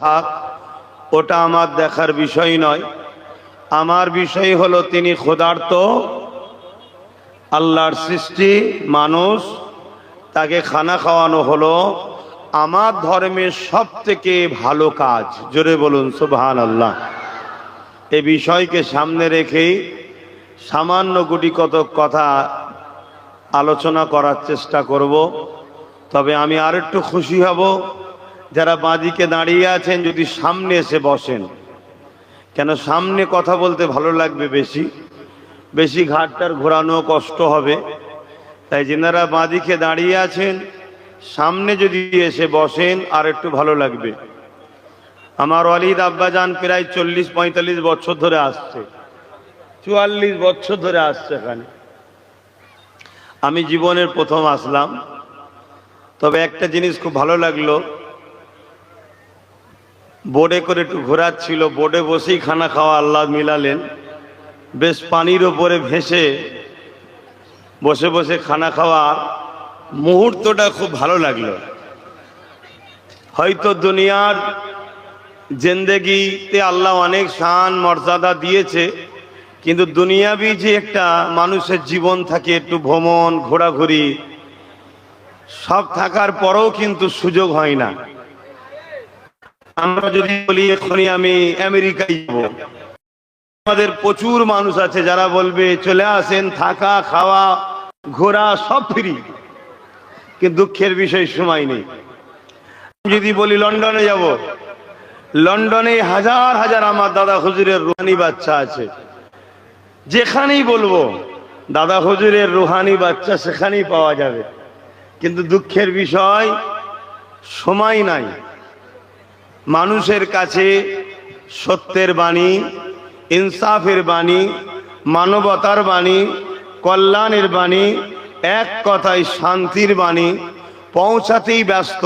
থাক, ওটা আমার দেখার বিষয় নয়। আমার বিষয় হলো তিনি ক্ষুধার্ত, আল্লাহর সৃষ্টি মানুষ, তাকে খানা খাওয়ানো হলো আমার ধর্মের সব থেকে ভালো কাজ। জোরে বলুন সুবহানাল্লাহ। এই বিষয়কে সামনে রেখেই সামান্য গুটি কতক কথা আলোচনা করার চেষ্টা করব। তবে আমি আর একটু খুশি হব যারা বাঁদিকে দাঁড়িয়ে আছেন যদি সামনে এসে বসেন, কেন সামনে কথা বলতে ভালো লাগবে, বেশি বেশি ঘাটটার ঘোরানো কষ্ট হবে। তাই যেনারা বাঁদিকে দাঁড়িয়ে আছেন সামনে যদি এসে বসেন আর একটু ভালো লাগবে। আমার ওয়ালিদ আব্বাজান প্রায় 40-45 বছর ধরে আসছে, 44 বছর ধরে আসছে এখানে। আমি জীবনের প্রথম আসলাম। তবে একটা জিনিস খুব ভালো লাগলো, বোর্ডে করে একটু ঘোরাচ্ছিল, বোর্ডে বসেই খানা খাওয়া আল্লাহ মিলালেন। বেশ পানির ওপরে ভেসে বসে বসে খানা খাওয়া মুহূর্তটা খুব ভালো লাগলো। হয়তো দুনিয়ার জিন্দেগিতে আল্লাহ অনেক শান মর্যাদা দিয়েছে, কিন্তু দুনিয়াবি যে একটা মানুষের জীবন থাকে, একটু ভ্রমণ ঘোরাঘুরি সব থাকার পরেও কিন্তু সুযোগ হয় না। আমরা যদি বলি এখনই আমি আমেরিকায় যাব, আমাদের প্রচুর মানুষ আছে যারা বলবে চলে আসেন, থাকা খাওয়া ঘোরা সব ফ্রি, কিন্তু দুঃখের বিষয় সময় নেই। যদি বলি লন্ডনে যাব, লন্ডনে হাজার হাজার আমার দাদা হুজুরের রুহানি বাচ্চা আছে, যেখানেই বলবো দাদা হুজুরের রুহানি বাচ্চা সেখানেই পাওয়া যাবে, কিন্তু দুঃখের বিষয় সময় নাই। মানুষের কাছে সত্যের বাণী, ইনসাফের বাণী, মানবতার বাণী, কল্যাণের বাণী, এক কথায় শান্তির বাণী পৌঁছাতেই ব্যস্ত।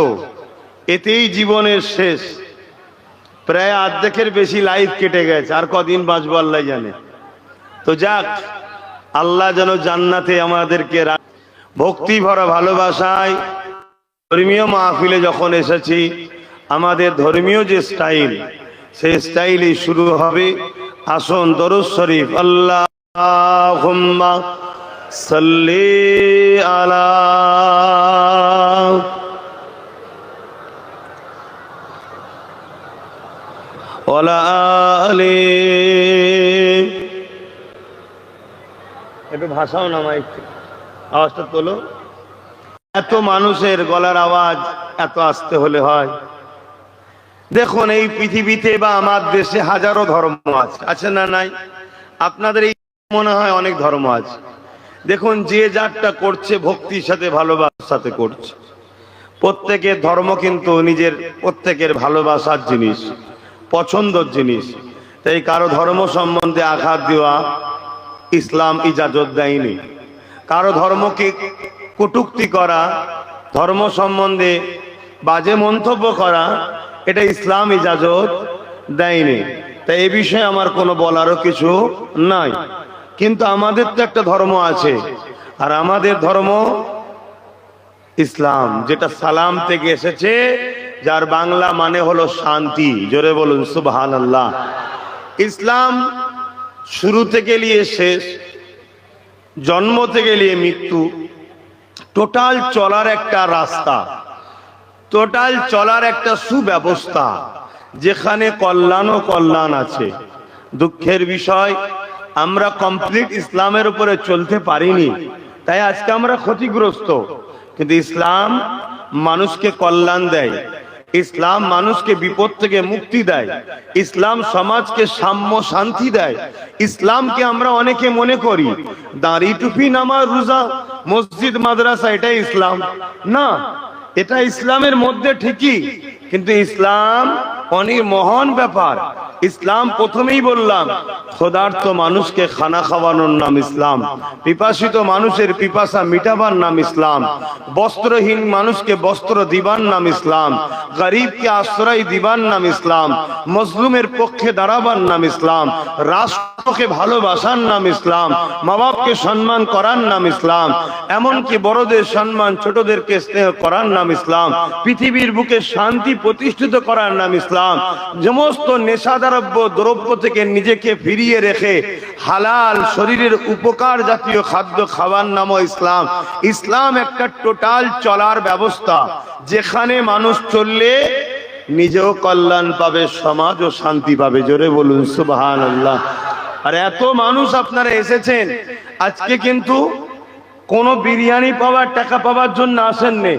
এতেই জীবনের শেষ। প্রায় অর্ধেকের বেশি লাইফ কেটে গেছে, আর কদিন বাঁচবো আল্লাহ জানে। তো যাক, আল্লাহ যেন জান্নাতে আমাদেরকে ভক্তি ভরা ভালোবাসায় ধর্মীয় মাহফিলে যখন এসেছি, আমাদের ধর্মীয় যে স্টাইল, সেই স্টাইলই শুরু হবে। আসুন দরুদ শরীফ আল্লাহুম্মা সাল্লি আলা ওয়ালা আলি। একটু ভাষাও নামাই, আওয়াজটা তোলো। এত মানুষের গলার আওয়াজ এত আসতে হলে হয়? দেখুন, এই পৃথিবীতে বা আমার দেশে হাজারো ধর্ম আছে না নাই? আপনাদের এই মনে হয় অনেক ধর্ম আছে। দেখুন, যে যারটা করছে ভক্তির সাথে ভালোবাসার সাথে করছে। প্রত্যেকের ধর্ম কিন্তু নিজের প্রত্যেকের ভালোবাসার জিনিস, পছন্দের জিনিস। তাই কারো ধর্ম সম্বন্ধে আঘাত দেওয়া ইসলাম ইজাজত দেয়নি। কারো ধর্মকে কটূক্তি করা, ধর্ম সম্বন্ধে বাজে মন্তব্য করা, এটা ইসলাম ইজাজত দেয়নি। তাই এ বিষয়ে আমার কোনো বলারও কিছু নাই। কিন্তু আমাদের তো একটা ধর্ম আছে, আর আমাদের ধর্ম ইসলাম, যেটা সালাম থেকে এসেছে, যার বাংলা মানে হলো শান্তি। জোরে বলুন সুবহানাল্লাহ। ইসলাম শুরু থেকে নিয়ে শেষ, জন্ম থেকে নিয়ে মৃত্যু, টোটাল চলার একটা রাস্তা, টোটাল চলার একটা সুব্যবস্থা, যেখানে কল্যাণ ও কল্যাণ আছে। দুঃখের বিষয়, আমরা কমপ্লিট ইসলামের উপরে চলতে পারিনি, তাই আজকে আমরা ক্ষতিগ্রস্ত। কিন্তু ইসলাম মানুষকে কল্যাণ দেয়, ইসলাম মানুষকে বিপদ থেকে মুক্তি দেয়, ইসলাম সমাজকে সাম্য শান্তি দেয়। ইসলামকে আমরা অনেকে মনে করি দাড়ি টুপি নামাজ রোজা মসজিদ মাদ্রাসা এটাই ইসলাম। না, এটা ইসলামের মধ্যে ঠিকই, কিন্তু ইসলাম অনেক মহান ব্যাপার। ইসলাম প্রথমেই বললাম, ক্ষুধার্ত মানুষকে খানা খাওয়ানোর নাম ইসলাম, পিপাসিত মানুষের পিপাসা মিটাবার নাম ইসলাম, বস্ত্রহীন মানুষকে বস্ত্র দিবার নাম ইসলাম, গরিবকে আশ্রয় দিবার নাম ইসলাম, মজলুমের পক্ষে দাঁড়াবার নাম ইসলাম, রাষ্ট্রকে ভালোবাসার নাম ইসলাম, মা বাপকে সম্মান করার নাম ইসলাম, এমনকি বড়দের সম্মান ছোটদেরকে স্নেহ করার নাম ইসলাম, পৃথিবীর বুকে শান্তি প্রতিষ্ঠিত করার নাম ইসলাম, সমস্ত নেশাদ্রব্য দ্রব্য থেকে নিজেকে ফিরিয়ে রেখে হালাল শরীরের উপকার জাতীয় খাদ্য খাওয়ার নামও ইসলাম। ইসলাম একটা টোটাল চলার ব্যবস্থা, যেখানে মানুষ চললে নিজেও কল্যাণ পাবে, সমাজও শান্তি পাবে। জোরে বলুন সুবহানাল্লাহ। আর এত মানুষ আপনারা এসেছেন আজকে, কিন্তু কোন বিরিয়ানি পাওয়ার টাকা পাওয়ার জন্য আসেননি,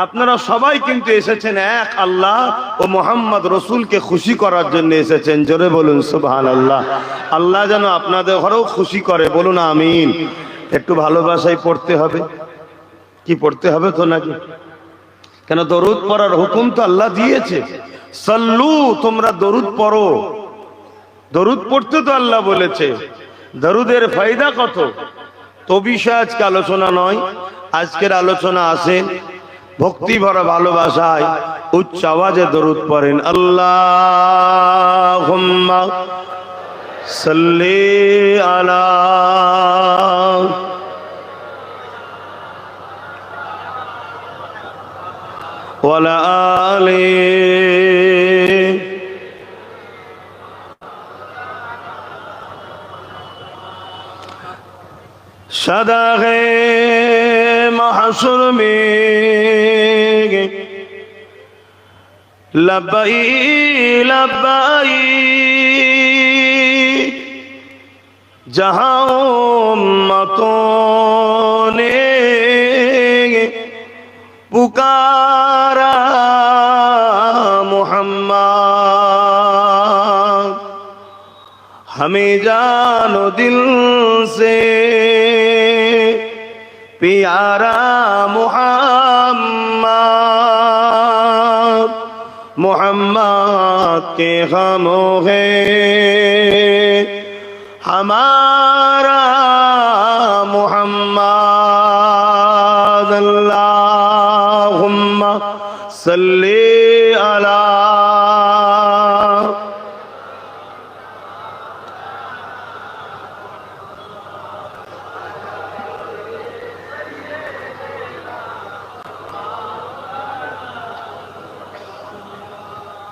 আপনারা সবাই কিন্তু এসেছেন এক আল্লাহ ও মোহাম্মদ রসুলকে খুশি করার জন্য এসেছেন। জোরে বলুন সুবহানাল্লাহ। আল্লাহ যেন আপনাদের ঘরেও খুশি করে, বলুন আমিন। একটু ভালোবাসায় পড়তে হবে, কি পড়তে হবে তো নাকি? কেন দরুদ পড়ার হুকুম তো আল্লাহ দিয়েছে, সাল্লু, তোমরা দরুদ পড়ো। দরুদ পড়তে তো আল্লাহ বলেছে। দরুদের ফায়দা কত, তো বিষয় আজকে আলোচনা নয়। আজকের আলোচনা আছে ভক্তি ভরা ভালোবাসায় উচ্চ আওয়াজে দরুদ পড়েন। আল্লাহুম্মা সাল্লি আলা ওয়ালা আলি सदाग़े महशर में लब्बाई लब्बाई जहाँ उम्मतों ने पुकारा मुहम्मद, हमें जानो दिल से प्यारा मुहम्मद, मुहम्मद के गमों है हमारा मुहम्मद। अल्लाहुम्मा सल्ली अला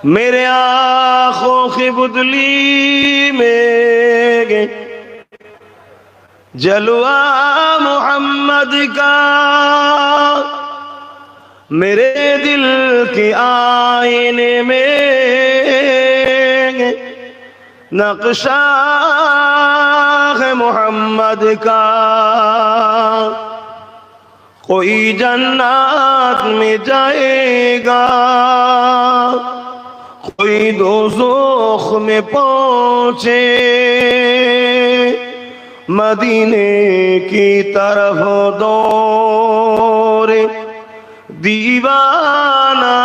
मेरे आँखों की बुदली में जलवा मोहम्मद का, मेरे दिल के आईने में नक्शा है मोहम्मद का। कोई जन्नत में जाएगा, कोई दोज़ख में पहुंचे, मदीने की तरफ दौड़े दीवाना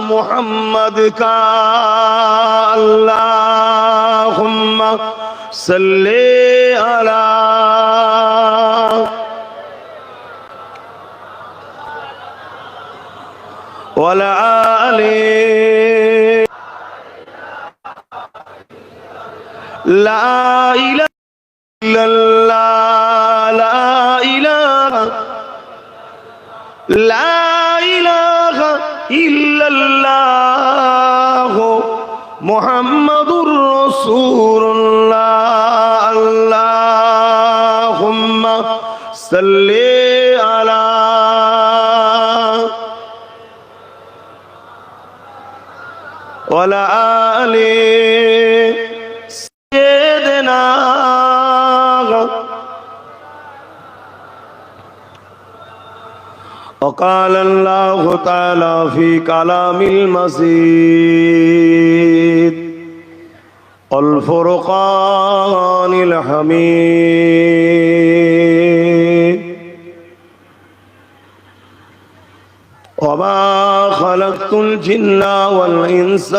मोहम्मद का। अल्लाहुम्मा सल्ले अला वला आले ला इलाहा इल्लल्लाह, ला इलाहा इल्लल्लाह मुहम्मदुर रसूलुल्लाह। अल्लाहुम्मा सल्ली अला वला आले सय्यदना। وقال الله تعالى في كلام المجيد الفرقان الحميد وما خلقت الجن والإنس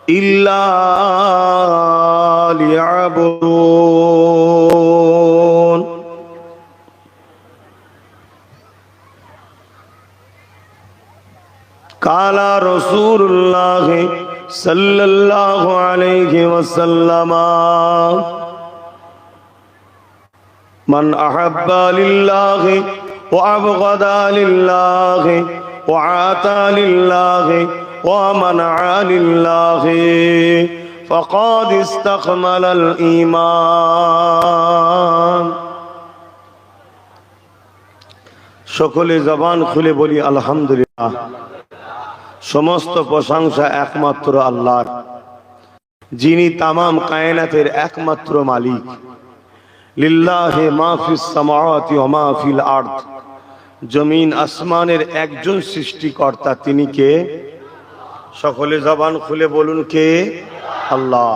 إلا ليعبدون قال رسول الله صلى الله عليه وسلم من أحب لله وأبغض لله وعاتى لله ومنع لله فقد استكمل الإيمان সকলে জবান খুলে বলি আলহামদুলিল্লাহ। সমস্ত প্রশংসা একমাত্র আল্লাহর, যিনি তামাম কায়নাতের একমাত্র মালিক। লিল্লাহি মা ফিস সামাওয়াতি ওয়া মা ফিল আরদ, জমিন আসমানের একজন সৃষ্টিকর্তা, তিনি কে? সকলে জবান খুলে বলুন কে? আল্লাহ।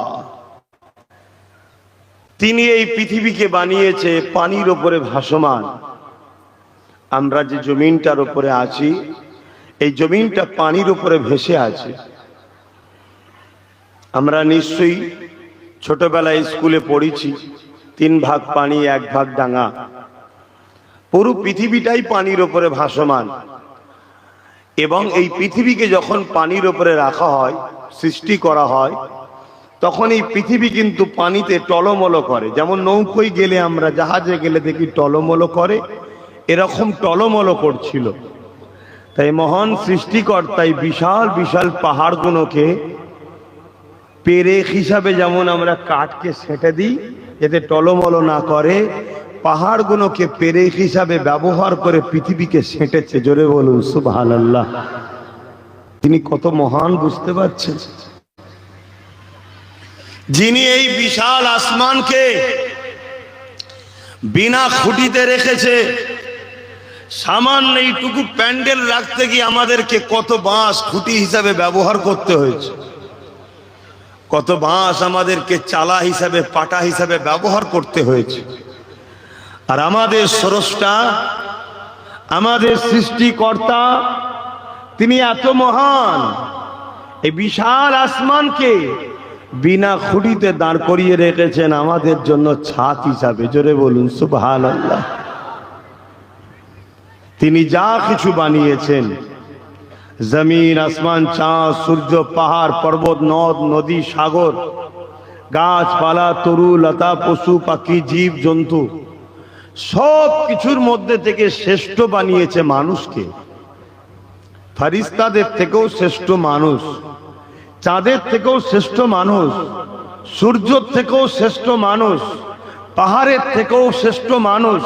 তিনি এই পৃথিবীকে বানিয়েছে পানির উপরে ভাসমান। আমরা যে জমিনটার উপরে আছি, এই জমিনটা পানির উপরে ভেসে আছে। আমরা নিশ্চয়ই ছোটবেলায় স্কুলে পড়েছি 3 ভাগ পানি 1 ভাগ ডাঙা। পুরো পৃথিবীটাই পানির উপরে ভাসমান। এবং এই পৃথিবীকে যখন পানির উপরে রাখা হয়, সৃষ্টি করা হয়, তখন এই পৃথিবী কিন্তু পানিতে টলমল করে। যেমন নৌকোয় গেলে, আমরা জাহাজে গেলে দেখি টলমল করে, এরকম টলমল করছিল। তাই মহান সৃষ্টিকর্তাই বিশাল বিশাল পাহাড়গুলোকে পেরেক হিসাবে, যেমন আমরা কাঠকে সেঁটে দিই যাতে টলমল না করে, পাহাড়গুলোকে পেরেক হিসাবে ব্যবহার করে পৃথিবীকে সেঁটেছে। জোরে বলুন সুবহানাল্লাহ। তিনি কত মহান বুঝতে পারছেন? যিনি এই বিশাল আসমানকে বিনা খুঁটিতে রেখেছে। সামান্য এইটুকু প্যান্ডেল রাখতে গিয়ে আমাদেরকে কত বাঁশ খুঁটি হিসাবে ব্যবহার করতে হয়েছে, কত বাঁশ আমাদেরকে চালা হিসাবে, পাটা হিসাবে ব্যবহার করতে হয়েছে। আর আমাদের স্রষ্টা, আমাদের সৃষ্টিকর্তা, তিনি এত মহান, এই বিশাল আসমানকে বিনা খুঁটিতে দাঁড় করিয়ে রেখেছেন আমাদের জন্য ছাদ হিসাবে। জোরে বলুন সুবহানাল্লাহ। তিনি যা কিছু বানিয়েছেন, জমিন, আসমান, চাঁদ, সূর্য, পাহাড়, পর্বত, নদ, নদী, সাগর, গাছপালা, তরু লতা, পশু পাখি, জীব জন্তু, সব কিছুর মধ্যে থেকে শ্রেষ্ঠ বানিয়েছে মানুষকে। ফারিস্তাদের থেকেও শ্রেষ্ঠ মানুষ, চাঁদের থেকেও শ্রেষ্ঠ মানুষ, সূর্যের থেকেও শ্রেষ্ঠ মানুষ, পাহাড়ের থেকেও শ্রেষ্ঠ মানুষ,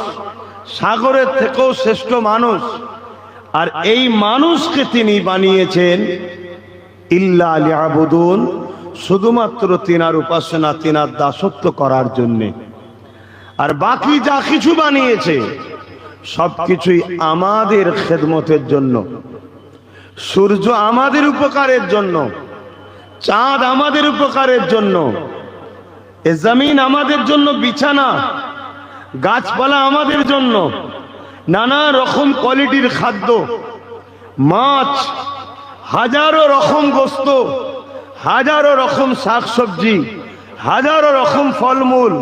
সাগরের থেকেও শ্রেষ্ঠ মানুষ। আর এই মানুষকে তিনি বানিয়েছেন ইল্লা লিয়াবুদুন, শুধুমাত্র তিনার উপাসনা, তিনার দাসত্ব করার জন্যে। আর বাকি যা কিছু বানিয়েছে সবকিছুই আমাদের খেদমতের জন্য। সূর্য আমাদের উপকারের জন্য, চাঁদ আমাদের উপকারের জন্য, এ জমিন আমাদের জন্য বিছানা, গাছপালা আমাদের জন্য, নানা রকম কোয়ালিটির খাদ্য, মাছ, হাজারো রকম গোস্ত, হাজারো রকম শাকসবজি, হাজারো রকম ফলমূল,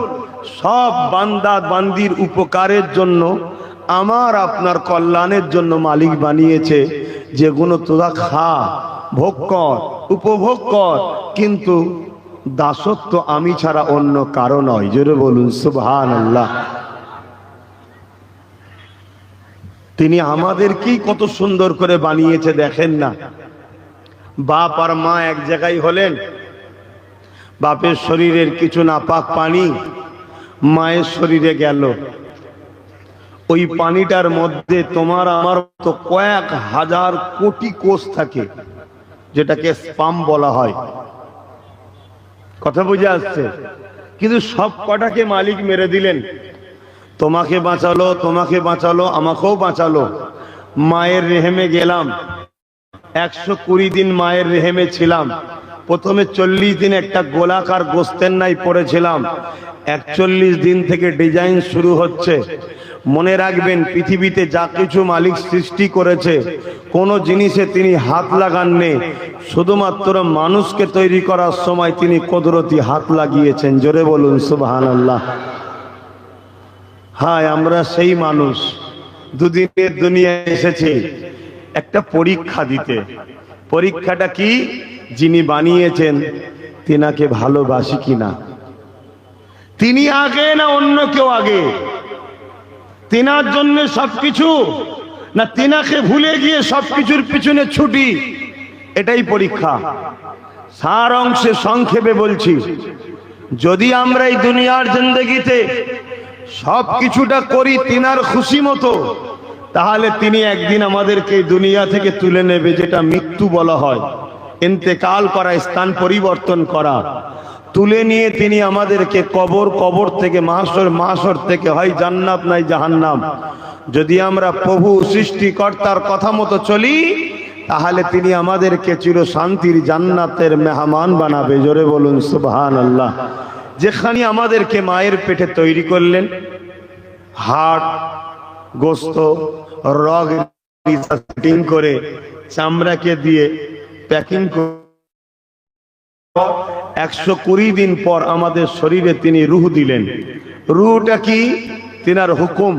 সব বান্দা বান্দির উপকারের জন্য, আমার আপনার কল্যাণের জন্য মালিক বানিয়েছে। যেগুলো তোরা খা, ভোগ কর, উপভোগ কর, কিন্তু দাসত্ব আমি ছাড়া অন্য কারো নয়। জোরে বলুন সুবহানাল্লাহ। তিনি আমাদেরকেই কত সুন্দর করে বানিয়েছে দেখেন না। বাপ আর মা এক জায়গায় হলেন, বাপের শরীরের কিছু নাপাক পানি মায়ের শরীরে গেল। ওই পানিটার মধ্যে তোমার আমার তো কয়েক হাজার কোটি কোষ থাকে, যেটাকে স্পাম বলা হয়। কথা বুঝে আসছে? কিন্তু সব কটাকে মালিক মেরে দিলেন। তোমাকে বাঁচালো, তোমাকে বাঁচালো, আমাকেও বাঁচালো। মায়ের রেহেমে গেলাম, 120 দিন মায়ের রেহেমে ছিলাম, প্রথমে 40 দিন একটা গোলাকার গোস্তের নাই পড়েছিলাম, 41 দিন থেকে ডিজাইন শুরু হচ্ছে। মনে রাখবেন, পৃথিবীতে যা কিছু মালিক সৃষ্টি করেছে কোন জিনিসে তিনি হাত লাগাননি, শুধুমাত্র মানুষকে তৈরি করার সময় তিনি কুদরতি হাত লাগিয়েছেন। জোরে বলুন সুবহানাল্লাহ। হ্যাঁ, আমরা সেই মানুষ দুদিনের দুনিয়ায় এসেছি একটা পরীক্ষা দিতে। পরীক্ষাটা কি? যিনি বানিয়েছেন তিনাকে ভালোবাসি কিনা, তিনি আগে না অন্য কেউ আগে, তিনার জন্য সবকিছু না তিনাকে ভুলে গিয়ে সবকিছুর পিছনে ছুটি, এটাই পরীক্ষা। সার অংশে সংক্ষেপে বলছি, যদি আমরা এই দুনিয়ার জিন্দেগিতে সবকিছুটা করি তিনার খুশি মতো, তাহলে তিনি একদিন আমাদেরকে দুনিয়া থেকে তুলে নেবে, যেটা মৃত্যু বলা হয়, ইন্তেকাল করা, স্থান পরিবর্তন করা। তুলে নিয়ে তিনি আমাদেরকে কবর, কবর থেকে মাহশর, মাহশর থেকে হয় জান্নাত নাই জাহান্নাম। যদি আমরা প্রভু সৃষ্টিকর্তার কথা মতো চলি, তাহলে তিনি আমাদেরকে চির শান্তির জান্নাতের মেহমান বানাবে। জোরে বলুন সুবহানাল্লাহ। যেখানে আমাদেরকে মায়ের পেটে তৈরি করলেন, হাড়, গোস্ত, রগ সেটিং করে চামড়াকে দিয়ে প্যাকিং করে 120 দিন পর আমাদের শরীরে তিনি রূহ দিলেন। রূহটা কি? তিনার হুকুম।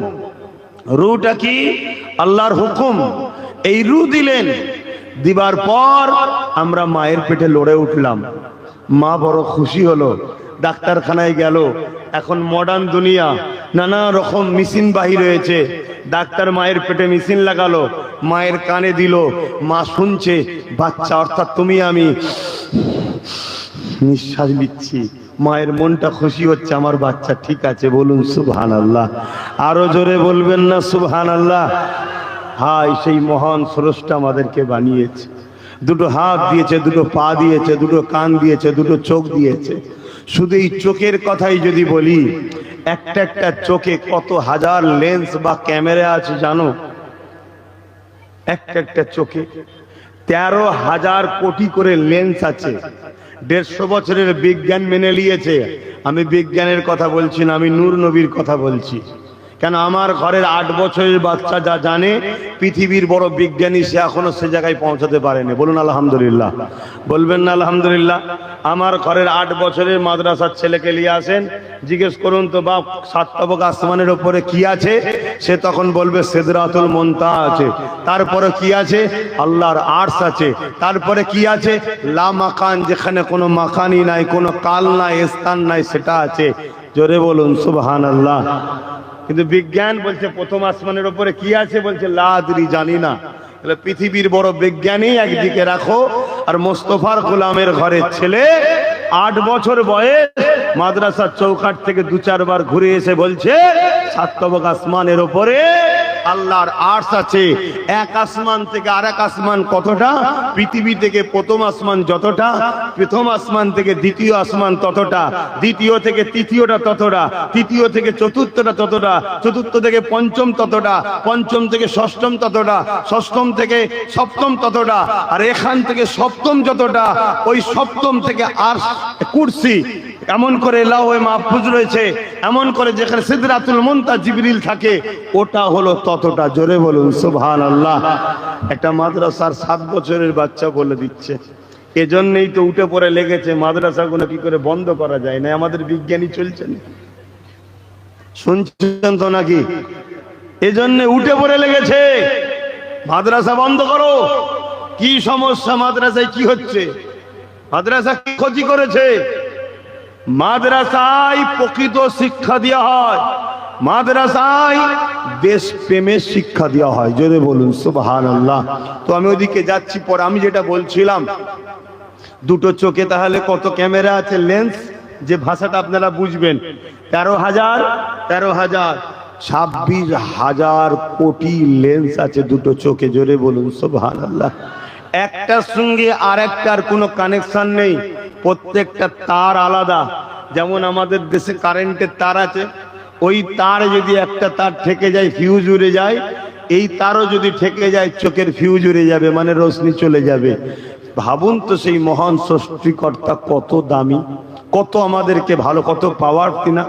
রূহটা কি? আল্লাহর হুকুম। এই রূহ দিলেন, দিবার পর আমরা মায়ের পেটে লড়ে উঠলাম। মা বড় খুশি হলো, ডাক্তারখানায় গেল। এখন মডার্ন দুনিয়া, নানা রকম মেশিন বাহির হয়েছে। ডাক্তার মায়ের পেটে মেশিন লাগালো, মায়ের কানে দিল, মা শুনছে, বাচ্চা অর্থাৎ তুমি আমি নিঃশ্বাস নিচ্ছি। মায়ের মনটা খুশি হচ্ছে, আমার বাচ্চা ঠিক আছে। বলুন সুবহানাল্লাহ। আরো জোরে বলবেন না সুবহানাল্লাহ? হায়, সেই মহান স্রষ্টা আমাদেরকে বানিয়েছে, দুটো হাত দিয়েছে, দুটো পা দিয়েছে, দুটো কান দিয়েছে, দুটো চোখ দিয়েছে। শুধু এই চোখের কথাই যদি বলি, একটা একটা চোখে কত হাজার লেন্স বা ক্যামেরা আছে জানো? একটা একটা চোখে 13,000 কোটি করে লেন্স আছে। 150 বছরের বিজ্ঞান মেনে নিয়েছে। আমি বিজ্ঞানের কথা বলছি না, আমি নূর নবীর কথা বলছি। কেন, আমার ঘরের 8 বছরের বাচ্চা যা জানে, পৃথিবীর বড় বিজ্ঞানী সে এখনো সে জায়গায় পৌঁছাতে পারেনি। বলুন আলহামদুলিল্লাহ। বলবেন না আলহামদুলিল্লাহ? আমার ঘরের 8 বছরের মাদ্রাসার ছেলেকে নিয়ে আসেন, জিজ্ঞেস করুন তো বাপ 7 তবক আসমানের উপরে কি আছে, সে তখন বলবে সিদরাতুল মুনতাহা আছে। তারপরে কি আছে? আল্লাহর আরশ আছে। তারপরে কি আছে? লা মাকান, যেখানে কোনো মাকানই নাই, কোনো কাল নাই, স্থান নাই, সেটা আছে। জোরে বলুন সুবহানাল্লাহ। কিন্তু বিজ্ঞান বলছে প্রথম আসমানের উপরে কি আছে, বলছে লা আদরি, জানি না। তাহলে পৃথিবীর বড় বিজ্ঞানী একদিকে রাখো, আর মোস্তফার গোলামের ঘরের ছেলে 8 বছর বয়স মাদ্রাসার চৌকাঠ থেকে 2-4 বার ঘুরে এসে বলছে 7 তবক আসমানের উপরে আল্লাহর আরশ আছে। এক আসমান থেকে আরেক আসমান কতটা? পৃথিবী থেকে প্রথম আসমান যতটা, প্রথম আসমান থেকে দ্বিতীয় আসমান ততটা, দ্বিতীয় থেকে তৃতীয়টা ততটা, তৃতীয় থেকে চতুর্থটা ততটা, চতুর্থ থেকে পঞ্চম ততটা, পঞ্চম থেকে ষষ্ঠম ততটা, ষষ্ঠম থেকে সপ্তম ততটা, আর এখান থেকে সপ্তম যতটা, ওই সপ্তম থেকে আরশ, কুরসি, এমন করে লাওহে মাহফুজ রয়েছে, এমন করে যেখানে সিদরাতুল মুনতাহা জিবরিল থাকে, ওটা হলো ততটা। জোরে বলুন সুবহানাল্লাহ। একটা মাদ্রাসার 7 বছরের বাচ্চা বলে দিচ্ছে। এজন্যই তো উঠে পড়ে লেগেছে মাদ্রাসাগুলো কি করে বন্ধ করা যায় না। আমাদের বিজ্ঞানী চলছেন, শুনছেন তো নাকি? এজন্য উঠে পড়ে লেগেছে, মাদ্রাসা বন্ধ করো। কি সমস্যা মাদ্রাসায়? কি হচ্ছে? মাদ্রাসা কি ক্ষতি করেছে? মাদ্রাসায় প্রকৃত শিক্ষা দেওয়া হয়, মাদ্রাসায় দেশ প্রেমের শিক্ষা দেওয়া হয়। জোরে বলুন সুবহানাল্লাহ। তো আমি ওইদিকে যাচ্ছি পরে। আমি যেটা বলছিলাম, দুটো চোখে তাহলে কত ক্যামেরা আছে, লেন্স, যে ভাষাটা আপনারা বুঝবেন। 13,000 26,000 কোটি লেন্স আছে দুটো চোখে। জোরে বলুন সুবহানাল্লাহ। একটার সঙ্গে আরেকটার কোনো কানেকশন নেই, প্রত্যেকটা তার আলাদা। যেমন আমাদের দেশে কারেন্টের তার আছে, ওই তার যদি একটা তার ঠেকে যায়, ফিউজ উড়ে যায়, এই তারও যদি ঠেকে যায়, চোখের ফিউজ উড়ে যাবে, মানে রোশনি চলে যাবে। ভাবুন তো সেই মহান সৃষ্টিকর্তা কত দামি, কত আমাদেরকে ভালো, কত পাওয়ার কিনা।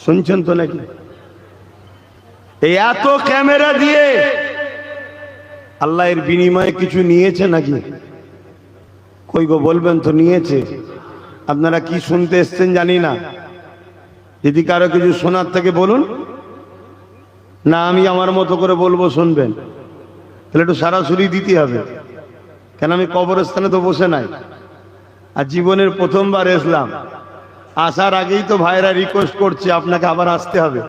শুনছেন তো নাকি? এই এত ক্যামেরা দিয়ে আল্লাহ এর বিনিময়ে কিছু নিয়েছে নাকি? কই গো বলবেন তো নিয়েছে। আপনারা কি শুনতে এসছেন জানি না, যদি কারো কিছু শোনার থেকে বলুন, না আমি আমার মতো করে বলবো শুনবেন? তাহলে একটু সরাসরি দিতে হবে, কেন আমি কবরস্থানে তো বসে নাই, আর জীবনের প্রথমবার এসলাম। আসার আগেই তো ভাইরা রিকোয়েস্ট করছে আপনাকে আবার আসতে হবে।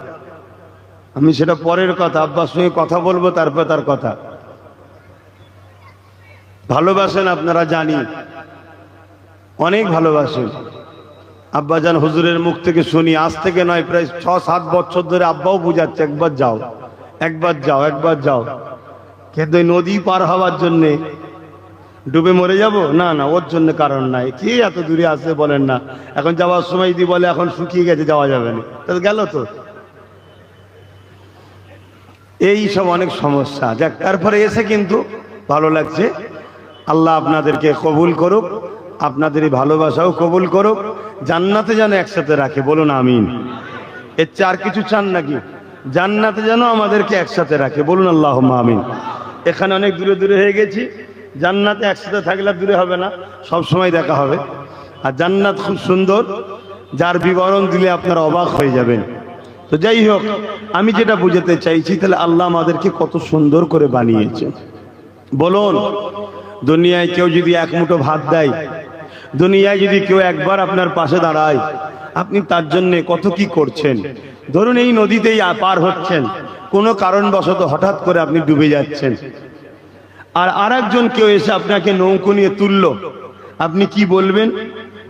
আমি সেটা পরের কথা, আব্বার সঙ্গে কথা বলবো, তারপর তার কথা। ভালোবাসেন আপনারা জানি, অনেক ভালোবাসেন। আব্বাজান হুজুরের মুখ থেকে শুনি, আজ থেকে নয় প্রায় 6-7 বছর ধরে আব্বাও বুঝাচ্ছে একবার যাও, একবার যাও, একবার যাও। কিন্তু নদী পার হওয়ার জন্যে ডুবে মরে যাব না, না ওর জন্য কারণ নাই। কে এত দূরে আসে বলেন না। এখন যাওয়ার সময় যদি বলে এখন শুকিয়ে গেছে যাওয়া যাবে না, তাহলে গেল তো। এই সব অনেক সমস্যা। যাক, তারপরে এসে কিন্তু ভালো লাগছে। আল্লাহ আপনাদেরকে কবুল করুক, আপনাদের এই ভালোবাসাও কবুল করুক, জান্নাতে যেন একসাথে রাখে, বলুন আমিন। এর চেয়ে আর কিছু চান নাকি? জান্নাতে যেন আমাদেরকে একসাথে রাখে, বলুন আল্লাহুম্মা আমিন। এখানে অনেক দূরে দূরে হয়ে গেছি, জান্নাতে একসাথে থাকলে দূরে হবে না, সব সময় দেখা হবে। আর জান্নাত খুব সুন্দর, যার বিবরণ দিলে আপনারা অবাক হয়ে যাবেন। তো যাই হোক, আমি যেটা বুঝাতে চাইছি, তাহলে আল্লাহ আমাদেরকে কত সুন্দর করে বানিয়েছে। বলুন, দুনিয়ায় কেউ যদি এক মুঠো ভাত দেয়, দুনিয়ায় যদি কেউ একবার আপনার পাশে দাঁড়ায়, আপনি তার জন্য কত কি করছেন। ধরুন এই নদীতেই পার হচ্ছেন, কোনো কারণবশত হঠাৎ করে আপনি ডুবে যাচ্ছেন, আর আরেকজন কেউ এসে আপনাকে নৌকো নিয়ে তুললো, আপনি কি বলবেন?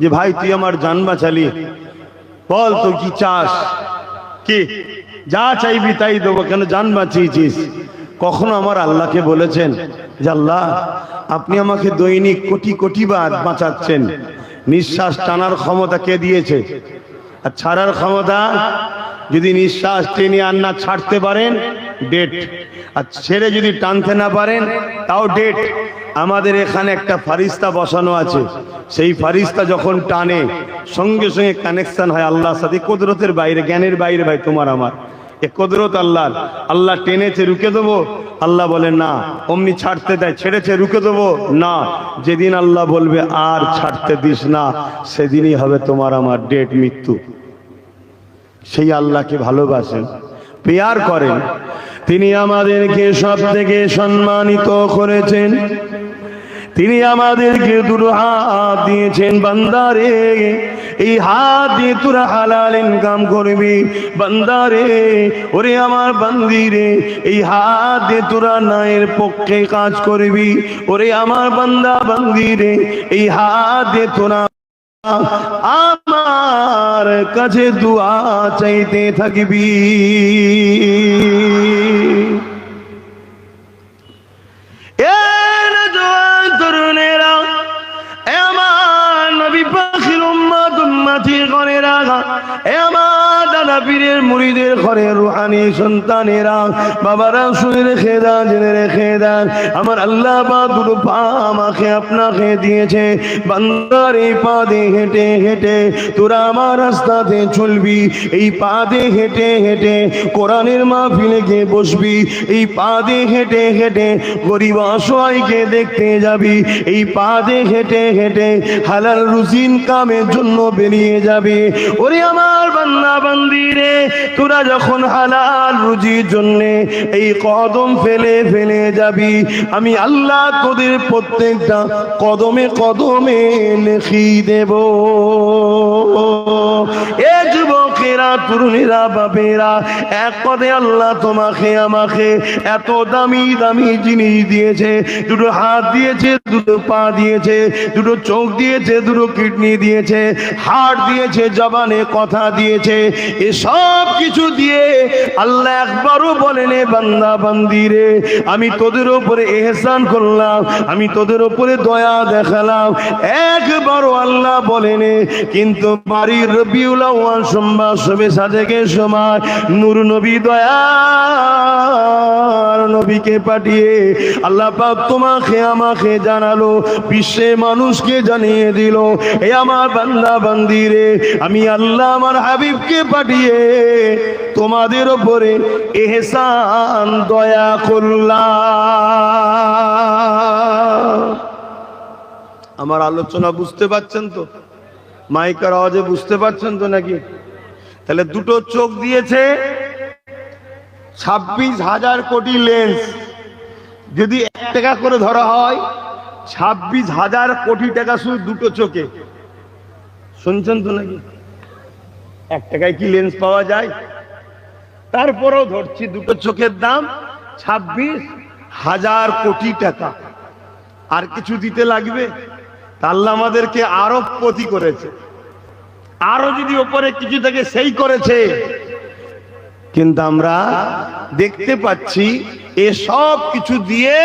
যে ভাই তুই আমার জান বাঁচালি, বল তো কি চাস, কি যা চাইবি তাই দেবো, কেন জান বাঁচিয়েছিস। কখনো আমার আল্লাহকে বলেছেন যে আল্লাহ আপনি আমাকে দৈনিক কোটি কোটি বার বাঁচাচ্ছেন, নিঃশ্বাস টানার ক্ষমতা কে দিয়েছে? আর ছাড়ার ক্ষমতা? যদি নিঃশ্বাস টেনে আর না ছাড়তে পারেন ডেট, আর ছেড়ে যদি টানতে না পারেন তাও ডেট। আমাদের এখানে একটা ফারিস্তা বসানো আছে, সেই ফারিস্তা যখন টানে সঙ্গে সঙ্গে কানেকশন হয় আল্লাহর সাথে। কুদরতের বাইরে, জ্ঞানের বাইরে ভাই তোমার আমার, এ কুদরত আল্লাহর। আল্লাহ টেনেছে রুকে দেবো, আল্লাহ বলে না। অমনি ছাড়তে দেয়, ছেড়েছে রুকে দেবো না। যেদিন আল্লাহ বলবে আর ছাড়তে দিস না, সেদিনই হবে তোমার আমার ডেট, মৃত্যু। সেই আল্লাহকে ভালোবাসেন, পেয়ার করেন। তিনি আমাদেরকে সব থেকে সম্মানিত করেছেন, তিনি আমাদেরকে দুটো হাত দিয়েছেন। বান্দারে এই হাত দিয়ে তোরা হালাল ইনকাম করবি, বান্দারে ওরে আমার বান্দিরে এই হাত দিয়ে তোরা ন্যায়ের পক্ষে কাজ করবি, ওরে আমার বান্দা বান্দিরে এই হাত দিয়ে তোরা আমার কাছে দুয়া চাইতে থাকবি। তরুণেরা, আমার নবী পাখির উম্মত উম্মতি গণেরা, আমার দাদা পীরের মুরিদের ঘরের রুহানি সন্তানেরা, বাবারা শুনে রেখে দেন, জেনে রেখে দেন, আমার আল্লাহ বা দুটো পা আমাকে আপনাকে দিয়েছে। বান্দার এই পা দিয়ে হেঁটে হেঁটে তোরা আমার রাস্তাতে চলবি, এই পা দিয়ে হেঁটে হেঁটে কোরআনের মাহফিলে গিয়ে বসবি, এই পা দিয়ে হেঁটে হেঁটে গরিব অসহায়কে দেখতে যাবি, এই পা দিয়ে হেঁটে হেঁটে হালাল রুজি ইনকামের জন্য বেরিয়ে যাবে। ওরে আমার বান্দা বান্দিরে, তোরা যখন হালাল রুজির জন্য এই কদম ফেলে ফেলে যাবি, আমি আল্লাহ তোদের প্রত্যেকটা কদমে কদমে লিখি দেব। এ যুবকেরা, তরুণীরা, বাবেরা, এক পদে আল্লাহ তোমাকে আমাকে এত দামি দামি জিনিস দিয়েছে। দুটো হাত দিয়েছে, দুটো পা দিয়েছে, দুটো চোখ দিয়েছে, দুটো কিডনি দিয়েছে, হার্ট দিয়েছে, জবানে কথা দিয়েছে। এসব কিছু দিয়ে আল্লাহ একবারও বলেন বান্দা বান্দিরে আমি তোদের উপরে ইহসান করলাম, আমি তোদের উপরে দয়া দেখালাম, একবারও আল্লাহ বলেন। কিন্তু বাড়ির রবিউল আউয়াল সোমবার শবে সাদেকের সময় নূর নবী দয়ার নবীকে পাঠিয়ে আল্লাহ পাক তোমাকে আমাকে জানালো, বিশ্বে মানুষকে জানিয়ে দিল, এ আমার বান্দা বান্দিরে, আমি আল্লাহ আমার হাবিবকে পাঠিয়ে তোমাদের উপরে ইহসান দয়া করলাম। আমার আলোচনা বুঝতে পারছেন তো? মাইকার আওয়াজে বুঝতে পারছেন তো নাকি? তাহলে দুটো চোখ দিয়েছে, 26,000 কোটি লেন্স, যদি 1 টাকা করে ধরা হয় 26,000 কোটি টাকা শুধু দুটো চোখে। শুনছেন তো নাকি? 1 টাকায় কি লেন্স পাওয়া যায়? তারপরেও ধরছি দুটো চোখের দাম 26,000 কোটি টাকা। আর কিছু দিতে লাগবে? আল্লাহ আমাদেরকে আরো পতি করেছে, আরো যদি ওপরে কিছু থাকে সেই করেছে, কিন্তু আমরা দেখতে পাচ্ছি এসব কিছু দিয়ে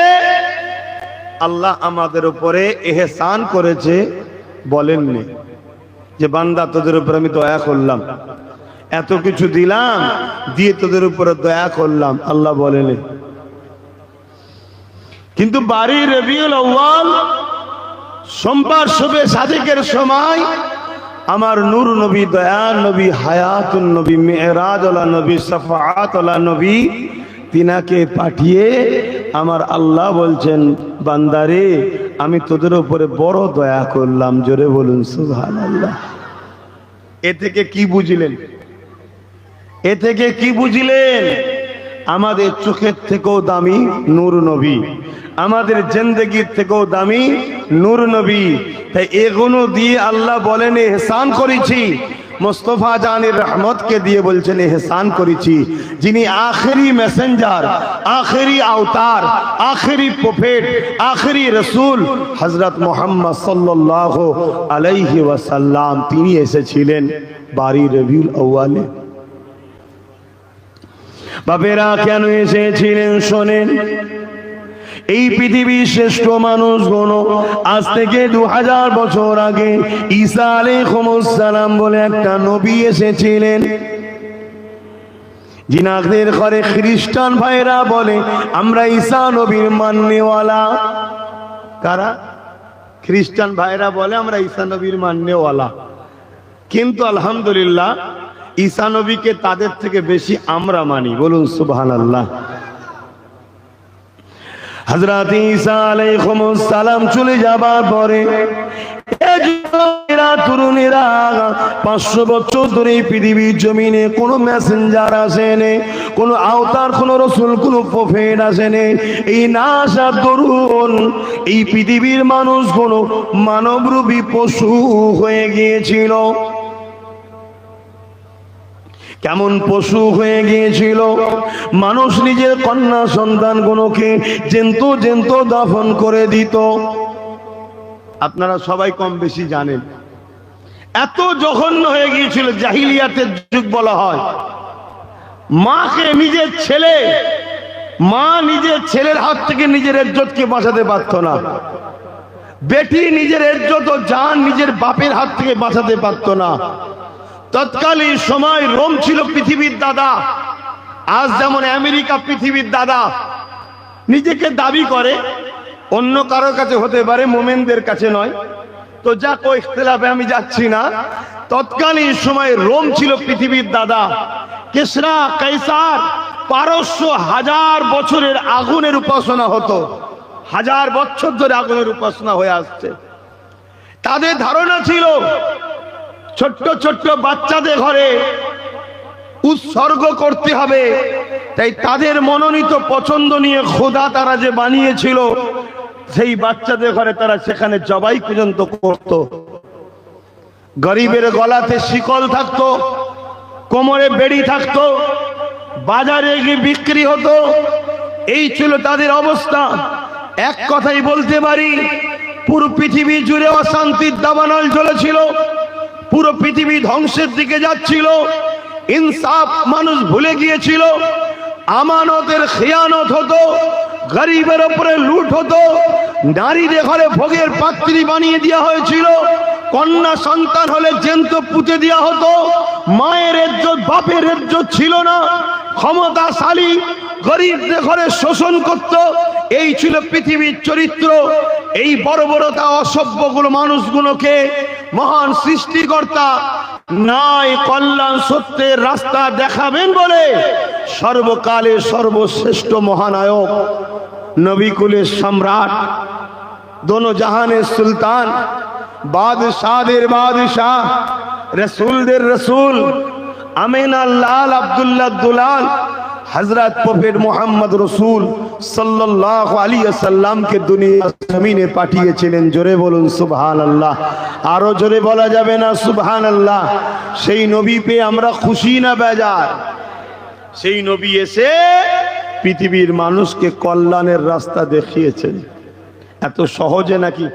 আল্লাহ আমাদের উপরে ইহসান করেছে। বলেননি যে বান্দা তোদের উপর আমি দয়া করলাম, এত কিছু দিলাম, দিয়ে তোদের উপরে দয়া করলাম, আল্লাহ বলেনি। কিন্তু বাড়ি রবিউল আউয়াল সোমবার শবে সাদেকের সময় আমার নূর নবী, দয়ার নবী, হায়াতুন নবী, মেরাজওয়ালা নবী, শাফাআতওয়ালা নবী, তিনাকে পাঠিয়ে আমার আল্লাহ বলছেন, বান্দারে আমি তোদের উপরে বড় দয়া করলাম। জোরে বলুন সুবহানাল্লাহ। এ থেকে কি বুঝলেন? এ থেকে কি বুঝলেন? আমাদের চোখের থেকেও দামি নূর নবী, আমাদের জিন্দেগির থেকেও দামি নূর নবী। তাই এগুলো দিয়ে আল্লাহ বলেন ইহসান করেছি। মুস্তাফা জানের রহমতকে দিয়ে বলছেন ইহসান করেছি, যিনি আখেরি মেসেঞ্জার, আখেরি আওতার, আখেরি প্রফেট, আখেরি রসুল হযরত মুহাম্মদ সাল্লাল্লাহু আলাইহি ওয়াসাল্লাম, তিনি এসেছিলেন বারি রবিউল আউয়ালে। বাপেরা কেন এসেছিলেন শোনেন। এই পৃথিবীর শ্রেষ্ঠ মানুষগুলো আজ থেকে 2000 বছর আগে ঈসা আলাইহিস সালাম বলে একটা নবী এসেছিলেন, জিনাদের ঘরে খ্রিস্টান ভাইরা বলে আমরা ঈসা নবীর মাননেওয়ালা। কারা? খ্রিস্টান ভাইরা বলে আমরা ঈসা নবীর মাননেওয়ালা। কিন্তু আলহামদুলিল্লাহ ঈসা নবীকে তাদের থেকে বেশি আমরা মানি। বলুন সুবহানাল্লাহ। হযরত ঈসা আলাইহিস সালাম চলে যাবার পরে তরুণেরা 500 বছর ধরে পৃথিবীর জমিনে কোনো মেসেঞ্জার আসেনি, কোনো আওতার, কোনো রসুল, কোনো প্রফেট আসেনি। এই না আসার দরুন এই পৃথিবীর মানুষগুলো মানবরূপী পশু হয়ে গিয়েছিল। কেমন পশু হয়ে গিয়েছিল? মানুষ নিজের কন্যা সন্তানগুলোকে জেন্ত জেন্ত দাফন করে দিত। আপনারা সবাই কম বেশি জানেন, এত জঘন্য হয়ে গিয়েছিল, জাহিলিয়াতের যুগ বলা হয়। মাকে নিজের ছেলে, মা নিজের ছেলের হাত থেকে নিজের ইজ্জতকে বাঁচাতে পারত না। বেটি নিজের ইজ্জত ও জান নিজের বাপের হাত থেকে বাঁচাতে পারত না। তৎকালীন সময় রোম ছিল পৃথিবীর দাদা। আজ যেমন আমেরিকা পৃথিবীর দাদা নিজেকে দাবি করে, অন্য কারোর কাছে হতে পারে, মোমেনদের কাছে নয়। তো যা কো ইখতিলাফে আমি যাচ্ছি না। তৎকালীন সময় রোম ছিল পৃথিবীর দাদা। কিসরা, কাইসার, পারস্য 1000 বছরের আগুনের উপাসনা হতো, 1000 বছর ধরে আগুনের উপাসনা হয়ে আসছে। তাদের ধারণা ছিল ছোট্ট ছোট্ট বাচ্চাদের ঘরে উৎসর্গ করতে হবে। তাই তাদের মনোনীত পছন্দ নিয়ে খোদা তারা যে বানিয়েছিল, সেই বাচ্চাদের ঘরে তারা সেখানে জবাই পর্যন্ত করত। গরিবের গলাতে শিকল থাকতো, কোমরে বেড়ি থাকতো, বাজারে গিয়ে বিক্রি হতো। এই ছিল তাদের অবস্থা। এক কথাই বলতে পারি, পুরো পৃথিবী জুড়ে অশান্তির দাবানল চলেছিল, পুরো পৃথিবী ধ্বংসের দিকে যাচ্ছিল। ইনসাফ মানুষ ভুলে গিয়েছিল, আমানতের খেয়ানত হতো, গরিবের উপরে লুট হতো, নারীদের ঘরে ভোগের পাত্রী বানিয়ে দেওয়া হয়েছিল, কন্যা সন্তান হলে জ্যান্ত পুঁতে দেওয়া হতো, মায়ের ইজ্জত বাপের ইজ্জত ছিল না, ক্ষমতাশালী গরিবদের ঘরে শোষণ করত, এই ছিল পৃথিবীর চরিত্র। এই বর্বরতা অসভ্যগুলো মানুষগুলোকে মহান সৃষ্টিকর্তা নাই কল্যাণ সত্যের রাস্তা দেখাবেন বলে সর্বকালের সর্বশ্রেষ্ঠ মহানায়ক, নবীকুলের সম্রাট, দোনো জাহানের সুলতান, বাদশাহদের বাদশাহ, রসুলদের রসুল, আমিনা লাল আব্দুল্লাহ দুলাল হযরত প্রফেট মোহাম্মদ রসুল সাল্লাল্লাহু আলাইহি ওয়াসাল্লামকে দুনিয়ার জমিনে পাঠিয়েছিলেন। জোরে বলুন সুবহানাল্লাহ। আরো জোরে বলা যাবে না সুবহানাল্লাহ? সেই নবী পেয়ে আমরা খুশি না বেজার? সেই নবী এসে পৃথিবীর মানুষকে কল্যাণের রাস্তা দেখিয়েছেন। এত সহজে নাকি?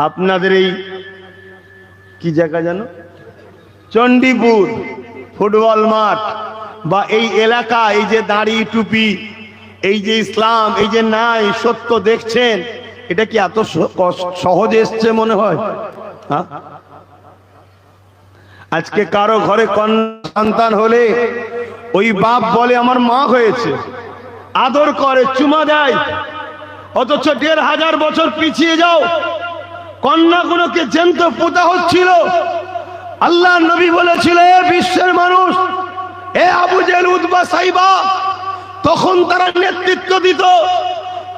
আপনাদের এই কি জায়গা জানো, চণ্ডীপুর ফুটবল মাঠ বা এই এলাকা, এই যে দাড়ি টুপি, এই যে ইসলাম, এই যে নাই সত্য দেখছেন, এটা কি এত সহজে এসছে মনে হয়? আজকে কারো ঘরে কন্যা সন্তান হলে ওই বাপ বলে আমার মা হয়েছে, আদর করে, চুমা দেয়, অথচ ১৫০০ বছর পিছিয়ে যাও কন্যাগুলোকে জ্যান্ত পোতা হচ্ছিল। আল্লাহ নবী বলেছিল, এ বিশ্বের মানুষ, এ আবু জেহেল উতবা সাইবা, তখন তারা নেতৃত্ব দিত,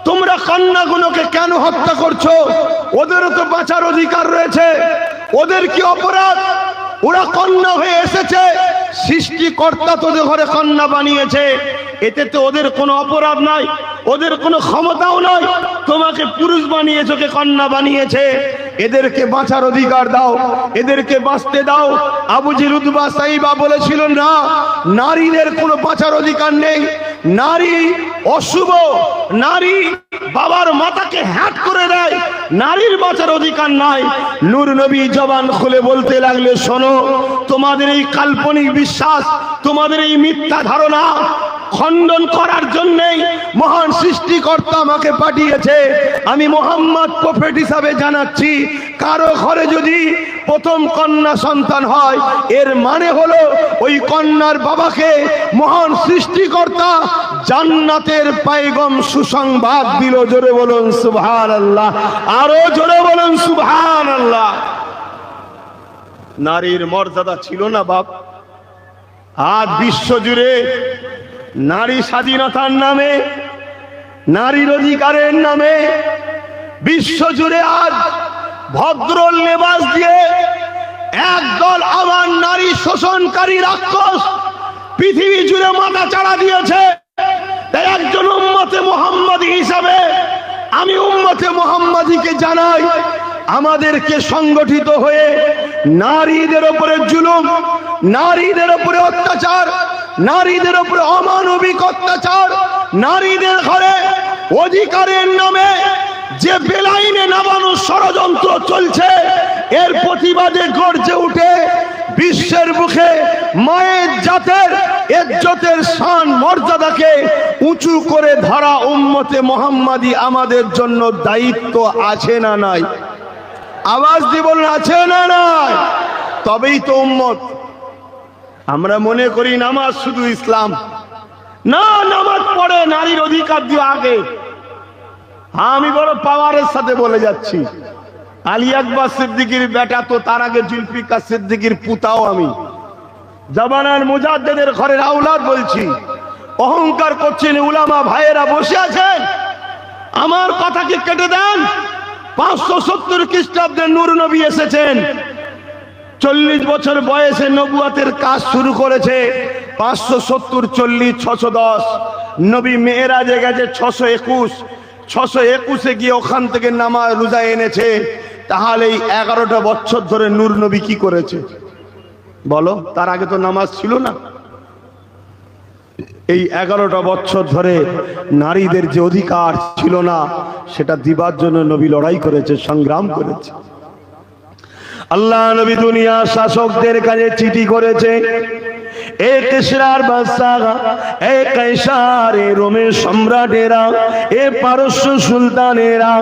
তোমরা কন্যাগুলোকে কেন হত্যা করছো? ওদেরও তো বাঁচার অধিকার রয়েছে, ওদের কি অপরাধ? ওরা কন্যা হয়ে এসেছে, সৃষ্টিকর্তা তোদের ঘরে কন্যা বানিয়েছে, এতে তো ওদের কোনো অপরাধ নাই, ওদের কোনো ক্ষমতাও নাই, তোমাকে পুরুষ বানিয়েছে, কে কন্যা বানিয়েছে, এদেরকে বাঁচার অধিকার দাও, এদেরকে বাঁচতে দাও। আবু জেহেল উতবা সাইবা বলেছিল, না, নারীদের কোনো বাঁচার অধিকার নেই, নারী অশুভ, নারী বাবার মাথাকে হ্যাট করে দেয়, নারীর বাঁচার অধিকার নাই। নূর নবী জবান খুলে বলতে লাগলে, শোনো, তোমাদের এই কাল্পনিক বিশ্বাস, তোমাদের এই মিথ্যা ধারণা খণ্ডন করার জন্যই মহান সৃষ্টিকর্তা আমাকে পাঠিয়েছে। আমি মোহাম্মদ প্রফেট হিসাবে জানাচ্ছি, কারো ঘরে যদি প্রথম কন্যা সন্তান হয়, এর মানে হলো ওই কন্যার বাবাকে মহান সৃষ্টিকর্তা জান্নাতের পয়গম সুসংবাদ দিল। জোরে বলুন সুবহানাল্লাহ, আরো জোরে বলুন সুবহানাল্লাহ। নারীর মর্যাদা ছিল না বাপ? আজ বিশ্ব জুড়ে নারী স্বাধীনতার নামে, নারীর অধিকারের নামে বিশ্ব জুড়ে আজ ভদ্র লেবাস দিয়ে একদল আমার নারী শোষণকারী রাক্ষস পৃথিবী জুড়ে মাথা চাড়া দিয়েছে। তাই একজন উম্মতে মুহাম্মাদী হিসাবে আমি উম্মতে মুহাম্মাদীকে জানাই, আমাদেরকে সংগঠিত হয়ে নারীদের উপরে জুলুম, নারীদের উপরে অত্যাচার, নারীদের উপরে অমানবিক অত্যাচার, নারীদের ঘরে অধিকারের নামে যে বেলাইনে নামানোর ষড়যন্ত্র চলছে, এর প্রতিবাদে গর্জে উঠে বিশ্বের মুখে মায়ের জাতের ইজ্জতের শান মর্যাদাকে উঁচু করে ধরা উম্মতে মুহাম্মাদী আমাদের জন্য দায়িত্ব আছে না নাই? আওয়াজ দিয়ে বলুন, আছে না নাই? তবেই তো উম্মত। আমরা মনে করি নামাজ শুধু ইসলাম না, নামাজ পড়ে নারীর অধিকার দিয়ে আগে। আমি বড় পাওয়ারের সাথে বলে যাচ্ছি, আলী আকবর সিদ্দিকীর বেটা তো, তার আগে জুলফিকার সিদ্দিকীর পুতাও আমি, জামানার মুজাদ্দেদের ঘরের আওলাদ বলছি। অহংকার করছেন উলামা ভাইয়েরা বসে আছেন, আমার কথাকে কেটে দেন। 570 খ্রিস্টাব্দে নূর নবী এসেছেন, 40 বছর বয়সে নবুয়তের কাজ শুরু করেছে। 570, 40, 610। নবী মেরাজে গেছে 621 গিয়ে ওখান থেকে নামাজ রোজা এনেছে। তাহলে এই 11টা বছর ধরে নূর নবী কি করেছে বলো? তার আগে তো নামাজ ছিল না। এই 11টা বছর ধরে নারীদের যে অধিকার ছিল না, সেটা দিবার জন্য নবী লড়াই করেছে, সংগ্রাম করেছে। আল্লাহ নবী দুনিয়া শাসকদের কাছে চিঠি করেছে, এ কিসরার বাদশাহ, এ কায়সার, এ রোমের সম্রাটেরা, এ পারস্য সুলতানেরা,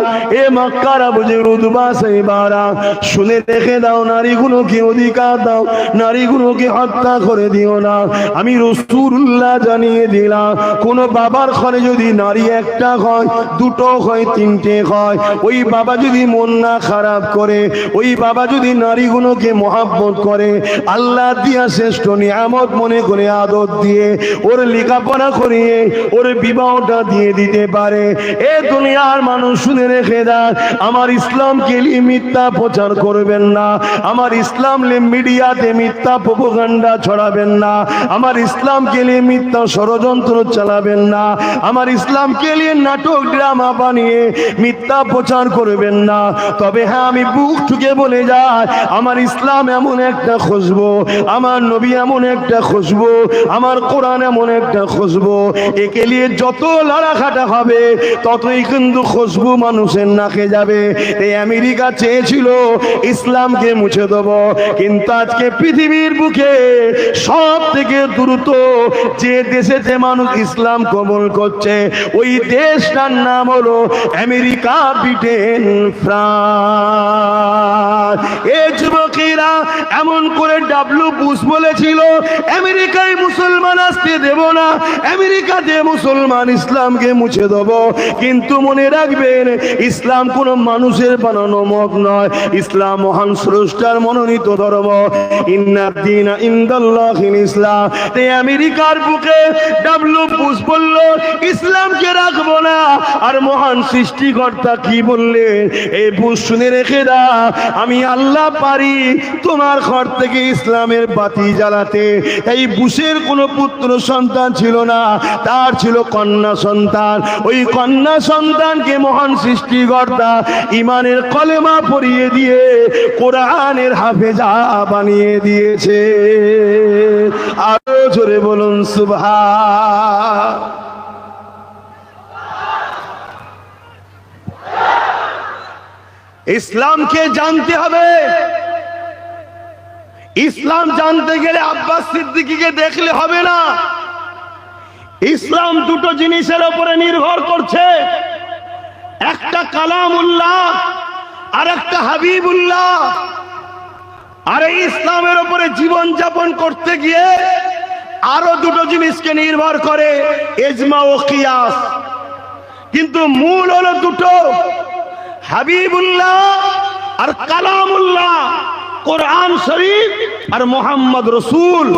এ মক্কার বুজুর্গ উতবা সাইবারা, শুনে রেখে দাও, নারীগুলোকে অধিকার দাও, নারীগুলোকে হত্যা করে দিও না। আমি রাসূলুল্লাহ জানিয়ে দিলাম, কোন বাবার ঘরে যদি নারী একটা হয়, দুটো হয়, তিনটে হয়, ওই বাবা যদি মন না খারাপ করে, ওই বাবা যদি নারীগুলোকে মহব্বত করে, আল্লাহ দিয়া শ্রেষ্ঠ নিয়ামত মনে করে আদর দিয়ে ওর লেখাপড়া করিয়ে ওর বিবাহটা দিয়ে দিতে পারে। এ দুনিয়ার মানুষ শুনে রেখে দেন, আমার ইসলামকে নিয়ে মিথ্যা প্রচার করবেন না, আমার ইসলাম নিয়ে মিডিয়াতে মিথ্যা প্রোপাগান্ডা ছড়াবেন না, আমার ইসলামকে নিয়ে মিথ্যা ষড়যন্ত্র চালাবেন না, আমার ইসলামকে নিয়ে নাটক ড্রামা বানিয়ে মিথ্যা প্রচার করবেন না। তবে হ্যাঁ, আমি বুক ঠুকে বলে যাই, আমার ইসলাম এমন একটা খুশবু, আমার নবী এমন একটা খুশবু, আমার কোরআন এমন একটা খুশবু, একে নিয়ে যত লড়াখাটা হবে ততই কিন্তু খুশবু মানুষের নাকে যাবে। এই আমেরিকা চেয়েছিল ইসলামকে মুছে দেব, কিন্তু আজকে পৃথিবীর বুকে সব থেকে দ্রুত যে দেশে যে মানুষ ইসলাম কবুল করছে, ওই দেশটার নাম হলো আমেরিকা, ব্রিটেন, ফ্রান্স। এই যুবকেরা এমন করে ডাব্লিউ বুশ বলেছিল, আমেরিকায় মুসলমান আসতে দেব না, আমেরিকাতে মুসলমান ইসলামকে মুছে দেব। কিন্তু মনে রাখবেন, ইসলাম কোন মানুষের বানানো মত নয়, ইসলাম মহান স্রষ্টার মনোনীত ধর্ম। ইন্নাদ দীনা ইনদাল্লাহিল ইসলাম। তাই আমেরিকার বুকে ডাব্লিউ বুশ বলল, ইসলামকে রাখবো না। আর মহান সৃষ্টিকর্তা কি বললেন? এই বুশ শুনে রেখে দাও, আমি আল্লাহ পারি তোমার ঘর থেকে ইসলামের বাতি জ্বালাতে। এই বুশের কোনো পুত্র সন্তান ছিল না, তার ছিল কন্যা সন্তান। ওই কন্যা সন্তানকে মহান সৃষ্টিকর্তা ইমানের কলেমা পড়িয়ে দিয়ে কোরআনের হাফেজা বানিয়ে দিয়েছে। আরো জোরে বলুন সুবহান। ইসলামকে জানতে হবে। ইসলাম জানতে গেলে আব্বাস সিদ্দিকীকে দেখলে হবে না। ইসলাম দুটো জিনিসের উপরে নির্ভর করছে, একটা কালামুল্লাহ আর একটা হাবিবুল্লাহ। আর এই ইসলামের উপরে জীবন যাপন করতে গিয়ে আরো দুটো জিনিসকে নির্ভর করে, ইজমা ও কিয়াস। কিন্তু মূল হলো দুটো, হাবিবুল্লাহ আর কালামুল্লাহ, কোরআন শরীফ আর মোহাম্মদ রসুল।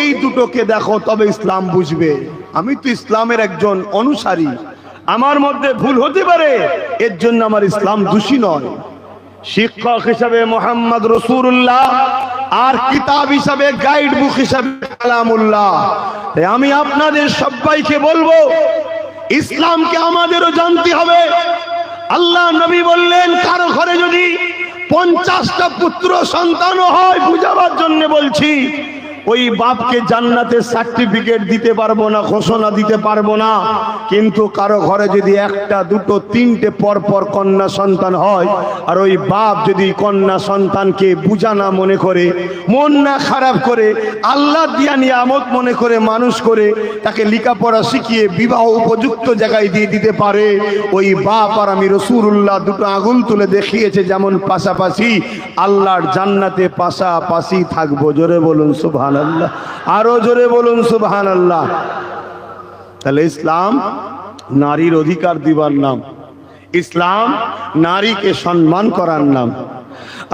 এই দুটোকে দেখো, তবে ইসলাম বুঝবে। আমি তো ইসলামের একজন অনুসারী, আমার মধ্যে ভুল হতে পারে, এর জন্য আমার ইসলাম দোষী নয়। শিক্ষক হিসাবে মোহাম্মদ রসুল্লাহ, আর কিতাব হিসাবে, গাইড বুক হিসাবে কালামুল্লাহ। আমি আপনাদের সবাইকে বলবো, ইসলামকে আমাদেরও জানতে হবে। আল্লাহ নবী বললেন, কারো ঘরে যদি 50টা পুত্র সন্তান হয়, বুঝাবার জন্য বলছি, ওই বাপকে জান্নাতের সার্টিফিকেট দিতে পারবো না, ঘোষণা দিতে পারবো না। কিন্তু কারো ঘরে যদি একটা, দুটো, তিনটে পরপর কন্যা সন্তান হয়, আর ওই বাপ যদি কন্যা সন্তানকে বুঝা না মনে করে, মন না খারাপ করে, আল্লাহ দিয়া নিয়ামত মনে করে মানুষ করে, তাকে লেখাপড়া শিখিয়ে বিবাহ উপযুক্ত জায়গায় দিয়ে দিতে পারে, ওই বাপ আর আমি রাসূলুল্লাহ দুটো আঙুল তুলে দেখিয়েছে যেমন পাশাপাশি, আল্লাহর জান্নাতে পাশাপাশি থাকবো। জোরে বলুন সুবহানাল্লাহ। আরো জোরে বলুন সুবহানাল্লাহ। তাহলে ইসলাম নারীর অধিকার দিবার নাম, ইসলাম নারীকে সম্মান করার নাম।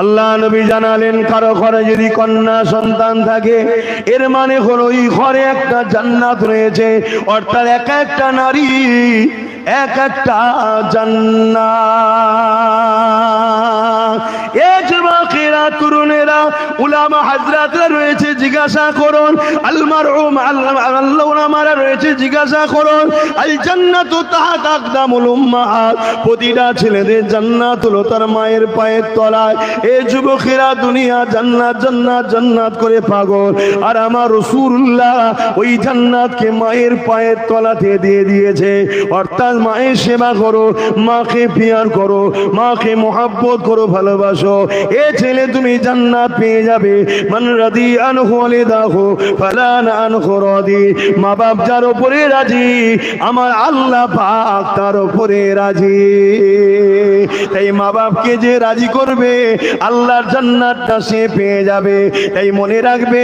আল্লাহ নবী জানালেন, কারো ঘরে যদি কন্যা সন্তান থাকে, এর মানে হলো ওই ঘরে একটা জান্নাত রয়েছে। অর্থাৎ এক একটা নারী এক একটা জান্নাত। এ যুবকেরা, তরুণেরা, উলামা হাজরাতরা রয়েছে, জিজ্ঞাসা করুন। আল মারউম, আল্লাহ উলামারা রয়েছে, জিজ্ঞাসা করুন। আল জান্নাতু তাহতা আকদামুল উম্মাহাত। প্রতিটা ছেলেদের জান্নাত হলো তার মায়ের পায়ের তলায়। এ যুবকেরা, দুনিয়া জান্নাত জান্নাত জান্নাত করে পাগল, আর আমার রাসূলুল্লাহ ওই জান্নাতকে মায়ের পায়ের তলাতে দিয়ে দিয়েছে। অর্থাৎ মায়ের সেবা করো, মাকে পিয়ার করো, মাকে মহব্বত করো, ভালোবাসো। এ ছেলে তুমি জান্নাত পেয়ে যাবে। মান রাদি আনহু ওয়ালিদাহু ফালান আনহু রাদি, মা বাপ যার উপরে রাজি আমার আল্লাহ পাক তার উপরে রাজি। তাই মা বাপকে যে রাজি করবে আল্লাহর জান্নাতটা সে পেয়ে যাবে। তাই মনে রাখবে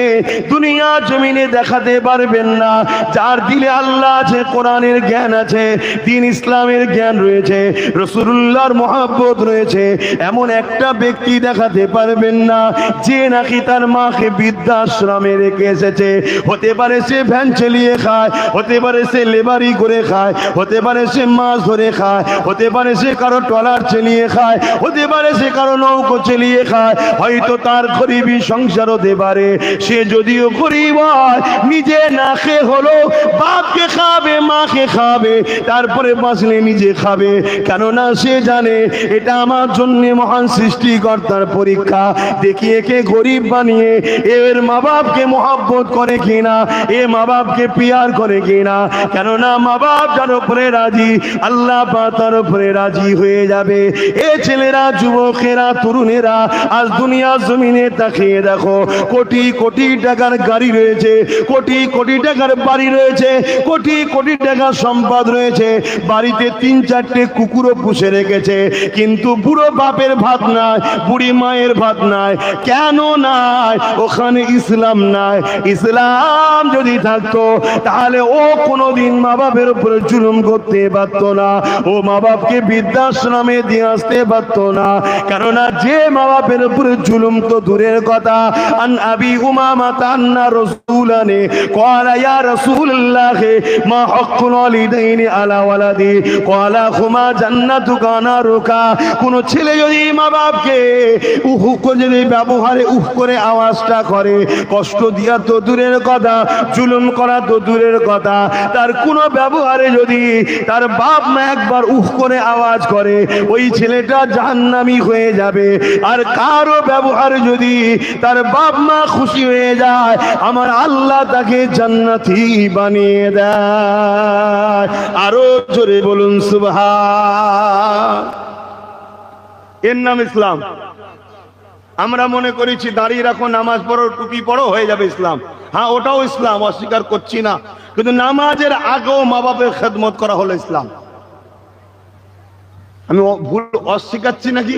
দুনিয়া জমিনে দেখাতে পারবেন না, যার দিলে আল্লাহ আছে, কোরআনের জ্ঞান আছে, দ্বীন ইসলামের জ্ঞান রয়েছে, রাসূলুল্লাহর মহব্বত রয়েছে, এমন একটা ব্যক্তি দেখাতে পারবেন না যে নাকি তার মাকে বৃদ্ধাশ্রমে রেখে এসেছে। হতে পারে সে ভ্যান চালিয়ে খায়, হতে পারে সে লেবারি করে খায়, হতে পারে সে মাছ ধরে খায়, হতে পারে সে কারো ট্রলার চালিয়ে খায়, হতে পারে সে কারো নৌকো চালিয়ে খায়, হয়তো তার গরিবী সংসার হতে পারে। সে যদিও গরিব হয়, নিজে না খেয়ে হলো বাপকে খাবে, মাকে খাবে, তারপরে বাঁচলে নিজে খাবে। কেননা সে জানে এটা আমার জন্য মহান সৃষ্টিকর্তার পরীক্ষা। দেখি একে গরিব বানিয়ে এর মা বাপকে মহব্বত করে কিনা, এ মা বাপকে পিয়ার করে কিনা। কেননা মা বাপ যার উপরে রাজি আল্লাহ পাক তার উপরে রাজি হয়ে যাবে। এ ছেলেরা, যুবকেরা, তরুণেরা, আজ দুনিয়া জমিনে তাকিয়ে দেখো, কোটি কোটি টাকার গাড়ি রয়েছে, কোটি কোটি টাকার বাড়ি রয়েছে, কোটি কোটি টাকার সম্পদ রয়েছে, বাড়িতে 3-4টে কুকুরও পুষে রেখেছে, কিন্তু বুড়ো বাপের ভাত নাই, বুড়ি মায়ের ভাত নাই। কেন নাই? ওখানে ইসলাম নাই। ইসলাম যদি থাকতো তাহলে ও কোনোদিন মা বাপের উপরে জুলুম করতে পারত না, ও মা বাপকে বৃদ্ধাশ্রমে দিয়ে আসতে পারত না। কেননা যে মা বাপের উপরে জুলুম তো দূরের কথা। আন আবি উমামা তান্না রাসূলানি ক্বালা ইয়া রাসূলুল্লাহ মা হাক্কুল ওয়ালিদাইনি আলা ওয়ালাদি ক্বালা হুমা জান্নাতুকা নারুকা। কোন ছেলে যদি মা বাপকে উহু করে যদি ব্যবহারে উহ করে আওয়াজটা করে, কষ্ট দিয়া তো দূরের কথা, জুলুম করা তো দূরের কথা, তার কোন ব্যবহারে যদি তার বাপ মা একবার উহ করে আওয়াজ করে, ওই ছেলেটা জাহান্নামী হয়ে যাবে। আর কারো ব্যবহারে যদি তার বাপ মা খুশি হয়ে যায়, আমার আল্লাহ তাকে জান্নাতি বানিয়ে দেয়। আরো জোরে বলুন সুবহান। এর নাম ইসলাম। আমরা মনে করেছি দাঁড়িয়ে রাখো, নামাজ পড়ো, টুপি পড়ো, হয়ে যাবে ইসলাম। হ্যাঁ, ওটাও ইসলাম, অস্বীকার করছি না, কিন্তু নামাজের আগেও মা বাপের খেদমত করা হলো ইসলাম। আমি ভুল অস্বীকারছি নাকি?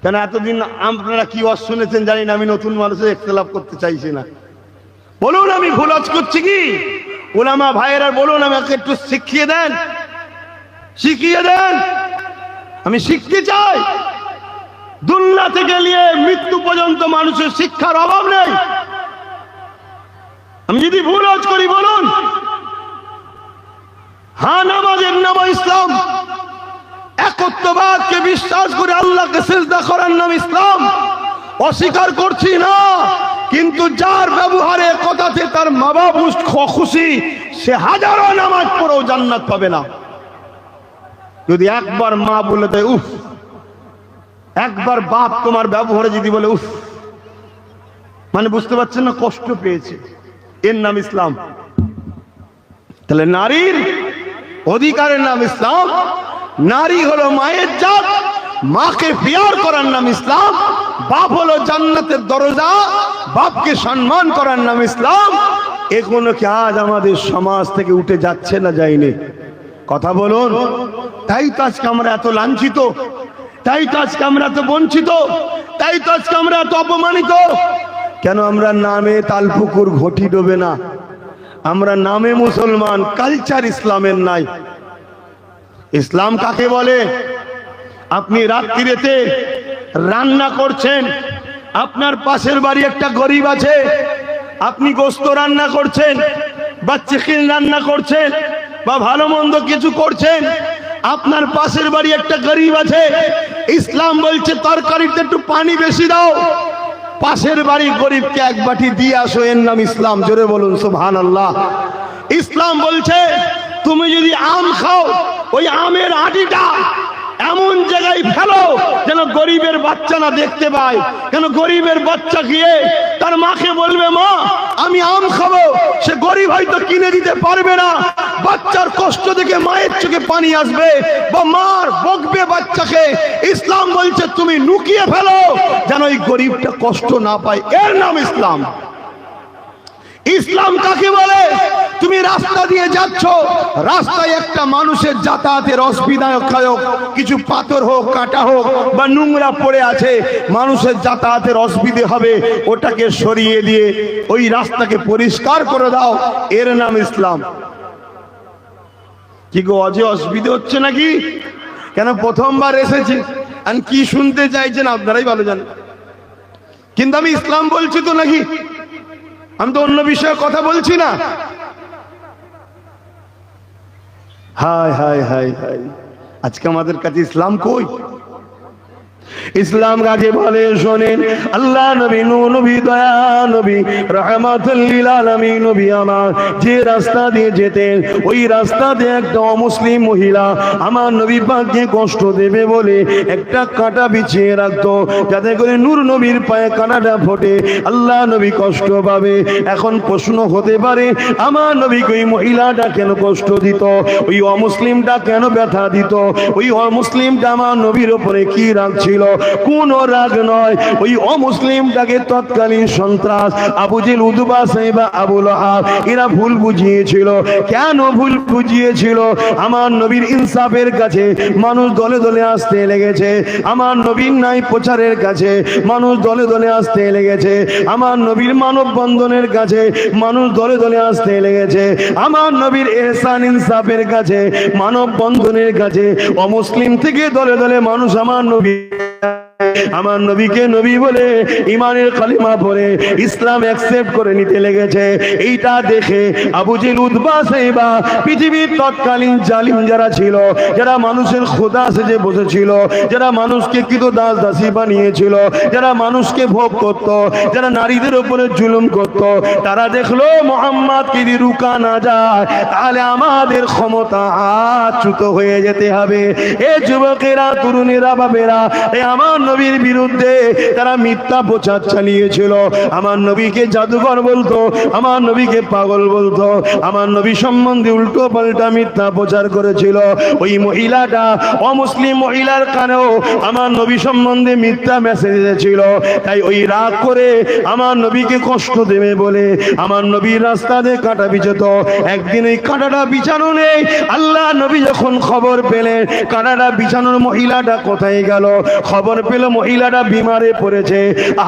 কেন এতদিন আপনারা কি শুনেছেন জানি না, আমি নতুন মানুষের ইখতিলাফ করতে চাইছি না। বলুন আমি ভুল করছি কি? উলামা ভাইয়েরা বলুন, আমাকে একটু শিখিয়ে দেন, শিখিয়ে দেন। আমি শিখতে চাই। দুনিয়া থেকে নিয়ে মৃত্যু পর্যন্ত মানুষের শিক্ষার অভাব নেই। আমি যদি ভুল করি বলুন। হ্যাঁ, নামাজের নাম ইসলাম, একত্ববাদকে বিশ্বাস করে আল্লাহকে সিজদা করার নাম ইসলাম, অস্বীকার করছি না। কিন্তু যার ব্যবহারে কথাতে তার মা বাপ খুশি, সে হাজারো নামাজ পড়েও জান্নাত পাবে না। যদি একবার মা বলে দেয় উফ, একবার বাপ তোমার ব্যবহারে যদি বলে উফ, মানে বুঝতে পারছেন না, কষ্ট পেয়েছে, এর নাম ইসলাম। তাহলে নারীর অধিকারের নাম ইসলাম। নারী হলো মায়ের জাত, মাকে পিয়ার করার নাম ইসলাম। বাপ হলো জান্নাতের দরজা, বাপকে সম্মান করার নাম ইসলাম। এগুলো কি আজ আমাদের সমাজ থেকে উঠে যাচ্ছে না যায়নি? কথা বলুন। তাই তো আজকে আমরা এত লাঞ্ছিত, তাই তো আজকে আমরা এত বঞ্চিত, তাই তো আজকে আমরা এত অপমানিত। কেন আমরা নামে তালপুকুর ঘটি ডোবে না? আমরা নামে মুসলমান, কালচার ইসলামের নাই। ইসলাম কাকে বলে? আপনি রাত্রিতে রান্না করছেন, আপনার পাশের বাড়ি একটা গরিব আছে, আপনি গোস্ত রান্না করছেন বা চিকেন রান্না করছেন বা ভালো মন্দ কিছু করছেন, আপনার পাশের বাড়ি একটা গরিব আছে, ইসলাম বলছে তরকারিতে একটু পানি বেশি দাও, পাশের বাড়ি গরিবকে এক বাটি দিয়ে আসো, এর নাম ইসলাম। জোরে বলুন সুবহানাল্লাহ। ইসলাম বলছে তুমি যদি আম খাও, ওই আমের আটিটা এমন জায়গায় ফেলো যেন গরিবের বাচ্চা না দেখতে পায়। কেন গরিবের বাচ্চা গিয়ে তার মাকে বলবে মা আমি আম খাবো, সে গরিব হয়তো কিনে দিতে পারবে না, বাচ্চার কষ্ট দেখে মায়ের চোখে পানি আসবে বা মার বকবে বাচ্চাকে, ইসলাম বলছে তুমি লুকিয়ে ফেলো যেন ওই গরিবটা কষ্ট না পায়। এর নাম ইসলাম। ইসলাম কাকে বলে? তুমি রাস্তা দিয়ে যাচ্ছ, রাস্তায় একটা মানুষের যাতায়াতের অসুবিধায়ক কিছু পাথর হোক, কাটা হোক বা নোংরা পড়ে আছে, মানুষের যাতায়াতের অসুবিধে হবে, ওটাকে সরিয়ে দিয়ে ওই রাস্তাকে পরিষ্কার করে দাও, এর নাম ইসলাম। কি গো, অজে অসুবিধে হচ্ছে নাকি? কেন প্রথমবার এসেছি আর কি শুনতে চাইছেন আপনারাই ভালো জানেন, কিন্তু আমি ইসলাম বলছি তো নাকি, আমি তো অন্য বিষয়ে কথা বলছি না। হায় হায় হায় হায়, আজকে আমাদের কাছে ইসলাম কই? ইসলাম কাকে বলে শোনেন। আল্লাহ নবী, নূহ নবী, দয়া নবী, রাহমাতুল লিল আলামিন নবী আমার যে রাস্তা দিয়ে যেতেন, ওই রাস্তা দিয়ে একটা অমুসলিম মহিলা আমার নবী পাককে কষ্ট দেবে বলে একটা কাঁটা বিছিয়ে রাখতো, যাতে করে নূর নবীর পায়ে কাঁটাটা ফোটে, আল্লাহ নবী কষ্ট পাবে। এখন প্রশ্ন হতে পারে, আমার নবীকে ওই মহিলাটা কেন কষ্ট দিত? ওই অমুসলিমটা কেন ব্যথা দিত? ওই অমুসলিমটা আমার নবীর উপরে কি রাখছিল? কোন রাগ নয়, ওই অমুসলিমটাকে তৎকালীন সন্ত্রাস আবু জেল, উতবা, সাইবা, আবু লাহাব এরা ভুল বুঝিয়েছিল। কেন ভুল বুঝিয়েছিল? আমার নবীর ইনসাফের কাছে মানুষ দলে দলে আসতে লেগেছে, আমার নবীর নাই প্রচারের কাছে মানুষ দলে দলে আসতে লেগেছে, আমার নবীর মানব বন্ধনের কাছে মানুষ দলে দলে আসতে লেগেছে, আমার নবীর ইহসান ইনসাফের কাছে মানব বন্ধনের কাছে অমুসলিম থেকে দলে দলে মানুষ আমার নবীকে নবী বলে ইমানের কালিমা পড়ে ইসলাম অ্যাকসেপ্ট করে নিতে লেগেছে। এইটা দেখে আবু জেল, উতবা, সাইবা পৃথিবীর তৎকালীন জালিম যারা ছিল, যারা মানুষের খোদা সেজে বসেছিল, যারা মানুষকে কৃত দাস দাসী বানিয়েছিল, যারা মানুষকে ভোগ করত, যারা নারীদের উপরে জুলুম করত, তারা দেখলো মুহাম্মদকে যদি রুকা না যায় তাহলে আমাদের ক্ষমতা আচ্যুত হয়ে যেতে হবে। এ যুবকেরা, তরুণেরা, বাবেরা, আমার নবীর বিরুদ্ধে তারা মিথ্যা প্রচার চালিয়েছিল। আমার নবীকে জাদুকর বলতো, আমার নবীকে পাগল বলতো, আমার নবী সম্বন্ধে উল্টো পাল্টা মিথ্যা প্রচার করেছিল। ওই মহিলাটা, অমুসলিম মহিলার কানেও আমার নবী সম্বন্ধে মিথ্যা মেসেজ দিয়েছিল। তাই ওই রাগ করে আমার নবীকে কষ্ট দেবে বলে আমার নবীর রাস্তা দিয়ে কাঁটা বিছত। একদিন এই কাঁটাটা বিছানো নেই, আল্লাহ নবী যখন খবর পেলেন কাঁটাটা বিছানোর মহিলাটা কোথায় গেল, খবর পেল মহিলাটা বিমারে পড়েছে।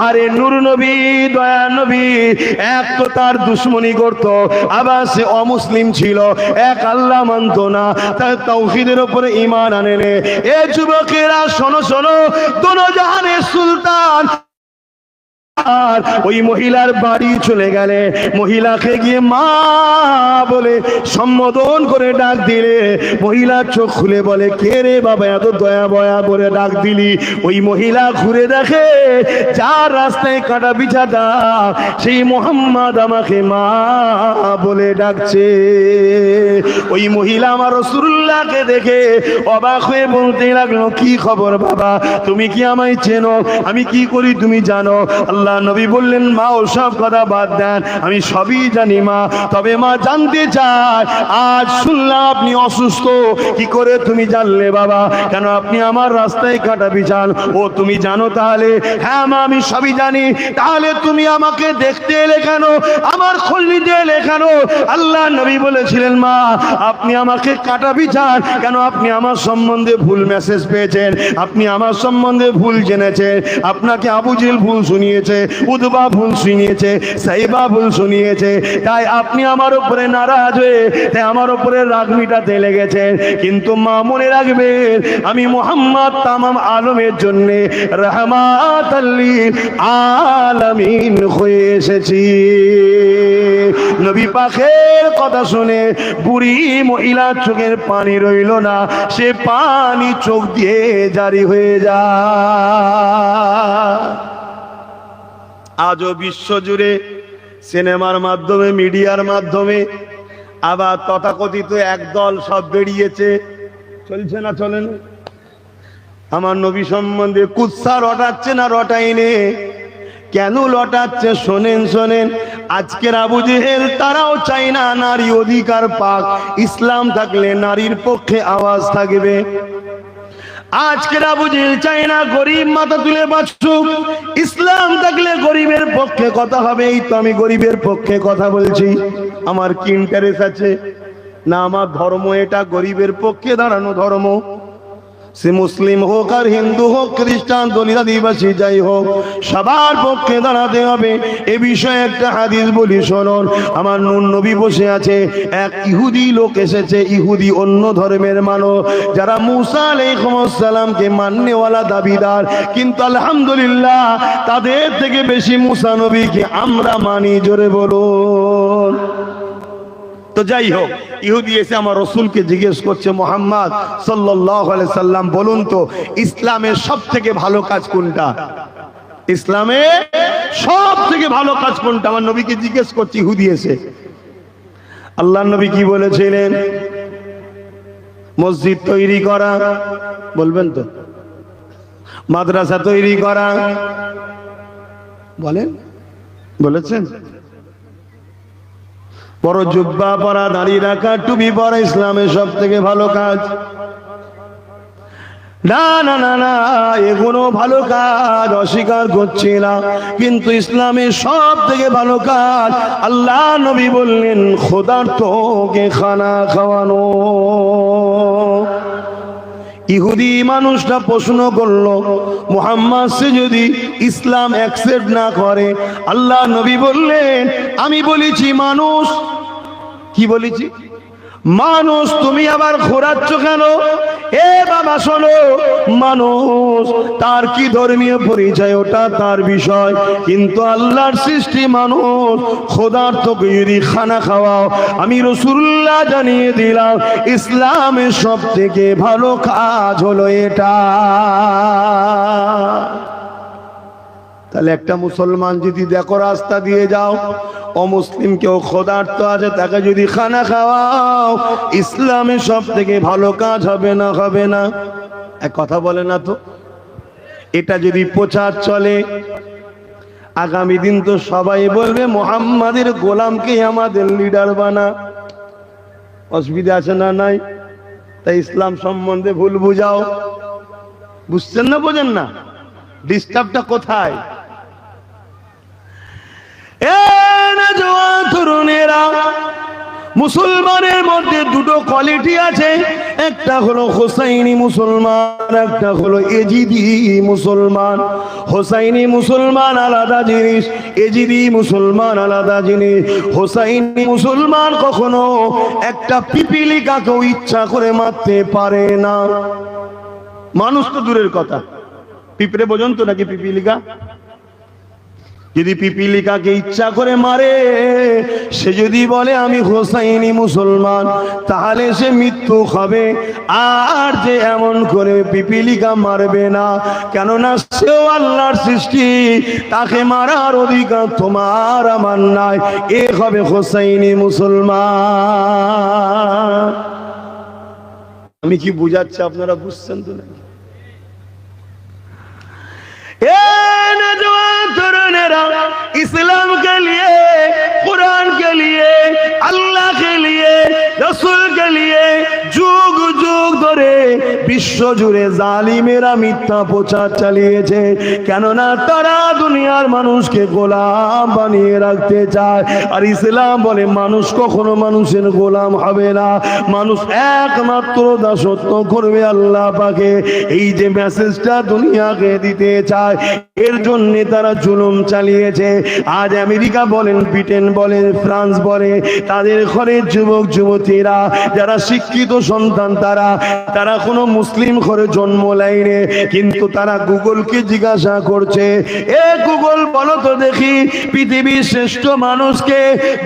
আরে নূর নবী, দয়া নবী এক তো তার দুশ্মনী করত, আবার সে অমুসলিম ছিল, এক আল্লাহ মানত না, তার তাওহীদের উপরে ঈমান আনে। এ যুবকেরা শোনো শোনো, দোনো জাহানের সুলতান আর ওই মহিলার বাড়ি চলে গেলে, মহিলাকে গিয়ে মা বলে সম্বোধন করে ডাক দিলে, মহিলা চোখ খুলে বলে, কে রে বাবা এত দয়া বয়া করে ডাক দিলি? ওই মহিলা ঘুরে দেখে যার রাস্তায় কাটা বিছাটা সেই মুহাম্মদ আমাকে মা বলে ডাকছে। ওই মহিলা আমার রাসূলুল্লাহকে দেখে অবাক হয়ে বলতে লাগলো, কি খবর বাবা, তুমি কি আমায় চেনো? আমি কি করি তুমি জানো? আল্লাহ নবী বললেন, মা ওসব কথা বাদ দেন, আমি সবই জানি মা, তবে মা জানতে চায় আজ শুনলাম আপনি অসুস্থ, কি করে তুমি জানলে বাবা? কেন আপনি আমার রাস্তায় কাটা বিছান? ও তুমি জানো তাহলে? হ্যাঁ মা আমি সবই জানি। তাহলে তুমি আমাকে দেখতে এলে কেন, আমার খোঁজ নিতে এলে কেন? আল্লাহ নবী বলেছিলেন, মা আপনি আমাকে কাটা বিছান কেন? আপনি আমার সম্বন্ধে ভুল মেসেজ পেয়েছেন, আপনি আমার সম্বন্ধে ভুল জেনেছেন, আপনাকে আবু জেল ভুল শুনিয়েছে, উতবা ভুল শুনিয়েছে, সাইবা ভুল শুনিয়েছে, তাই আপনি আমার উপরে নারাজ হয়ে তাই আমার উপরে রাগ মিটাতে লেগেছেন। কিন্তু মা মনে রাখবেন, আমি মুহাম্মদ তামাম আলমের জন্য রাহমাতাল লিল আলামিন হয়ে এসেছি। নবী পাকের কথা শুনে বুড়ি মহিলার চোখের পানি রইল না, সে পানি চোখ দিয়ে জারি হয়ে যায়। আজও বিশ্বজুড়ে সিনেমার মাধ্যমে, মিডিয়ার মাধ্যমে, আবার তথাকথিত একদল সব বেরিয়েছে, চলছে না চলে না? আমার নবী সম্বন্ধে কুৎসা রটাচ্ছে না রটাইনে? কেন লটাচ্ছে শোনেন শোনেন। আজকের আবু জেহেল তারাও চায় না নারী অধিকার পাক, ইসলাম থাকলে নারীর পক্ষে আওয়াজ থাকবে। আজকের আবু জেহেল চায় না গরিব মাথা তুলে বাঁচুক, ইসলাম থাকলে গরিবের পক্ষে কথা হবে। এই তো আমি গরিবের পক্ষে কথা বলছি, আমার কি ইন্টারেস্ট আছে না? আমার ধর্ম এটা গরিবের পক্ষে দাঁড়ানো ধর্ম। সে মুসলিম হোক আর হিন্দু হোক, খ্রিস্টান, দলিত, আদিবাসী, যাই হোক, সবার পক্ষে দাঁড়াতে হবে। এ বিষয়ে একটা হাদিস বলি শুনুন। আমার নূর নবী বসে আছে, এক ইহুদি লোক এসেছে, ইহুদি অন্য ধর্মের মানুষ, যারা মুসা আলাইহিস সালামকে মাননেওয়ালা দাবিদার, কিন্তু আলহামদুলিল্লাহ তাদের থেকে বেশি মুসা নবীকে আমরা মানি। জোরে বলুন। তো যাই হোক, ইহুদি এসে আমার রসুলকে জিজ্ঞেস করছে, মুহাম্মদ সাল্লাল্লাহু আলাইহি সাল্লাম বলুন তো ইসলামের সব থেকে ভালো কাজ কোনটা? ইসলামে সব থেকে ভালো কাজ কোনটা? আমার নবীকে জিজ্ঞেস করছে ইহুদি এসে। আল্লাহর নবী কি বলেছিলেন? মসজিদ তৈরি করা, বলবেন তো? মাদ্রাসা তৈরি করা, বলেন, বলেছেন? বড় জুব্বা পরা, দাড়ি রাখা, টুপি পরা ইসলামের সব থেকে ভালো কাজ? না না না না, এগুলো ভালো কাজ, অস্বীকার করছি না, কিন্তু ইসলামের সব থেকে ভালো কাজ আল্লাহ নবী বললেন ক্ষুধার্তকে খানা খাওয়ানো। ইহুদি মানুষটা প্রশ্ন করলো, মুহাম্মদ সে যদি ইসলাম অ্যাকসেপ্ট না করে? আল্লাহ নবী বললেন, আমি বলেছি মানুষ। কি বলেছি? মানুষ। তুমি আবার ঘোরাচ্ছ কেন? এ বাবা শোনো, মানুষ তার কি ধর্মীয় পরিচয় ওটা তার বিষয়, কিন্তু আল্লাহর সৃষ্টি মানুষ। খোদার তোকে যদি খানা খাওয়াও, আমি রাসূলুল্লাহ জানিয়ে দিলাম ইসলামের সব থেকে ভালো কাজ হলো এটা। তাহলে একটা মুসলমান যদি দেখো রাস্তা দিয়ে যাও, অমুসলিম কেউ ক্ষুধার্ত আছে, তাকে যদি খানা খাওয়াও, ইসলামের সব থেকে ভালো কাজ হবে না? হবে না? এক কথা বলে না তো? এটা যদি প্রচার চলে, আগামী দিন তো সবাই বলবে মুহাম্মাদের গোলামকে আমাদের লিডার বানা। অসুবিধা আছে না? নাই? তাই ইসলাম সম্বন্ধে ভুল বুঝাও। বুঝছেন না? বোঝেন না? ডিস্টার্বটা কোথায়? তরুণেরা, মুসলমানের মধ্যে দুটো কোয়ালিটি আছে, একটা হলো হোসাইনি মুসলমান, একটা হলো এজিদি মুসলমান। হোসাইনি মুসলমান আলাদা জিনিস, এজিদি মুসলমান আলাদা জিনিস। হোসাইনি মুসলমান কখনো একটা পিপিলিকাকেও ইচ্ছা করে মারতে পারে না। মানুষ তো দূরের কথা, পিঁপড়ে বোঝেন তো নাকি পিপিলিকা? যদি পিপিলিকাকে ইচ্ছা করে মারে, সে যদি বলে আমি হোসাইনি মুসলমান, তাহলে সে মৃত্যু হবে। আর যে এমন করে পিপিলিকা মারবে না, কেননা সেও আল্লাহর সৃষ্টি, তাকে মারার অধিকার তোমার আমার নাই। এ হবে হোসাইনি মুসলমান। আমি কি বুঝাচ্ছি আপনারা বুঝছেন তো নাকি? इस्लाम के लिए, कुरान के लिए, अल्लाह के लिए, रसूल के लिए যুগ যুগ ধরে বিশ্ব জুড়ে জালিমেরা মিথ্যা প্রচার চালিয়েছে, কেননা তারা দুনিয়ার মানুষকে গোলাম বানিয়ে রাখতে চায়। আর ইসলাম বলে মানুষ কখনো মানুষের গোলাম হবে না, মানুষ একমাত্র দাসত্ব করবে আল্লাহ পাকে। এই যে মেসেজটা দুনিয়াকে দিতে চায়, এর জন্য তারা জুলুম চালিয়েছে। আজ আমেরিকা বলেন, ব্রিটেন বলেন, ফ্রান্স বলে, তাদের ঘরের যুবক যুবতীরা যারা শিক্ষিত সন্তান, তারা কোনো মুসলিম ঘরে জন্ম নেয়নি, কিন্তু তারা গুগলকে জিজ্ঞাসা করছে, এ গুগল বলো তো দেখি পৃথিবীর শ্রেষ্ঠ মানুষকে?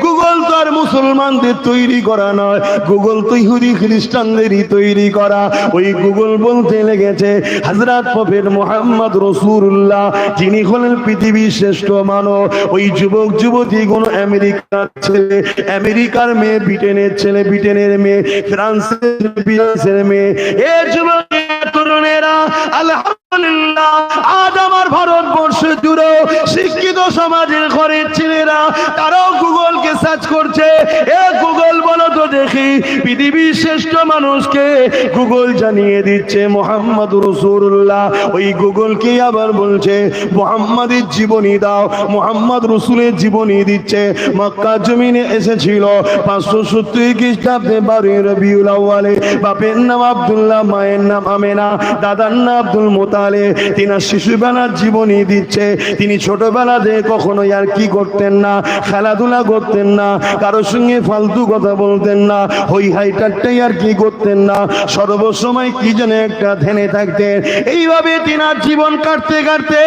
গুগল তো আর মুসলমানদের তৈরি করা নয়, গুগল তো ইহুদি খ্রিস্টানদেরই তৈরি করা। ওই গুগল বলতে লেগেছে হযরত প্রফেট মুহাম্মদ রাসূলুল্লাহ, যিনি হলেন পৃথিবীর শ্রেষ্ঠ মানব। ওই যুবক যুবতী কোন আমেরিকার ছেলে, আমেরিকার মেয়ে, ব্রিটেনের ছেলে, ব্রিটেনের মেয়ে, ফ্রান্সের মেয়ে, এ যুবক তরুণেরা, আলহামদুলিল্লাহ আজ আমার ভারতবর্ষ জুড়ে শিক্ষিত সমাজের ঘরের ছেলেরা, তারাও বলছে, এ গুগল বলো তো দেখি পৃথিবীর শ্রেষ্ঠ মানুষকে। গুগল জানিয়ে দিচ্ছে মুহাম্মদুর রাসূলুল্লাহ। ওই গুগলকে আবার বলছে মুহাম্মাদের জীবনী দাও। মুহাম্মদ রাসূলের জীবনী দিচ্ছে। মক্কা জমিনে এসেছিল 570 খ্রিস্টাব্দে 12 রবিউল আউয়ালে। বাপের নাম আব্দুল্লাহ, মায়ের নাম আমেনা, দাদার নাম আব্দুল মুতালিব। তিনি শিশুবেলার জীবনী দিচ্ছে। তিনি ছোটবেলাতে কখনো আর কি করতেন না, খেলাধুলা করতেন না, কারোর সঙ্গে ফালতু কথা বলতেন না, হই হাই টাট্টাই আর কি করতেন না, সর্বসময় কি যেন একটা ধ্যানে থাকতেন। এইভাবে তিনার জীবন কাটতে কাটতে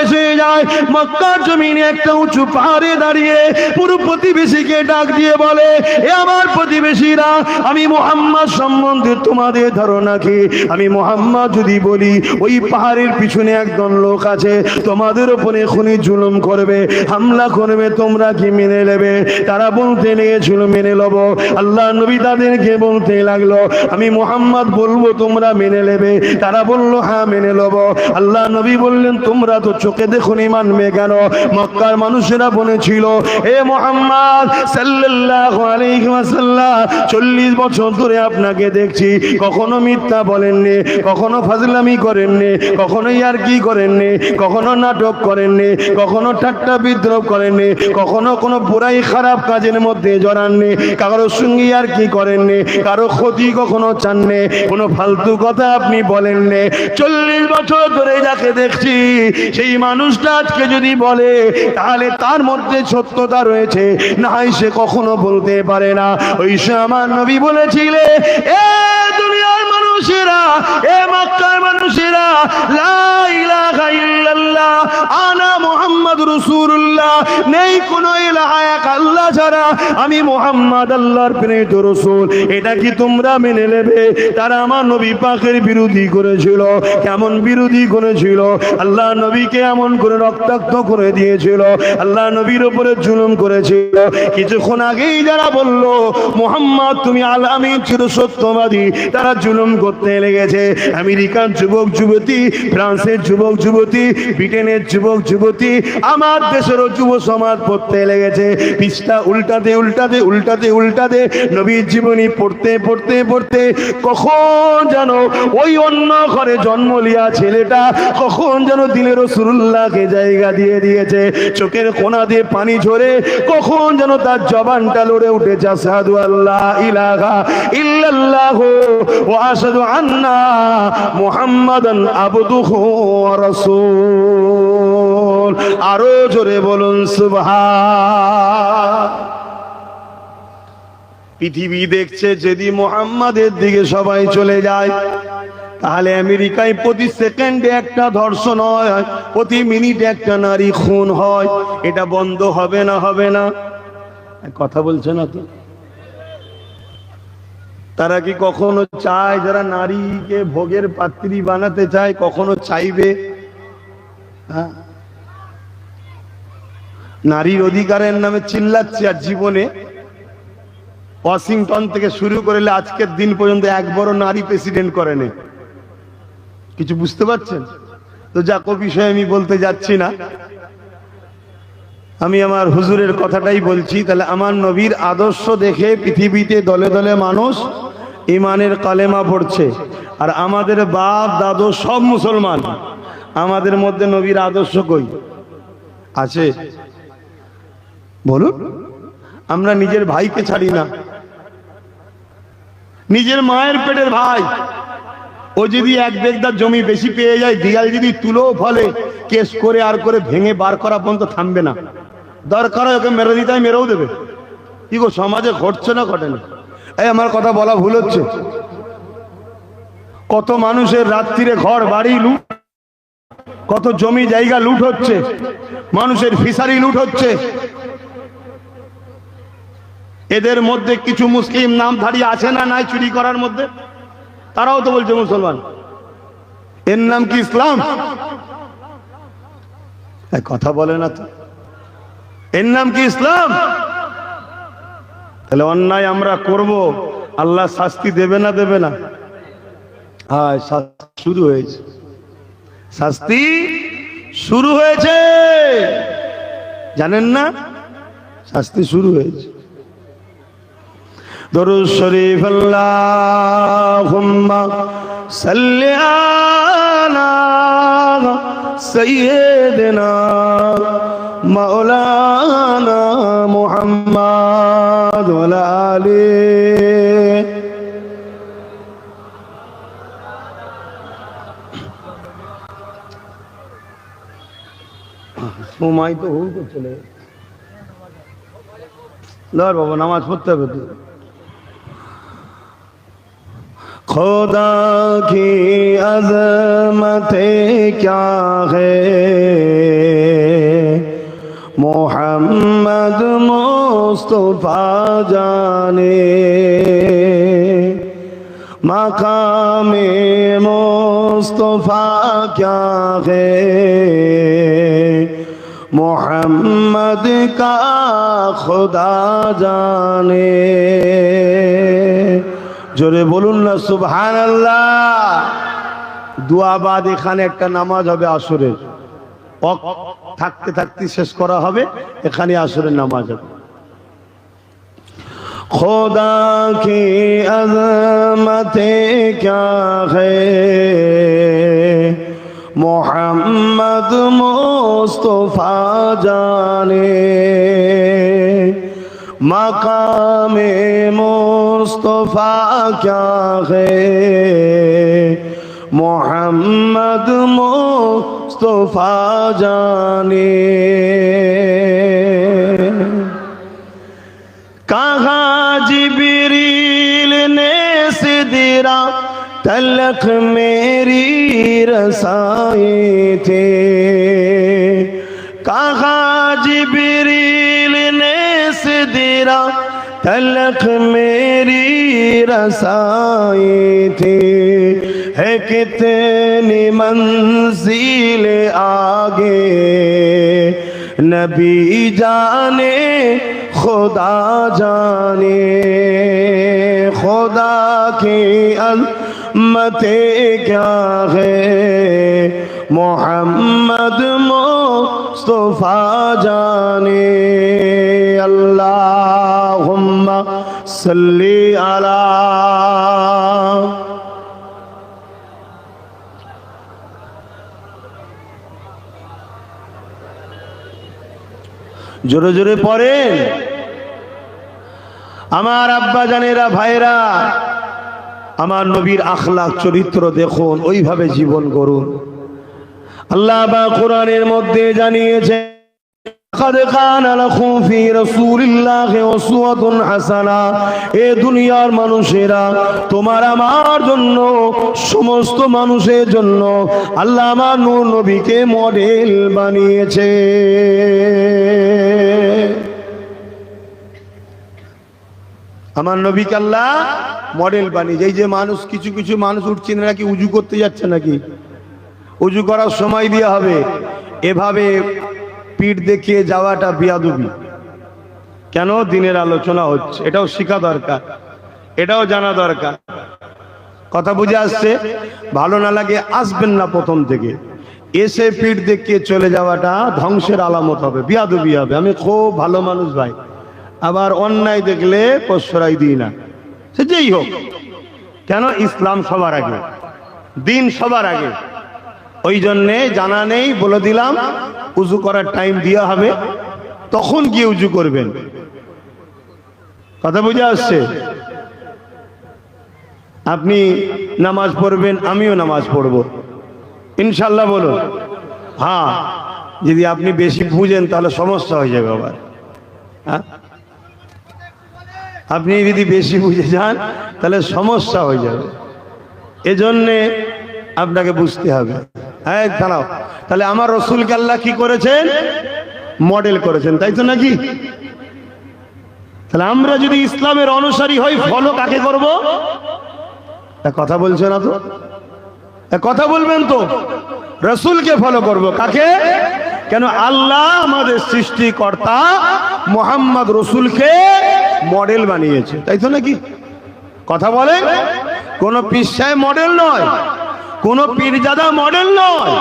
এসে যায় মক্কার জমিনে একটা উঁচু পাহাড়ে দাঁড়িয়ে পুরো প্রতিবেশীকে ডাক দিয়ে বলে, এ আমার প্রতিবেশীরা, আমি মুহাম্মদ সম্বন্ধে তোমাদের ধারণা কি? আমি মুহাম্মদ যদি বলি ওই পাহাড়ের পিছনে একজন লোক আছে, তোমাদের উপরে খুনি জুলুম করবে, হামলা করবে, তোমরা কি মেনে নেবে? তারা বলতে লেগেছিল মেনে নেব। আল্লাহ নবী তাদেরকে বলতে লাগলো, আমি মুহাম্মদ বলবো তোমরা মেনে নেবে? তারা বলল হ্যাঁ মেনে নেব। আল্লাহ নবী বললেন, তোমরা তো চোখে দেখুনি, মানবে কেন? মক্কার মানুষেরা বলেছিল, হে মুহাম্মদ সাল্লাল্লাহু আলাইহি ওয়াসাল্লাম, 40 বছর ধরে আপনাকে দেখছি, কখনো মিথ্যা বলেননি, কখনো ফাজলামি করেননি, কখনো ইয়ারকি করেননি, কখনো নাটক করেননি, কখনো ঠাট্টা বিদ্রোহ করেননি, কখনো কোনো বুরাই খারাপ কাজের মধ্যে জড়াননি, কারোর সঙ্গে ইয়ারকি করেননি, কারো ক্ষতি কখনো চাননি, কোনো ফালতু কথা আপনি বলেননি। 40 বছর ধরে যাকে দেখছি সেই মানুষটা আজকে যদি বলে তাহলে তার মধ্যে সত্যতা রয়েছে, না হয় সে কখনো বলতে পারে না। ওই সে আমার নবী বলেছিলে, এ দুনিয়ার মানুষেরা, এ মক্কার মানুষেরা, লা ইলাহা ইল্লাল্লাহ আনা মুহাম্মাদুর রাসূলুল্লাহ, নেই কোনো ইলাহা এক আল্লাহ ছাড়া, আমি মুহাম্মদ আল্লাহর প্রেরিত রাসূল। এটা কি তোমরা মেনে নেবে? তারা আমার নবী পাকের বিরোধী করেছিল। কেমন বিরোধী করেছিল? আল্লাহ নবীকে এমন করে রক্তাক্ত করে দিয়েছিল, আল্লাহ নবীর উপরে জুলুম করেছিল। কিছুক্ষণ আগেই যারা বলল মুহাম্মদ তুমি আল আমিন চির সত্যবাদী, তারা জুলুম করতে লেগেছে। আমেরিকার যুবক যুবতী, ফ্রান্সের যুবক যুবতী, ব্রিটেনের যুবক যুবতী, আমার দেশেরও যুব সমাজ পড়তে লেগেছে। পৃষ্ঠা উল্টাতে উল্টাতে উল্টাতে উল্টাতে নবীর জীবনী পড়তে পড়তে পড়তে কখন যেন ওই অন্য ঘরে জন্ম লিয়া ছেলেটা কখন যেন দিলের রাসূলুল্লাহকে জায়গা দিয়ে দিয়েছে। চোখের কোনা দিয়ে পানি ঝরে কখন যেন তার জবানটা লড়ে উঠেছে, আশহাদু আল্লা ইলাহা ইল্লাল্লাহ ওয়া আশহাদু আন্না মুহাম্মাদান আবদুহু ওয়া রাসূল। আরো জোরে বলুন সুবহান। পৃথিবী দেখছে যদি মুহাম্মাদের দিকে সবাই চলে যায়, তাহলে আমেরিকায় প্রতি সেকেন্ডে একটা ধর্ষণ হয়, প্রতি মিনিটে একটা নারী খুন হয়। এটা বন্ধ হবে না? হবে না? কথা বলছে না তো? তারা কি কখনো চায়, যারা নারীকে ভোগের পাত্রী বানাতে চায়, কখনো চাইবে? হ্যাঁ, নারীর অধিকারের নামে চিল্লাচ্ছে, আর জীবনে ওয়াশিংটন থেকে শুরু করলে আজকের দিন পর্যন্ত একবারও নারী প্রেসিডেন্ট করেনি। কিছু বুঝতে পারছেন তো? যাক, বিষয়ে আমি বলতে যাচ্ছি না, আমি আমার হুজুরের কথাটাই বলছি। তাহলে আমার নবীর আদর্শ দেখে পৃথিবীতে দলে দলে মানুষ ইমানের কালেমা পড়ছে, আর আমাদের বাপ দাদু সব মুসলমান। আমাদের মধ্যে নবীর আদর্শ কই আছে? বলুন। আমরা নিজের ভাইকে ছাড়ি না, নিজের মায়ের পেটের ভাই, ও যদি এক বেগদা জমি বেশি পেয়ে যায়, দিয়াল যদি তুলো ফলে, কেস করে আর করে ভেঙে বার করা পর্যন্ত থামবে না। দরকার হয় ওকে মেরে দিতে হয়, মেরেও দেবে। কি গো, সমাজে ঘটছে না ঘটে না? এই আমার কথা বলা ভুল হচ্ছে? কত মানুষের রাত্রিরে ঘর বাড়ি লুট, কত জমি জায়গা লুট হচ্ছে, মানুষের ফিশারি লুট হচ্ছে। এদের মধ্যে কিছু মুসলিম নামধারী আছে না নাই চুরি করার মধ্যে? তারাও তো বলছে মুসলমান। এর নাম কি ইসলাম? কথা বলে না তো। এর নাম কি ইসলাম? তাহলে অন্যায় আমরা করব, আল্লাহ শাস্তি দেবে না? দেবে না? হ্যাঁ, শাস্তি শুরু হয়েছে, শাস্তি শুরু হয়েছে, জানেন না? শাস্তি শুরু হয়েছে। দরুদ শরীফ আল্লাহুম্মা সাল্লি আলা সাইয়্যিদিনা মাওলানা মুহাম্মদ ওয়া আলা আলিহি। সময় তো হুল করে চলে লর বাবা, নামাজ পড়তে হবে তো। खुदा की अज़मत क्या है, मोहम्मद मुस्तफा जाने, मकामे मुस्तफा क्या है, मोहम्मद का खुदा जाने। জোরে বলুন না সুবহানাল্লাহ। দোয়া বাদ এখানে একটা নামাজ হবে আসরের, থাকতে থাকতে শেষ করা হবে, এখানে আসরের নামাজ হবে। খোদা কি আযমতে ক্যা হ্যায়, মোহাম্মদ মুস্তফা জানে, मकामे मुस्तफा क्या है, मोहम्मद मुस्तफा जाने। कहाँ जिब्रील ने सिदरा तलक मेरी रसाई थे, कहाँ जिब्रील ने सिदरा तलक मेरी रसाई थी, है कितनी मंजिल आगे नबी जाने खुदा जाने। खुदा की अज़मते क्या है, मोहम्मद मुस्तफा जाने। अल्लाहुम्मा सल्ली अला। জোরে জোরে পড়েন আমার আব্বা জানেরা, ভাইরা। আমার নবীর আখলাক চরিত্র দেখুন, ওইভাবে জীবন গড়ুন। আল্লাহ বা কোরআনের মধ্যে জানিয়েছে, قد كان لكم في رسول الله أسوة حسنة। এ দুনিয়ার মানুষেরা, তোমার আমার জন্য, সমস্ত মানুষের জন্য আল্লাহ আমার নূর নবীকে মডেল বানিয়েছে। আমার নবীকে আল্লাহ মডেল বানিয়েছে। এই যে মানুষ, কিছু কিছু মানুষ উঠছে নাকি উজু করতে যাচ্ছে, নাকি উজু করার সময় দেওয়া হবে, এভাবে পিঠ দেখিয়ে যাওয়াটা বিয়াদবি। কেন? দিনের আলোচনা হচ্ছে, এটাও শেখা দরকার, এটাও জানা দরকার। কথা বুঝে আসছে? ভালো না লাগে আসবেন না প্রথম থেকে, এসে পিঠ দেখিয়ে চলে যাওয়াটা ধ্বংসের আলামত হবে, বিয়াদবি হবে। আমি খুব ভালো মানুষ ভাই, আবার অন্যায় দেখলে প্রশ্রয় দিই না, সে যেই হোক। কেন? ইসলাম সবার আগে, দিন সবার আগে। ওই জন্যে জানা নেই, বলে দিলাম উজু করার টাইম দেওয়া হবে, তখন গিয়ে উজু করবেন। কথা বুঝে আসছে? আপনি নামাজ পড়বেন, আমিও নামাজ পড়ব ইনশাল্লাহ, বলুন। হ্যাঁ, যদি আপনি বেশি বুঝেন তাহলে সমস্যা হয়ে যাবে আবার। হ্যাঁ, আপনি যদি বেশি বুঝে যান তাহলে সমস্যা হয়ে যাবে, এজন্যে আপনাকে বুঝতে হবে। হ্যাঁ, দাঁড়াও, তাহলে আমার রসুলকে আল্লাহ কি করেছেন? মডেল করেছেন, তাই তো নাকি? তাহলে আমরা যদি ইসলামের অনুসারী হই, ফলো কাকে করব? কথা বলছে না তো, কথা বলবেন তো। রসুলকে ফলো করব, কাকে? কেন? আল্লাহ আমাদের সৃষ্টিকর্তা মুহাম্মদ রসুলকে মডেল বানিয়েছে, তাই তো নাকি? কথা বলে, কোন পীর সাহেব মডেল নয়, কোন পীরজাদা মডেল নয়,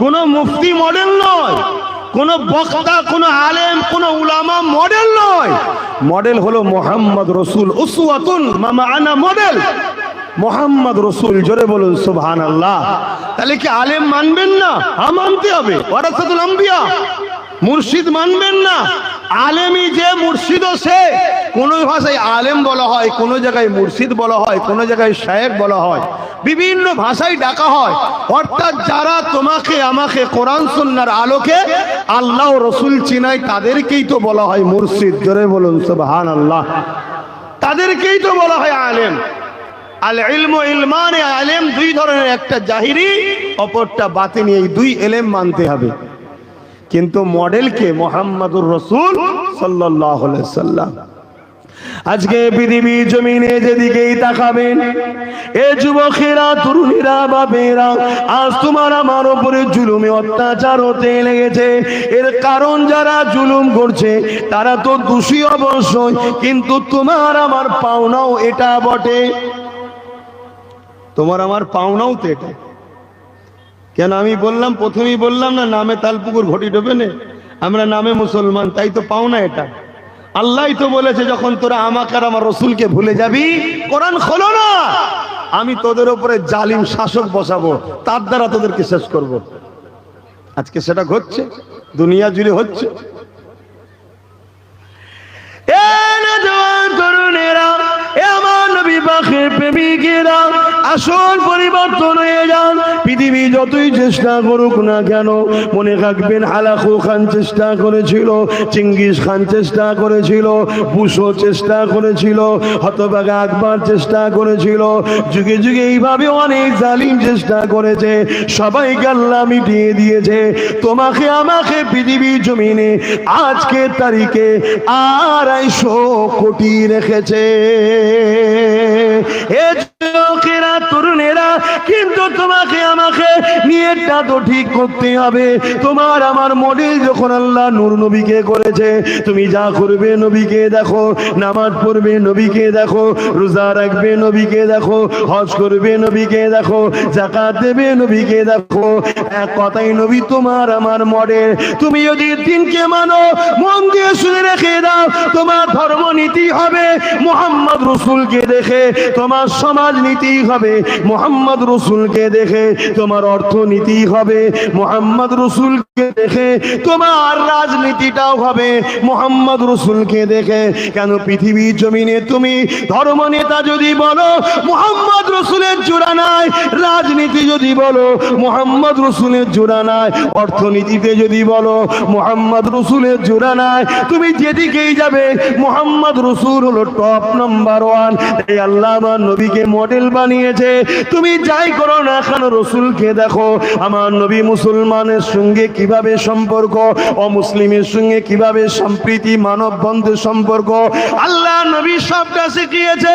কোন মুফতি মডেল নয়, কোন বক্তা, কোন আলেম, কোন উলামা মডেল নয়। মডেল হলো মোহাম্মদ রসুল। উসওয়াতুন মা'আনা মডেল মোহাম্মদ রসুল। জোরে বলুন সুবহানাল্লাহ। তাহলে কি আলেম মানবেন না? মানতে হবে। ওয়ারাসাতুল আম্বিয়া, মুর্শিদ মানবেন না? আলেমই যে মুর্শিদ, সে কোন ভাষায় আলেম বলা হয়, কোন জায়গায় মুর্শিদ বলা হয়, কোন জায়গায় শায়েখ বলা হয়, বিভিন্ন ভাষায় ডাকা হয়। অর্থাৎ যারা তোমাকে আমাকে কোরআন সুন্নাহর আলোকে আল্লাহ রসুল চিনায়, তাদেরকেই তো বলা হয় মুর্শিদ। জোরে বলুন সুবহানাল্লাহ। তাদেরকেই তো বলা হয় আলেম। আল ইলমু ইলমানে, আলেম দুই ধরনের, একটা জাহিরি, অপরটা বাতিনি। এই দুই এলেম মানতে হবে। কিন্তু মডেলকে মুহাম্মাদুর রাসূল সাল্লাল্লাহু আলাইহি সাল্লাম। আজকে পৃথিবী জমিনে যেদিকেই তাকাবেন, এ যুবকেরা, তরুণীরা, বাবেরা, আজ তোমার আমার উপরে জুলুমে অত্যাচার হতে লেগেছে। এর কারণ যারা জুলুম করছে তারা তো দোষী অবশ্যই, কিন্তু তোমার আমার পাওনাও এটা বটে। তোমার আমার পাওনাও তো এটা। কেন আমি বললাম, প্রথমেই বললাম না, নামে তালপুকুর ঘটি ডোবে নে, আমরা নামে মুসলমান, তাই তো পাওনা এটা। আল্লাহ তো বলেছে, যখন তোরা আমাকে আর আমার রসুলকে ভুলে যাবি, কোরআন খোলো না, আমি তোদের উপরে জালিম শাসক বসাবো, তার দ্বারা তোদেরকে শেষ করব। আজকে সেটা ঘটছে, দুনিয়া জুড়ে হচ্ছে। আসল পরিবর্তন হয়ে যান। পৃথিবী যতই চেষ্টা করুক না কেন, মনে রাখবেন হালাকু খান চেষ্টা করেছিল, চিঙ্গিস খান চেষ্টা করেছিল, বুশো চেষ্টা করেছিল, হতভাগা আকবর চেষ্টা করেছিল, যুগে যুগে এইভাবে অনেক জালিম চেষ্টা করেছে, সবাইকে আল্লাহ মিটিয়ে দিয়েছে। তোমাকে আমাকে পৃথিবী জমিনে আজকের তারিখে 250 কোটি রেখেছে। তরুণেরা, কিন্তু তোমাকে আমাকে নিয়েটা তো ঠিক করতে হবে। তোমার আমার মডেল যখন আল্লাহ নূর নবীকে করেছে, তুমি যা করবে নবীকে দেখো, নামাজ পড়বে নবীকে দেখো, রোজা রাখবে নবীকে দেখো, হজ করবে নবীকে দেখো, যাকাত দেবে নবীকে দেখো। এক কথাই নবী তোমার আমার মডেল। তুমি যদি দিনকে মানো, মন দিয়ে শুনে রেখে দাও, তোমার ধর্ম নীতি হবে মুহাম্মদ রাসূলকে দেখে, তোমার সমাজ নীতি হবে মুহাম্মদ রাসূলকে দেখে, তোমার অর্থনীতি হবে মুহাম্মদ রাসূলকে দেখে, তোমার রাজনীতিটাও হবে মুহাম্মদ রাসূলকে দেখে। কেন পৃথিবী জমিনে তুমি ধর্ম নেতা যদি বলো, মুহাম্মদ রাসূলের জোড়া নাই, রাজনীতি যদি বলো, মুহাম্মদ রাসূলের জোড়া নাই, অর্থনীতিতে যদি বলো, মুহাম্মদ রাসূলের জোড়া নাই, তুমি যেদিকেই যাবে মুহাম্মদ রাসূল হলো টপ নাম্বার 1। এই আল্লাহ আমার নবীকে মডেল বানিয়েছে। তুমি যাই করো না কেন রসুলকে দেখো। আমার নবী মুসলমানের সঙ্গে কিভাবে সম্পর্ক, অমুসলিমের সঙ্গে কিভাবে সম্প্রীতি, মানব বন্ধের সম্পর্ক, আল্লাহ নবী সবটা শিখিয়েছে।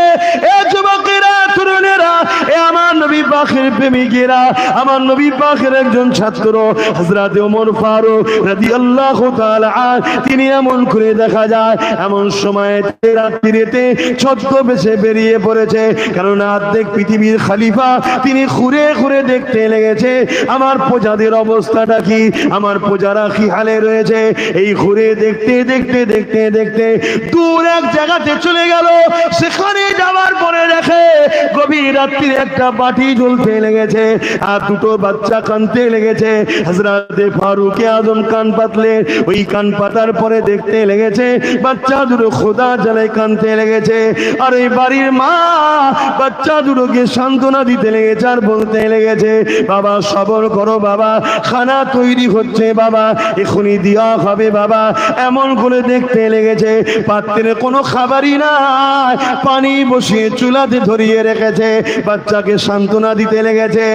এ যুবকেরা, তরুণেরা, এ আমার নবী পাকের প্রেমিকেরা, আমার নবী পাকের একজন ছাত্র হযরত ওমর ফারুক রাদিয়াল্লাহু তাআলা, তিনি এমন করে দেখা যায় এমন সময় রাত্রিতে ছদ্মবেশে বেরিয়ে পড়েছে। কারণ অর্ধেক পৃথিবীর খলিফা, তিনি ঘুরে ঘুরে দেখতে লেগেছে আমার প্রজাদের অবস্থাটা কি, আমার প্রজারা কি হালে রয়েছে। এই ঘুরে দেখতে দেখতে দেখতে দেখতে দূর এক জায়গাতে চলে গেল। সেখানে যাওয়ার পরে দেখে গভীর রাত্রিরে একটা বাটি জ্বলতে লেগেছে আর দুটো বাচ্চা কাঁদতে লেগেছে। হযরতে ফারুক আজম কান পাতলে, ওই কান পাতার পরে দেখতে লেগেছে বাচ্চা দুটো খোদা জ্বালায় কাঁদতে লেগেছে। আর এই বাড়ির মা বাচ্চা দুটোকে সান্ত্বনা দিতে লেগেছে আর বলতে লেগেছে, বাবা সবর করো বাবা, খানা তৈরি হচ্ছে বাবা, এখনই দেওয়া হবে বাবা। এমন করে দেখতে লেগেছে পাত্রে কোনো খাবারই নাই, পানি বসিয়ে চুলাতে ধরিয়ে রেখেছে, বাচ্চাকে সান্ত্বনা দিতে লেগেছে।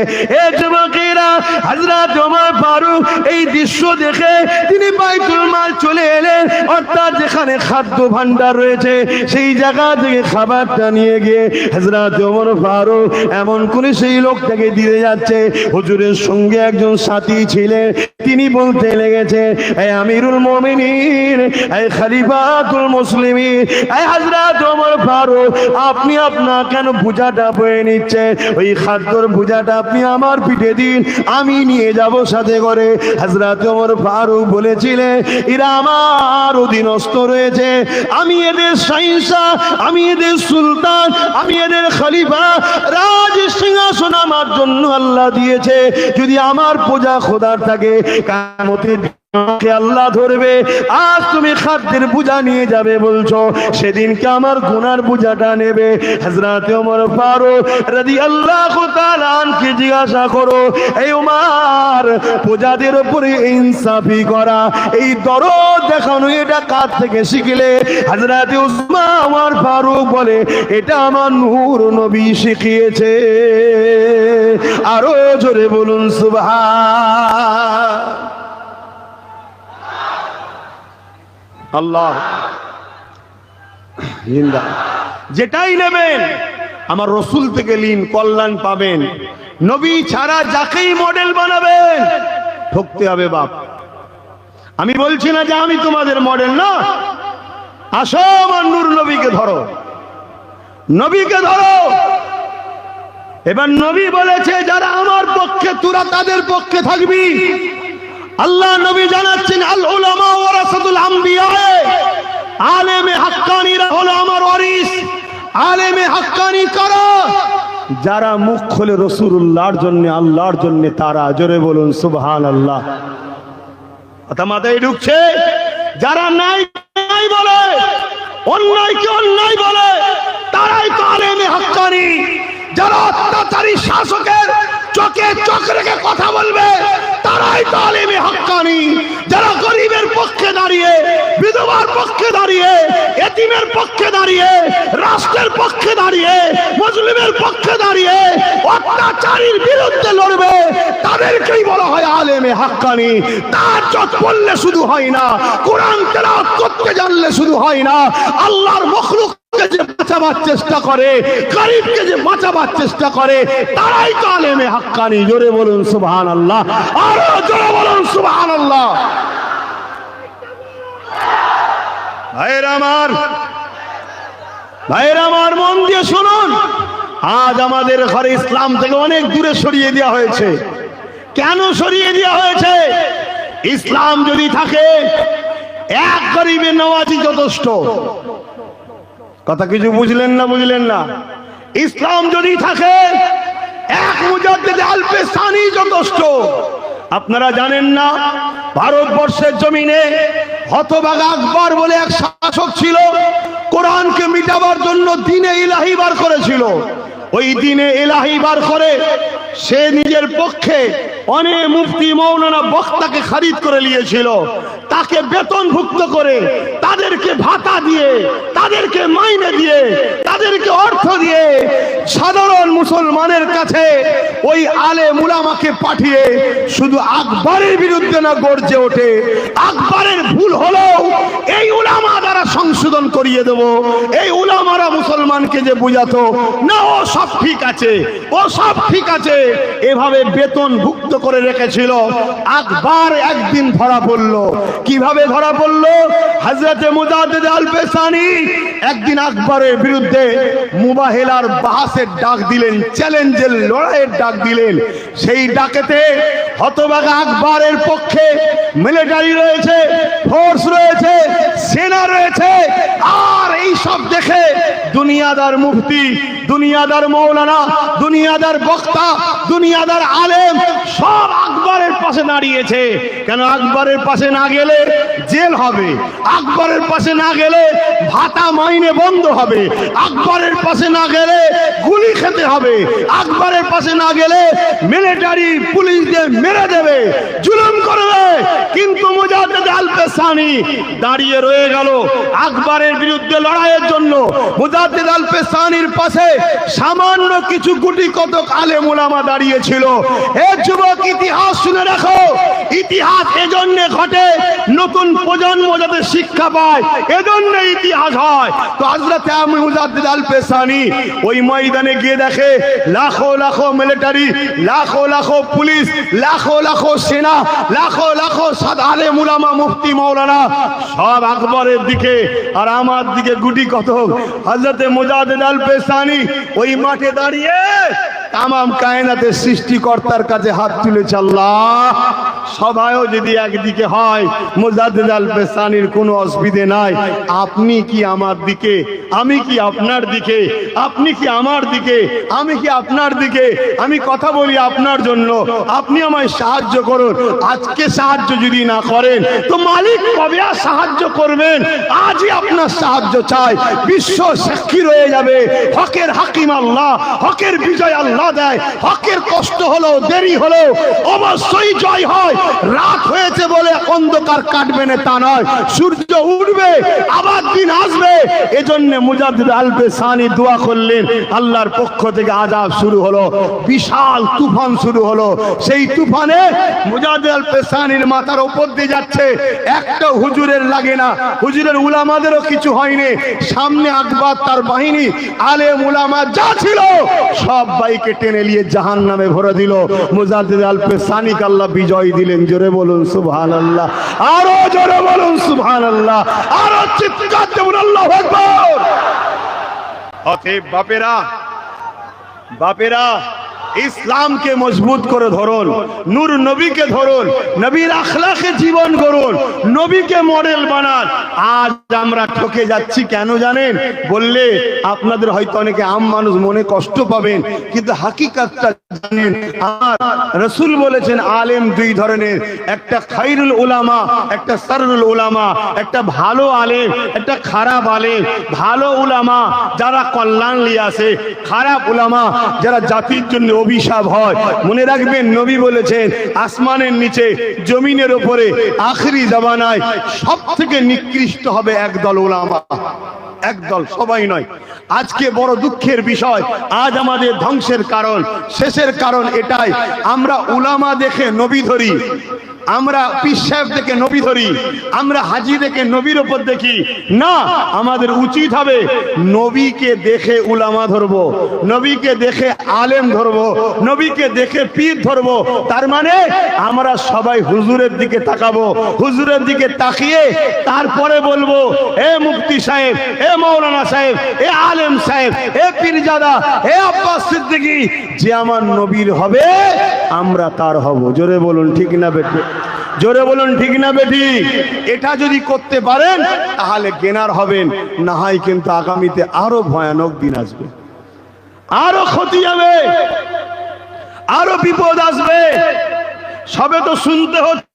এ যুবকেরা, হযরত ওমর ফারুক এই দৃশ্য দেখে তিনি বাইতুল মাল চলে এলেন, অর্থাৎ যেখানে খাদ্য ভান্ডার রয়েছে সেই জায়গা থেকে খাবারটা নিয়ে গিয়ে হযরত ওমর ফারুক এমন করে সেই লোকটাকে দিয়ে যাচ্ছে। হুজুরের সঙ্গে একজন সাথী ছিলেন, তিনি বলতে লেগেছে, এই আমিরুল মুমিনিন, এই খলিফাতুল মুসলিমিন, এই হযরত ওমর ফারুক, আপনি আপনার কেন বোঝাটা বয়ে নিচ্ছেন? ওই খাদ্যর বোঝাটা আপনি আমার পিঠে দিন, আমি নিয়ে যাব সাথে করে। হযরত ওমর ফারুক বলেছিলেন, এরা আমার অধীনস্থ রয়েছে, আমি এদের শাহিনশাহ, আমি এদের সুলতান, আমি এদের খলিফা, রাজ সিংহাসন আমার জন্য আল্লাহ দিয়েছে। যদি আমার প্রজা খোদার থাকে, কিয়ামতের দিনে আল্লাহ ধরবে, আজ তুমি খাদ্যের বোঝা নিয়ে যাবে বলছো, সেদিনকে আমার গুনার বোঝাটা নেবে। হযরত ওমর ফারুক রাদিয়াল্লাহু তাআলা আনকে জিজ্ঞাসা করো, এই ওমর, প্রজাদের উপরে ইনসাফি করা, এই দরদ দেখানো, এটা কার থেকে শিখলে? হযরত ওমর ফারুক বলে, এটা আমার নূর নবী শিখিয়েছে। আরো জোরে বলুন সুবহান আল্লাহ। জিন্দা যেটাই নেবেন আমার রসুল থেকে লিন, কল্যাণ পাবেন। নবী ছাড়া যাকেই মডেল বানাবেন ঠকতে হবে বাপ। আমি বলছি না যে আমি তোমাদের মডেল, না। আসো আমার নূর নবীকে ধরো, নবীকে ধরো। এবার নবী বলেছে, যারা আমার পক্ষে তোরা তাদের পক্ষে থাকবি। আল্লাহ নবী জানাচ্ছেন, আল উলামা ওয়ারাসাতুল আম্বিয়া, আলেমে হাক্কানীরা হলো আমার ওয়ারিস। আলেমে হাক্কানী কারা? যারা মুখ খুলে রাসূলুল্লাহর জন্য, আল্লাহর জন্য, তারা। জোরে বলুন সুবহানাল্লাহ। কথা মাথায় ঢুকছে? যারা নাই নাই বলে, অন্যায়কে অন্যায় বলে, তারাই তো আলেমে হাক্কানী। যারা অত্যাচারী শাসকের চোখে চোখ রেখে কথা বলবে, তারাই তো আলেমে হাক্কানী। যারা গরিবের পক্ষে দাঁড়িয়ে, বিধবার পক্ষে দাঁড়িয়ে, এতিমের পক্ষে দাঁড়িয়ে, রাষ্ট্রের পক্ষে দাঁড়িয়ে, মুসলিমের পক্ষে দাঁড়িয়ে অত্যাচারীর বিরুদ্ধে লড়বে, তাদেরকেই বলা হয় আলেমে হাক্কানী। তাহাজ্জুদ পড়লে শুধু হয় না, কোরআন তেলাওয়াত করতে জানলে শুধু হয় না, আল্লাহর মখলুক যে বাঁচাবার চেষ্টা করে, গরিবকে যে বাঁচাবার চেষ্টা করে, তারাই তো আলেমে হাক্কানী। জোরে বলুন সুবহানাল্লাহ, আরো জোরে বলুন সুবহানাল্লাহ। ভাইরা আমার, ভাইরা আমার, মন দিয়ে শুনুন। আজ আমাদের ঘরে ইসলাম থেকে অনেক দূরে সরিয়ে দেওয়া হয়েছে। কেন সরিয়ে দেওয়া হয়েছে? ইসলাম যদি থাকে, এক গরিবের নওয়াজি যথেষ্ট। কথা কিছু বুঝলেন না? বুঝলেন না? ইসলাম যদি থাকে, এক মুজাদ্দিদ আল-পেসানি যথেষ্ট। আপনারা জানেন না, ভারতবর্ষের জমিনে হতভাগা আকবর বলে এক শাসক ছিল, কোরআনকে মিটাবার জন্য দ্বীনে ইলাহি বার করেছিল। ওই দ্বীনে ইলাহি বার করে সে নিজের পক্ষে অনেক মুফতি মৌলানা বক্তাকে খরিদ করে নিয়েছিল। তাকে বেতনভুক্ত করে, তাদেরকে ভাতা দিয়ে, তাদেরকে মাইনে দিয়ে, তাদেরকে অর্থ দিয়ে সাধারণ মুসলমানের কাছে ওই আলেম উলামাকে পাঠিয়ে শুধু আকবরের বিরুদ্ধে না গর্জে ওঠে, আকবরের ভুল হলেও এই উলামা দ্বারা সংশোধন করিয়ে দেব। এই উলামারা মুসলমানকে যে বুঝাতো না ও সব ঠিক আছে, ও সব ঠিক আছে, এভাবে বেতনভুক্ত করে রেখেছিল। আকবর একদিন ধরা পড়ল। কিভাবে ধরা পড়ল? হযরত মুজাদ্দিদ আল-পেসানি একদিন আকবরের বিরুদ্ধে মুবাহিলার বাহাসের ডাক দিলেন, চ্যালেঞ্জের লড়াইয়ের ডাক দিলেন। সেই ডাকেতে হতভাগা আকবরের পক্ষে মিলিটারি রয়েছে, ফোর্স রয়েছে, সেনা রয়েছে। আর এই সব দেখে দুনিয়াদার মুফতি, দুনিয়াদার মৌলানা, দুনিয়াদার বক্তা, দুনিয়াদার আলেম সব আকবরের পাশে দাঁড়িয়েছে। কেন? আকবরের পাশে না গেলে জেল হবে, আকবরের পাশে না গেলে ভাতা মাইনে বন্ধ হবে, আকবরের পাশে না গেলে গুলি খেতে হবে, আকবরের পাশে না গেলে মিলিটারি পুলিশদের মেরে দেবে, জুলুম করবে। কিন্তু মুজাদ্দিদ আল-পেসানি দাঁড়িয়ে রয়ে গেল, আকবরের বিরুদ্ধে লড়াই লড়াইয়ের জন্য মুজাদ্দিদ আল পেসানির পাশে সামান্য কিছু গুটি কতক আলেম উলামা দাঁড়িয়েছিল। এ যুবক, ইতিহাস শুনে রাখো। ইতিহাস এজন্য ঘটে নতুন প্রজন্ম যাতে শিক্ষা পায়, এজন্য ইতিহাস হয়। তো হযরত মুজাদ্দিদ আল পেসানি ওই ময়দানে গিয়ে দেখে লাখো লাখো মিলিটারি, লাখো লাখো পুলিশ, লাখো লাখো সেনা, লাখো লাখো আলেম উলামা মুফতি মাওলানা সব আকবরের দিকে আর আমার দিকে গুটি কতক। হযরত মুজাদ্দিদ আল পেসানি ওই মাঠে দাঁড়িয়ে তামাম কায়নাতের সৃষ্টিকর্তার কাছে হাত তুলেছে, আল্লাহ সবাইও যদি একদিকে হয় মুজাদ্দিদ আল পেসানির কোনো অসুবিধে নাই, আপনি কি আমার দিকে, আমি কি আপনার দিকে, আপনি কি আমার দিকে, আমি কি আপনার দিকে, আমি কথা বলি আপনার জন্য, আপনি আমায় সাহায্য করুন। আজকে সাহায্য যদি না করেন তো মালিক কবে আর সাহায্য করবেন? আজই আপনার সাহায্য চাই। বিশ্ব সাক্ষী রয়ে যাবে হকের হাকিম আল্লাহ, হকের বিজয় আল্লাহ দেয়। হকের কষ্ট হলো, দেরি হলো, অবশ্যই জয় হয়। রাত হয়েছে বলে অন্ধকার কাটবে না তা নয়, সূর্য উঠবে, আবার দিন আসবে। এজন্য মুজাদ্দিদ আল পেসানি দোয়া করলেন, আল্লাহর পক্ষ থেকে আযাব শুরু হলো, বিশাল তুফান শুরু হলো। সেই তুফানে মুজাদ্দিদ আল পেসানির মাথার উপর দিয়ে যাচ্ছে, একটা হুজুরের লাগে না, হুজুরের উলামাদেরও কিছু হয়নি। সামনে আকবর তার বাহিনী, আলেম উলামা যা ছিল সব বাইকে টেনে নিয়ে জাহান্নামে ভরে দিল। মুজাদ্দিদ আল পেসানিকে আল্লাহ বিজয় দিলেন। জোরে বলুন সুবহানাল্লাহ, আরো জোরে বলুন সুবহানাল্লাহ, আরো চিৎকার দেবেন আল্লাহু আকবার। অতএব বাপেরা, বাপেরা ইসলামকে মজবুত করে ধরুন, নূর নবীকে ধরুন, নবীর আখলাকে জীবন করুন, নবীকে মডেল বানান। আজ আমরা ঠকে যাচ্ছি কেন জানেন? বললে আপনাদের হয়তো অনেকে আম মানুষ মনে কষ্ট পাবেন, কিন্তু হাকিকাতটা জানেন। আর রাসূল বলেছেন আলেম দুই ধরনের, একটা খায়রুল উলামা, একটা সাররুল উলামা। একটা ভালো আলেম, একটা খারাপ আলেম। ভালো উলামা যারা কল্যাণ নিয়ে আসে, খারাপ উলামা যারা জাতির জন্য অভিশাপ হয়। মনে রাখবেন নবী বলেছেন আসমানের নিচে জমিনের উপরে আখিরি জামানায় সব থেকে নিকৃষ্ট হবে একদল উলামা। একদল, সবাই নয়। আজকে বড় দুঃখের বিষয়, আজ আমাদের ধ্বংসের কারণ, শেষের কারণ এটাই, আমরা উলামা দেখে নবী ধরি, আমরা পীর সাহেব দেখে নবী ধরি, আমরা হাজী দেখে নবীর উপর দেখি না। আমাদের উচিত হবে নবীকে দেখে উলামা ধরবো, নবীকে দেখে আলেম ধরবো, নবীকে দেখে পীর ধরবো। তার মানে আমরা সবাই হুজুরের দিকে তাকাবো, হুজুরের দিকে তাকিয়ে তারপরে বলবো এ মুফতি সাহেব, এ মাওলানা সাহেব, এ আলেম সাহেব, এ পীরজাদা, এ আব্বাস সিদ্দিকী, যে আমার নবীর হবে আমরা তার হব। জোরে বলুন ঠিক না বেঠি? জোরে বলুন ঠিক না বেঠি? এটা যদি করতে পারেন তাহলে গেনার হবেন, না হয় কিন্তু আগামীতে আরো ভয়ানক দিন আসবে, আরো ক্ষতি হবে, আরো বিপদ আসবে। সবে তো শুনতে হচ্ছে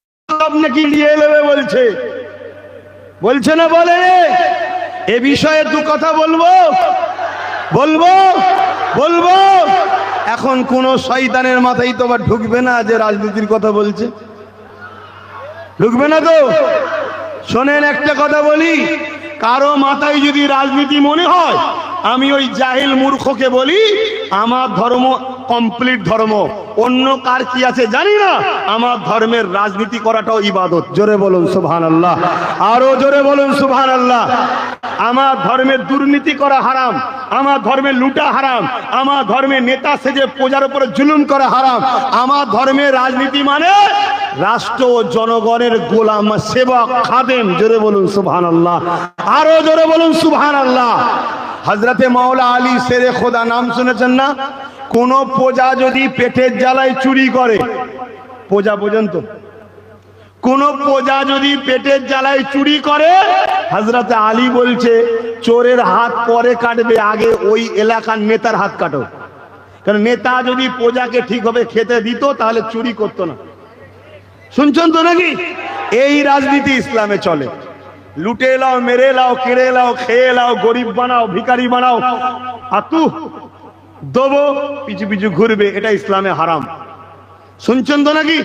আপনাকে নিয়ে নেবে বলছে, বলছে না বলে? এ বিষয়ে দু কথা বলবো, বলবো, বলবো। এখন কোন শয়তানের মাথায় তো আবার ঢুকবে না যে রাজনীতির কথা বলছে, ঢুকবে না তো। শোনেন একটা কথা বলি, কারো মাথায় যদি রাজনীতি মনে হয়, আমি ওই জাহিল মূর্খকে বলি আমার ধর্ম কমপ্লিট ধর্ম, অন্য কার কি আছে জানি না, আমার ধর্মের রাজনীতি করাটাও ইবাদত। জোরে বলুন সুবহানাল্লাহ, আরো জোরে বলুন সুবহানাল্লাহ। আমার ধর্মের দুর্নীতি করা হারাম, আমার ধর্মের লুটা হারাম, আমার ধর্মের নেতা সেজে প্রজার উপরে জুলুম করা হারাম। আমার ধর্মের রাজনীতি মানে রাষ্ট্র ও জনগণের গোলাম, সেবক, খাদেম। জোরে বলুন সুবহানাল্লাহ, আরো জোরে বলুন সুবহানাল্লাহ। হযরতে মাওলা আলী শেরে খোদা নাম শুনেছেন না? কোন প্রজা যদি পেটের জ্বালায় চুরি করে, প্রজা পর্যন্ত কোন প্রজা যদি পেটের জ্বালায় চুরি করে, হযরতে আলী বলছে চোরের হাত পরে কাটবে, আগে ওই এলাকার নেতার হাত কাটো। কারণ নেতা যদি প্রজাকে ঠিকভাবে খেতে দিত তাহলে চুরি করতো না। শুনছেন তো নাকি? এই রাজনীতি ইসলামে চলে। লুটে লাও, মেরে লাও, কেড়ে লাও, খেয়ে লাও, গরিব বানাও, ভিখারি বানাও, আতু দেবো, পিছু পিছু ঘুরবে, এটা ইসলামে হারাম। শুনছেন তো নাকি?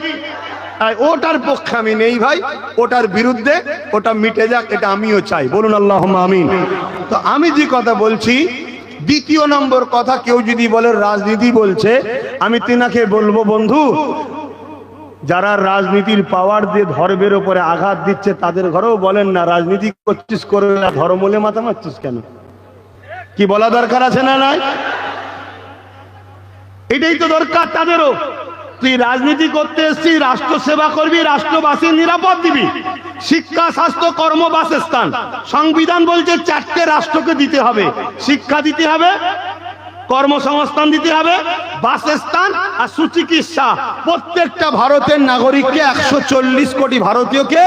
ওটার পক্ষে আমি নেই ভাই, ওটার বিরুদ্ধে, ওটা মিটে যাক, এটা আমিও চাই। বলুন আল্লাহুম্মা আমিন। তো আমি যে কথা বলছি, দ্বিতীয় নম্বর কথা, কেউ যদি বলে রাজনীতি বলছে, আমি তিনাকে বলবো, বন্ধু, যারা রাজনীতির পাওয়ার দিয়ে ধর্মের উপরে আঘাত দিচ্ছে তাদের ঘরেও বলেন না রাজনীতি করছিস করে না, ধর্মলে মাথা মারছিস কেন? কি বলা দরকার আছে না নাই? এটাই তো দরকার তাদেরও। তুই রাজনীতি করতে এসছিস, রাষ্ট্র সেবা করবি, রাষ্ট্রবাসীর নিরাপদ দিবি, শিক্ষা, স্বাস্থ্য, কর্ম, বাসস্থান। সংবিধান বলছে 4টে রাষ্ট্রকে দিতে হবে, শিক্ষা দিতে হবে, কর্মসংস্থান দিতে হবে, বাসস্থান আর সুচিকিৎসা। প্রত্যেকটা ভারতের নাগরিককে 140 কোটি ভারতীয়কে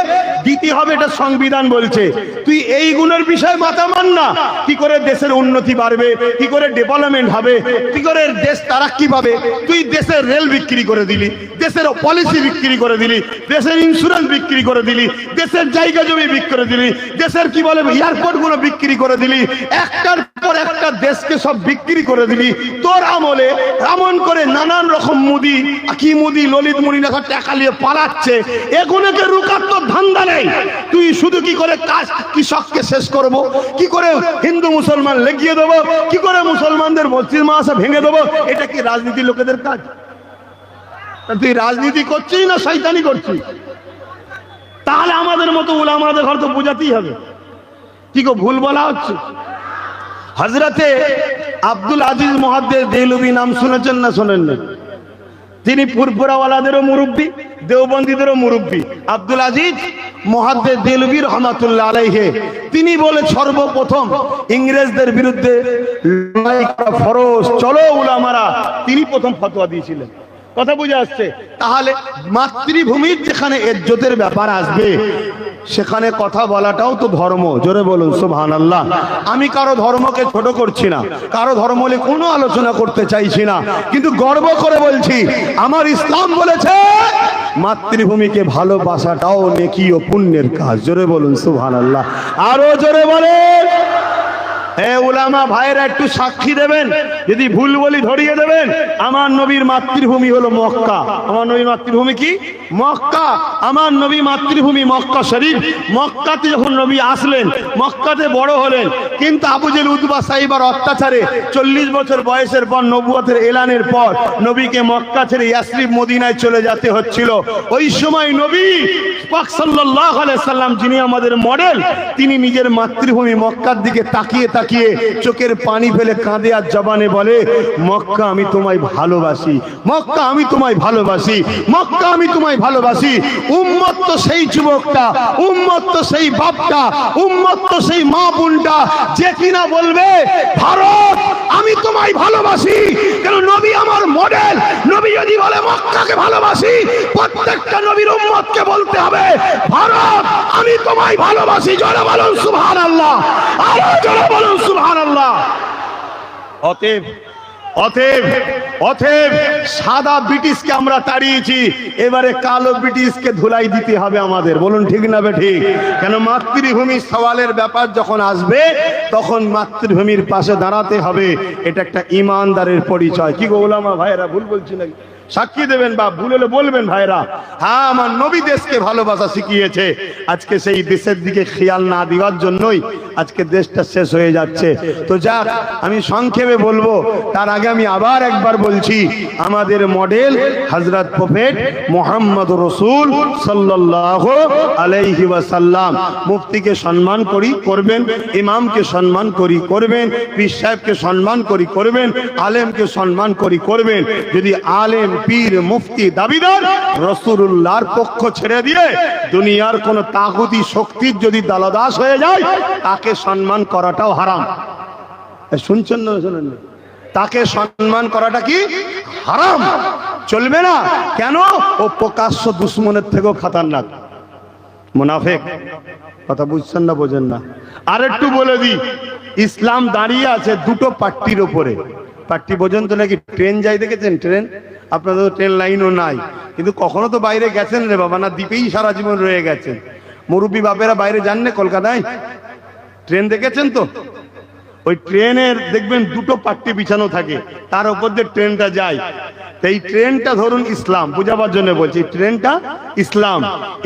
দিতে হবে, এটা সংবিধান বলছে। তুই এইগুলোর বিষয়ে মাথা মান না। কি করে দেশের উন্নতি বাড়বে, কি করে ডেভেলপমেন্ট হবে, কি করে দেশ তারাক্কি পাবে। তুই দেশের রেল বিক্রি করে দিলি, দেশের পলিসি বিক্রি করে দিলি, দেশের ইন্স্যুরেন্স বিক্রি করে দিলি, দেশের জায়গা জমি বিক্রি করে দিলি, দেশের কি বলে এয়ারপোর্ট গুলো বিক্রি করে দিলি, একটার পর একটা দেশকে সব বিক্রি করে দিলি। তোর আমলে এমন করে নানান রকম মুদি, কি মুদি, ললিত মুনি লেখা টাকা নিয়ে পালাচ্ছে, এগুলোকে রুকার তোর ধান্দা নেই। তুই শুধু কি করে কাজ, কৃষককে শেষ করব, কি করে হিন্দু মুসলমান লেগিয়ে দেবো, কি করে মুসলমানদের মসজিদ মাদ্রাসা ভেঙে দেবো, এটা কি রাজনীতি লোকেদের কাজ? তুই রাজনীতি করছিস না শয়তানি করছিস? তাহলে আমাদের মতো উলামাদের ঘর তো বোঝাতেই হবে। কি গো ভুল বলা হচ্ছে? হযরতে আব্দুল আজিজ মুহাদ্দিস দেহলভী নাম শুনেছেন না শোনেন না? তিনি ফুরফুরাওয়ালাদেরও মুরব্বী, দেওবন্দীদেরও মুরব্বী। আব্দুল আজিজ মুহাদ্দিস দেহলভী রাহমাতুল্লাহ আলাইহি, তিনি বলে সর্বপ্রথম ইংরেজদের বিরুদ্ধে লড়াই করা ফরজ, চলো উলামারা, তিনি প্রথম ফতোয়া দিয়েছিলেন। কথা বুঝে আসছে? তাহলে মাতৃভূমির যেখানে ইজ্জতের ব্যাপার আসবে সেখানে কথা বলাটাও তো ধর্ম। জোরে বলুন সুবহানাল্লাহ। আমি কারো ধর্মকে ছোট করছি না, কারো ধর্ম নিয়ে কোনো আলোচনা করতে চাইছি না, কিন্তু গর্ব করে বলছি আমার ইসলাম বলেছে মাতৃভূমিকে ভালোবাসাটাও নেকি ও পুণ্যের কাজ। জোরে বলুন সুবহানাল্লাহ। আরো জোরে বলেন। হে উলামা ভাইরা, একটু সাক্ষী দেবেন, যদি ভুল বলি ধরিয়ে দেবেন। আমার নবীর মাতৃভূমি হলো মক্কা। আমার নবীর মাতৃভূমি কি? মক্কা। আমার নবী মাতৃভূমি মক্কা শরীফ। মক্কাতে যখন নবী আসলেন, মক্কাতে বড় হলেন, কিন্তু আবু জেহেল, উতবা, সাইবার অত্যাচারে 40 বছর বয়সের পর নবুয়তের এলানের পর নবীকে মক্কা ছেড়ে ইয়াসরিব মদিনায় চলে যেতে হচ্ছিল। ওই সময় নবী পাক সাল্লাল্লাহু আলাইহি সাল্লাম, যিনি আমাদের মডেল, তিনি নিজের মাতৃভূমি মক্কার দিকে তাকিয়ে তাকিয়ে চোখের পানি ফেলে কাঁদে আর জবানে বলে, মক্কা আমি তোমায় ভালোবাসি, মক্কা আমি তোমায় ভালোবাসি, মক্কা আমি তোমায় ভালোবাসি। উম্মত তো সেই যুবকটা, উম্মত তো সেই বাপটা, উম্মত তো সেই মা বোনটা যে কিনা বলবে ভারত আমি তোমায় ভালোবাসি। কেন? নবী আমার মডেল। নবী যদি বলে মক্কাকে ভালোবাসি, প্রত্যেকটা নবীর উম্মতকে বলতে হবে ভারত আমি তোমায় ভালোবাসি। জোরে বলুন সুবহানাল্লাহ, আরো জোরে বলুন সুবহানাল্লাহ। অতএব অতএব অতএব সাদা ব্রিটিশকে আমরা তাড়িয়েছি, এবারে কালো ব্রিটিশকে ধুলাই দিতে হবে আমাদের। বলুন ঠিক না বে ঠিক? কেন? মাতৃভূমির সওয়ালের ব্যাপার যখন আসবে তখন মাতৃভূমির পাশে দাঁড়াতে হবে। এটা একটা ইমানদারের পরিচয়। কি গো ওলামা ভাইরা, ভুল বলছি নাকি? সাক্ষী দেবেন বা ভুল হলে বলবেন ভাইরা। হ্যাঁ, আমার নবী দেশকে ভালোবাসা শিখিয়েছে। আজকে সেই দেশের দিকে খেয়াল না দেওয়ার জন্যই আজকে দেশটা শেষ হয়ে যাচ্ছে। তো যাক, আমি সংক্ষেপে বলবো, তার আগে আমি আবার একবার বলছি, আমাদের মডেল হযরত প্রফেট মুহাম্মদ রাসূল সাল্লাল্লাহু আলাইহি ওয়াসাল্লাম। মুফতিকে সম্মান করি করবেন, ইমামকে সম্মান করি করবেন, পীর সাহেবকে সম্মান করি করবেন, আলেমকে সম্মান করি করবেন। যদি আলেম, পীর, মুফতি দাবিদার রাসূলুল্লাহর পক্ষ ছেড়ে দিয়ে দুনিয়ার কোন তাগুতি শক্তির যদি দালদাস হয়ে যায়, তাকে সম্মান করাটাও হারাম। শুনছেন না? শুনেন না? তাকে সম্মান করাটা কি হারাম, চলবে না। কেন? ও প্রকাশ্য দুশ্মনের থেকেও খতরনাক, মুনাফিক। কথা বুঝছেন না? বোঝেন না? আর একটু বলে দিই, ইসলাম দাঁড়িয়ে আছে দুটো পাট্টির উপরে। পাট্টি বোঝেন তো নাকি? ট্রেন যাই দেখেছেন? ট্রেন, আপনাদের তো ট্রেন লাইনও নাই, কিন্তু কখনো তো বাইরে গেছেন রে বাবা? না দ্বীপেই সারা জীবন রয়ে গেছেন। মুরব্বী বাপেরা বাইরে যান না কলকাতায়? ট্রেন দেখেছেন তো? ওই ট্রেনের দেখবেন দুটো পাট্টি বিছানো থাকে, তার উপর দিয়ে ট্রেনটা যায়। এই ট্রেনটা ধরুন ইসলাম, বুঝাবার জন্য বলছি, ট্রেনটা ইসলাম,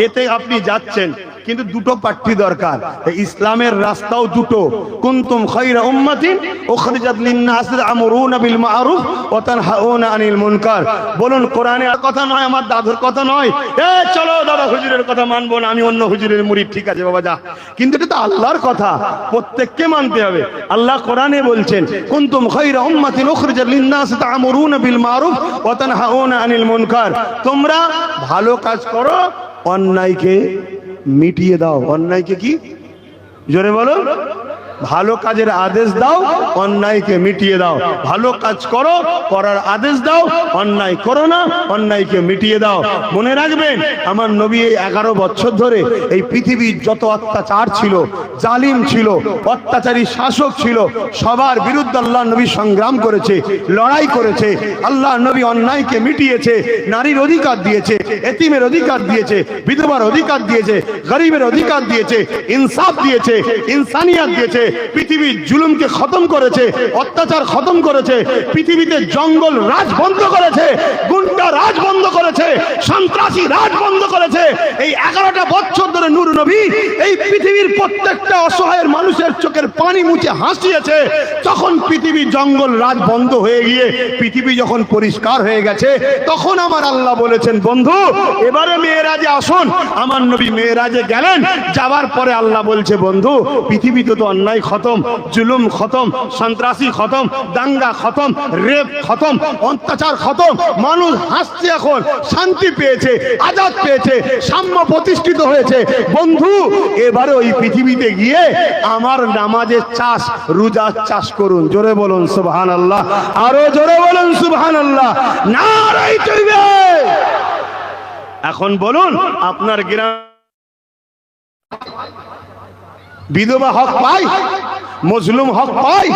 এতে আপনি যাচ্ছেন, কিন্তু দুটো পাঠ্য দরকার। ইসলামের রাস্তাও দুটো, কুনতুম খায়রা উম্মাতিন উখরিজাত লিন-নাস তা'মুরুনা বিল মা'রুফ ওয়া তানহাউনা আনিল মুনকার। বলুন কোরআনের কথা নয়, আমার দাদুর কথা নয়, এ চলো দাদা হুজুরের কথা মানবো না, আমি অন্য হুজুরের মুরিদ, ঠিক আছে বাবা যা, কিন্তু এটা তো আল্লাহর কথা, প্রত্যেককে মানতে হবে। আল্লাহ কোরআনে বলছেন কুনতুম খায়রা উম্মাতিন উখরিজাত লিন-নাস তা'মুরুনা বিল মা'রুফ ওয়া তানহাউনা আনিল মুনকার। তোমরা ভালো কাজ করো, অন্যায়কে মিটিয়ে দাও। অন্যায়কে কি, জোরে বলো, ভালো কাজের আদেশ দাও, অন্যায়কে মিটিয়ে দাও। ভালো কাজ করো, করার আদেশ দাও, অন্যায় করো না, অন্যায়কে মিটিয়ে দাও। মনে রাখবেন, আমার নবী এই 11 বছর ধরে এই পৃথিবীর যত অত্যাচার ছিল, জালিম ছিল, অত্যাচারী শাসক ছিল, সবার বিরুদ্ধে আল্লাহ নবী সংগ্রাম করেছে, লড়াই করেছে। আল্লাহ নবী অন্যায়কে মিটিয়েছে, নারীর অধিকার দিয়েছে, এতিমের অধিকার দিয়েছে, বিধবার অধিকার দিয়েছে, গরিবের অধিকার দিয়েছে, ইনসাফ দিয়েছে, ইনসানিয়াত দিয়েছে, পৃথিবীর জুলুমকে খতম করেছে, অত্যাচার খতম করেছে, পৃথিবীতে জঙ্গল রাজ বন্ধ করেছে, গুন্ডা রাজ বন্ধ করেছে, সন্ত্রাসী রাজ বন্ধ করেছে। এই 11টা বছর ধরে নূর নবী এই পৃথিবীর প্রত্যেকটা অসহায়ের মানুষের চোখের পানি মুছে হাসিয়েছে। তখন পৃথিবী জঙ্গল রাজ বন্ধ হয়ে গিয়ে পৃথিবী যখন পরিষ্কার হয়ে গেছে, তখন আমার আল্লাহ বলেছেন, বন্ধু এবারে মেয়েরাজে আসুন। আমার নবী মেয়েরাজে গেলেন, যাওয়ার পরে আল্লাহ বলছে, বন্ধু পৃথিবীতে তো অন্যায় খতম, জুলুম খতম, সন্ত্রাসী খতম, দাঙ্গা খতম, রেপ খতম, অত্যাচার খতম, মানুষ হাসছে, এখন শান্তি পেয়েছে, আজাদ পেয়েছে, সাম্য প্রতিষ্ঠিত হয়েছে। বন্ধু এবারে ওই পৃথিবীতে গিয়ে আমার নামাজের চাষ, রোজার চাষ করুন। জোরে বলুন সুবহানাল্লাহ, আরো জোরে বলুন সুবহানাল্লাহ, নারায়ে তাকবীর। এখন বলুন, আপনার গ্রাম বিধবা হক পায়, মজলুম হক পায়,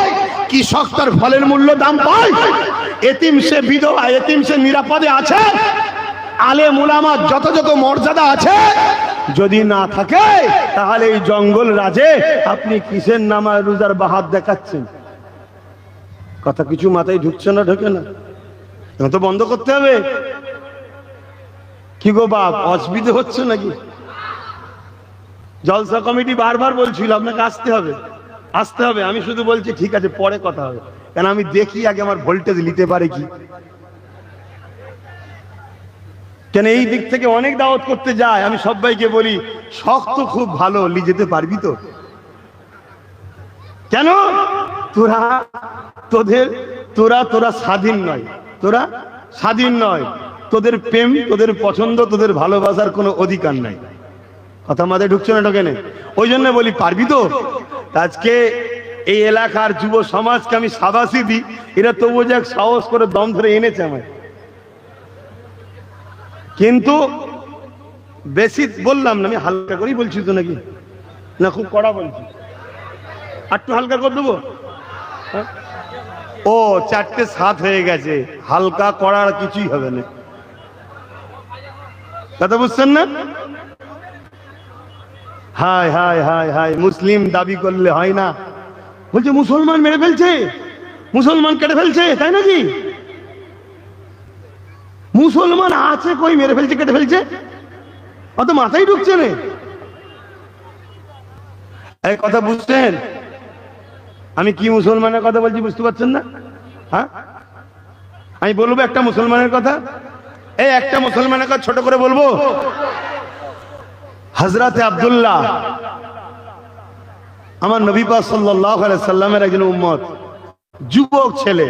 কৃষক তার ফলের মূল্য দাম পায়, এতিম সে বিধবা, এতিম সে নিরাপদে আছে, আলেম উলামা যথাযথ মর্যাদা আছে? যদি না থাকে, তাহলে এই জঙ্গল রাজে আপনি কিসের নামায় রোজার বাহাত দেখাচ্ছেন? কথা কিছু মাথায় ঢুকছে না, ঢোকে না, তো বন্ধ করতে হবে। কি গো বাপ, অসুবিধা হচ্ছে নাকি? জলসা কমিটি বারবার বলছিল আপনাকে আসতে হবে, আসতে হবে। আমি শুধু বলছি ঠিক আছে, পরে কথা হবে, কেন আমি দেখি আগে আমার ভোল্টেজ নিতে পারে কি। কেন এই দিক থেকে অনেক দাওয়াত করতে যায়, আমি সবাইকে বলি শক্ত খুব ভালো, লি যেতে পারবি তো? কেন তোরা তোরা স্বাধীন নয়, তোরা স্বাধীন নয়, তোদের প্রেম, তোদের পছন্দ, তোদের ভালোবাসার কোনো অধিকার নাই। কথা মাথায় ঢুকছে না, ঢোকে না? ওই জন্য বলি পারবি তো? আজকে এই এলাকার যুব সমাজকে আমি সাবাসি দিই, এরা তবু যাক সাহস করে দম ধরে এনেছে আমায়। কিন্তু বেশি বললাম না, আমি হালকা করেই বলছি তো, নাকি না খুব কড়া বলছি? একটু হালকা করে দেবো? ও 4:07 হয়ে গেছে, হালকা করার কিছুই হবে না। কথা বুঝছেন না? হায় হায় হায় হায়, মুসলিম দাবি করলে হয় না, বলছে মুসলমান মেরে ফেলছে, মুসলমান কেটে ফেলছে, তাই নাকি? মুসলমান আছে কই, মেরে ফেলছে, কেটে ফেলছে, অত মাথায় ঢুকছে না। এই কথা বুঝছেন? আমি কি মুসলমানের কথা বলছি বুঝতে পারছেন না? হ্যাঁ, আমি বলবো একটা মুসলমানের কথা, এই একটা মুসলমানের কথা ছোট করে বলবো। হযরতে আব্দুল্লাহ, আমার নবী পাক সাল্লাল্লাহু আলাইহি সাল্লামের একজন উম্মত, যুবক ছেলে,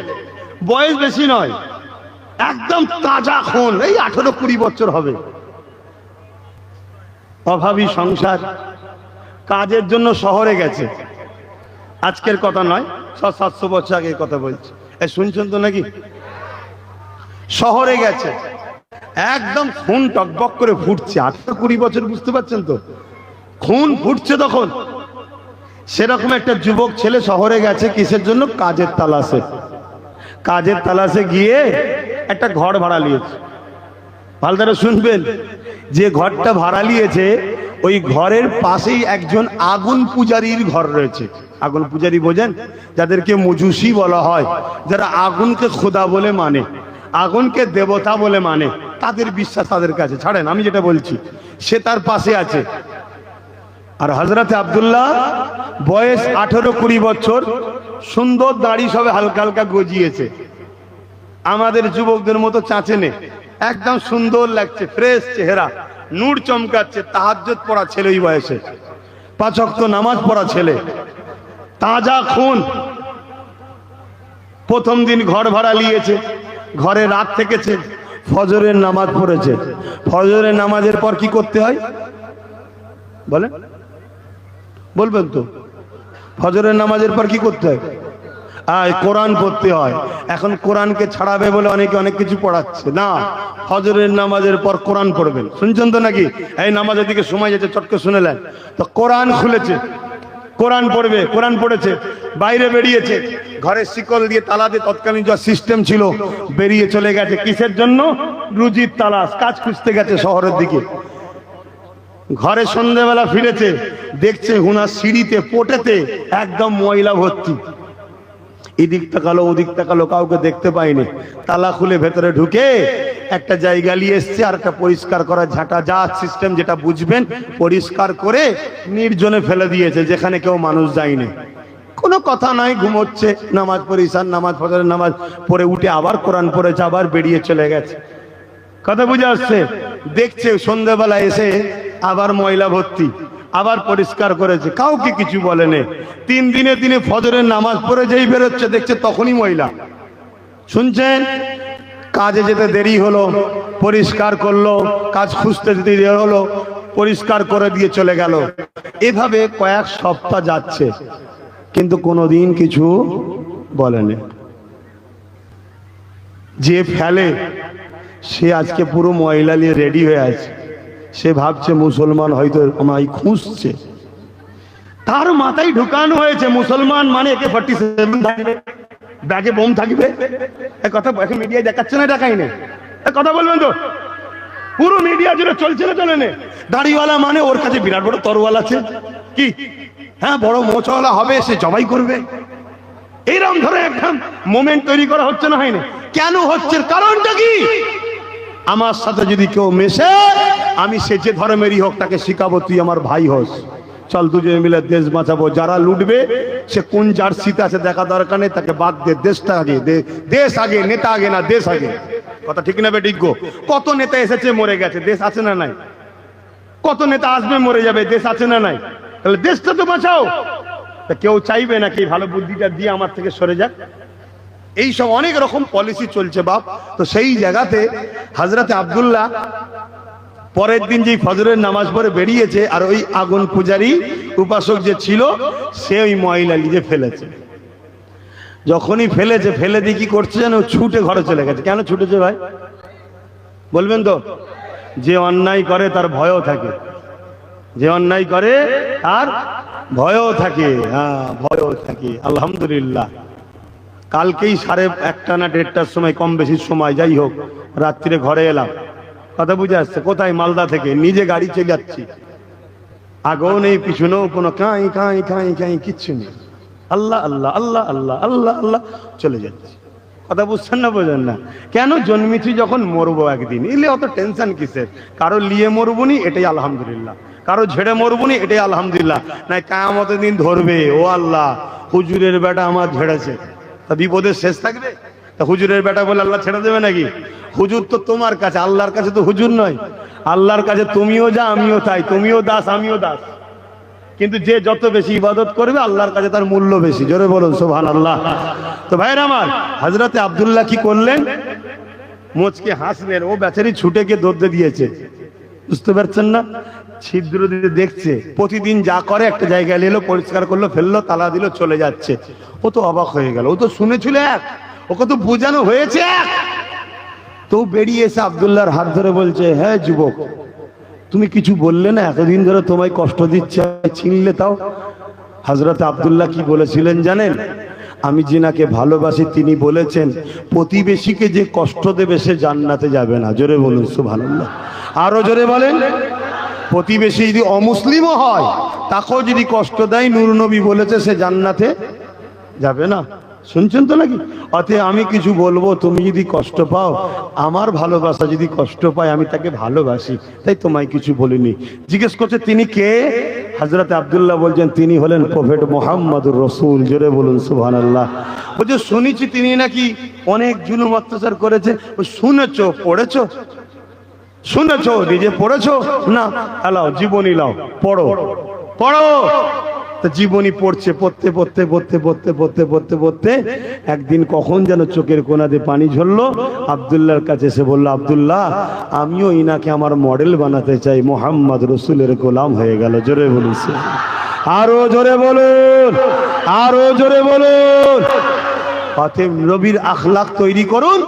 বয়স বেশি নয়, একদম তাজা খুন, এই 18-20 বছর হবে, অভাবী সংসার, কাজের জন্য শহরে গেছে। আজকের কথা নয়, 600-700 বছর আগের কথা বলছি। শুনছেন তো নাকি? শহরে গেছে, একদম খুন টকবক করে ফুটছে, 18-20 বছর, বুঝতে পারছেন তো? খুন ফুটছে তখন। সেরকম একটা যুবক ছেলে শহরে গেছে, কিসের জন্য? কাজের তালাশে। কাজের তালাশে গিয়ে একটা ঘর ভাড়া নিয়েছে। ভালো করে শুনবেন, যে ঘরটা ভাড়া নিয়েছে ওই ঘরের পাশেই একজন আগুন পূজারীর ঘর রয়েছে। আগুন পূজারী বোঝেন? যাদেরকে মজুসি বলা হয়, যারা আগুনকে খোদা বলে মানে। আগুনকে দেবতা বলে মানে, তাদের বিশ্বাস তাদের কাছে, ছাড়েন আমি যেটা বলছি, সে তার পাশে আছে। আর হযরতে আব্দুল্লাহ বয়স 18-20 বছর, সুন্দর দাড়ি সবে হালকা হালকা গজিয়েছে, আমাদের যুবকদের মতো চাচেনে, একদম সুন্দর লাগছে, ফ্রেশ চেহারা, নূর চমকাচ্ছে। তাহাজ্জুদ পড়া ছেলে ওই বয়সে, 5 ওয়াক্ত নামাজ পড়া ছেলে, তাজা খুন। প্রথম দিন ঘর ভাড়া নিয়েছে, ঘরে রাত থেকেছে, ফজরের নামাজ পড়েছে। ফজরের নামাজের পর কি করতে হয় বলেন? বলবেন তো? ফজরের নামাজের পর কি করতে হয়? কোরআন পড়তে হয়। এখন কোরআনকে ছাড়াবে বলে অনেকে অনেক কিছু পড়াচ্ছে না, ফজরের নামাজের পর কোরআন পড়বেন। শুনছেন তো নাকি? এই নামাজের দিকে সময় যাচ্ছে, চটকে শুনেলেন তো, কোরআন খুলেছে, কোরআন পড়বে, কোরআন পড়েছে, বাইরে বেরিয়েছে, ঘরের শিকল দিয়ে তালা দিয়ে, তৎকালীন যা সিস্টেম ছিল, বেরিয়ে চলে গেছে। কিসের জন্য? রুজির তালাশ, কাজ খুঁজতে গেছে শহরের দিকে। ঘরে সন্ধ্যেবেলা ফিরেছে, দেখছে হুনার সিঁড়িতে পোটেতে একদম ময়লা ভর্তি। এদিক তাকালো ওদিক তাকালো, কাউকে দেখতে পাইনি। তালা খুলে ভেতরে ঢুকে একটা জায়গা নিয়ে এসছে, আর একটা পরিষ্কার করা ঝাঁটা, যা সিস্টেম যেটা বুঝবেন, পরিষ্কার করে নির্জনে ফেলে দিয়েছে, যেখানে কেউ মানুষ যায়নি, কোনো কথা নাই, ঘুমোচ্ছে। নামাজ পড়ে, ঈশার নামাজ, ফজরের নামাজ পড়ে উঠে আবার কোরআন পড়েছে, আবার বেরিয়ে চলে গেছে। কথা বুঝে আসছে? দেখছে সন্ধ্যেবেলা এসে আবার ময়লা ভর্তি, আবার পরিষ্কার করেছে, কাউকে কিছু বলেনি। 3 দিনে দিনে ফজরের নামাজ পড়ে যেই বেরোচ্ছে, দেখছে তখনই ময়লা। শুনছেন? কাজে যেতে দেরি হলো, পরিষ্কার করলো, কাজ খুঁজতে যেতে দেরি হলো, পরিষ্কার করে দিয়ে চলে গেল। এভাবে কয়েক সপ্তাহ যাচ্ছে, কিন্তু কোনোদিন কিছু বলেনি। যে ফেলে সে আজকে পুরো ময়লা নিয়ে রেডি হয়ে আছে, সে ভাবছে মুসলমান হয়তো আমায় খুঁজছে। তার মাথায় ঢুকানো হয়েছে মুসলমান মানে AK-47 থাকবে, ব্যাগে বোম থাকবে। এই কথা এখন মিডিয়ায় দেখাচ্ছে না, দেখাই না, কথা বলবেন তো? পুরো মিডিয়া জুড়ে চলছে না, চলে না? দাড়িওয়ালা মানে ওর কাছে বিরাট বড় তরোয়াল আছে, কি হ্যাঁ বড় মোচওয়ালা হবে, সে জবাই করবে। এইরকম ধরে একদম মোমেন্ট তৈরি করা হচ্ছে না, হয় না? কেন হচ্ছে? কারণটা কি? আমার সাথে যদি কেউ মেশে, আমি সে যে ধর্মেরই হোক তাকে শিখাবো, তুই আমার ভাই হোস, চল দুজনে মিলে দেশ বাঁচাবো। যারা লুটবে সে কোন জার্সিতে আছে দেখা দরকার নেই, তাকে বাদ দে, দেশটা আগে, দেশ আগে, নেতা আগে না, দেশ আগে। কথা ঠিক না বেঠিক গো? কত নেতা এসেছে মরে গেছে, দেশ আছে না নাই? কত নেতা আসবে মরে যাবে, দেশ আছে না নাই? তাহলে দেশটা তো বাঁচাও। কেউ চাইবে নাকি ভালো বুদ্ধিটা দিয়ে আমার থেকে সরে যাক? এই সব অনেক রকম পলিসি চলছে বাপ। তো সেই জায়গাতে হযরতে আব্দুল্লাহ পরের দিন যেই ফজরের নামাজ পড়ে বেরিয়েছে, আর ওই আগুন পূজারী উপাসক যে ছিল, সে ওই ময়লা লিজে ফেলেছে। যখনই ফেলেছে, ফেলে দিয়ে কি করছে যেন, ছুটে ঘরে চলে গেছে। কেন ছুটেছে ভাই বলবেন তো? যে অন্যায় করে তার ভয়ও থাকে, যে অন্যায় করে তার ভয়ও থাকে। হ্যাঁ, ভয়ও থাকে। আলহামদুলিল্লাহ, কালকেই 1:30 না 1:30টার সময়, কম বেশি সময়, যাই হোক, রাত্রিরে ঘরে এলাম। কথা বুঝে আসছে? কোথায়? মালদা থেকে। নিজে গাড়ি চলে যাচ্ছি, আগেও নেই পিছনেও কোনো কাঁই কাঁই কাঁই কাঁই কিচ্ছু নেই। আল্লাহ আল্লাহ আল্লাহ আল্লাহ আল্লাহ আল্লাহ চলে যাচ্ছি। কথা বুঝছেন না? বোঝেন না? কেন? জন্মিছি যখন, মরবো একদিন, এলে অত টেনশন কিসের? কারো লিয়ে মরবুনি, এটাই আলহামদুলিল্লাহ। কারো ঝেড়ে মরবুনি, এটাই আলহামদুলিল্লাহ। নাই কিয়ামতের দিন ধরবে, ও আল্লাহ হুজুরের বেটা আমার ঝেড়েছে, তা বিপদের শেষ থাকবে? তা হুজুরের বেটা বলে আল্লাহ ছেড়ে দেবে নাকি? হুজুর তো তোমার কাছে, আল্লাহর কাছে তো হুজুর নয়। আল্লাহর কাছে তুমিও যা, আমিও তাই, তুমিও দাস, আমিও দাস। কিন্তু যে যত বেশি ইবাদত করবে, আল্লাহর কাছে তার মূল্য বেশি। জোরে বলুন সুবহানাল্লাহ। তো ভাইরা আমার, হযরতে আব্দুল্লাহ কি করলেন? মুচকে হাসলেন। ও বেচারি ছুটে গিয়ে দৌড়ে দিয়েছে, বুঝতে পারছেন না? ছিদ্র দিয়ে দেখছে, প্রতিদিন যা করে, একটা জায়গায় এলো, পরিষ্কার করলো, ফেললো, তালা দিল, চলে যাচ্ছে। ও তো অবাক হয়ে গেল, ও তো শুনেছিল এক, ওকে তো বোঝানো হয়েছে এক। তো বেরিয়ে এসে আব্দুল্লাহর হাত ধরে বলছে, হ্যাঁ যুবক, তুমি কিছু বললে না, এতদিন ধরে তোমায় কষ্ট দিচ্ছে, চিনলে তাও? হযরত আব্দুল্লাহ কি বলেছিলেন জানেন? আমি যিনাকে ভালোবাসি তিনি বলেছেন, প্রতিবেশীকে যে কষ্ট দেবে সে জান্নাতে যাবে না। জোরে বলুন সুবহানাল্লাহ। আরো জোরে বলেন। প্রতিবেশী যদি অমুসলিমও হয়, তাকেও যদি কষ্ট দেয়, নূর নবী বলেছে সে জান্নাতে যাবে না। শুনছেন তো নাকি? অতএব আমি কিছু বলবো, তুমি যদি কষ্ট পাও, আমার ভালোবাসা যদি কষ্ট পায়, আমি তাকে ভালোবাসি, তাই তোমায় কিছু বলিনি। জিজ্ঞেস করছে তিনি কে? হযরত আব্দুল্লাহ বলছেন তিনি হলেন প্রফেট মুহাম্মদুর রাসূল। জোরে বলুন সুবহানাল্লাহ। বলছে শুনেছি তিনি নাকি অনেক জুলুম অত্যাচার করেছে। শুনেছো, পড়েছো? শুনেছো, নিজে পড়েছো? না, এলাও জীবনী লাও, পড়ো পড়ো। তা জীবনী পড়ছে, পড়তে একদিন কখন যেন চোখের কোনাতে পানি ঝরলো। আব্দুল্লাহর কাছে এসে বললো, আব্দুল্লাহ আমিও ইনাকে আমার মডেল বানাতে চাই, মুহাম্মদ রসুলের গোলাম হয়ে গেল। জোরে বলুন, আরো জোরে বলুন, আরো জোরে বলুন। অতএব নবীর আখলাক তৈরি করুন।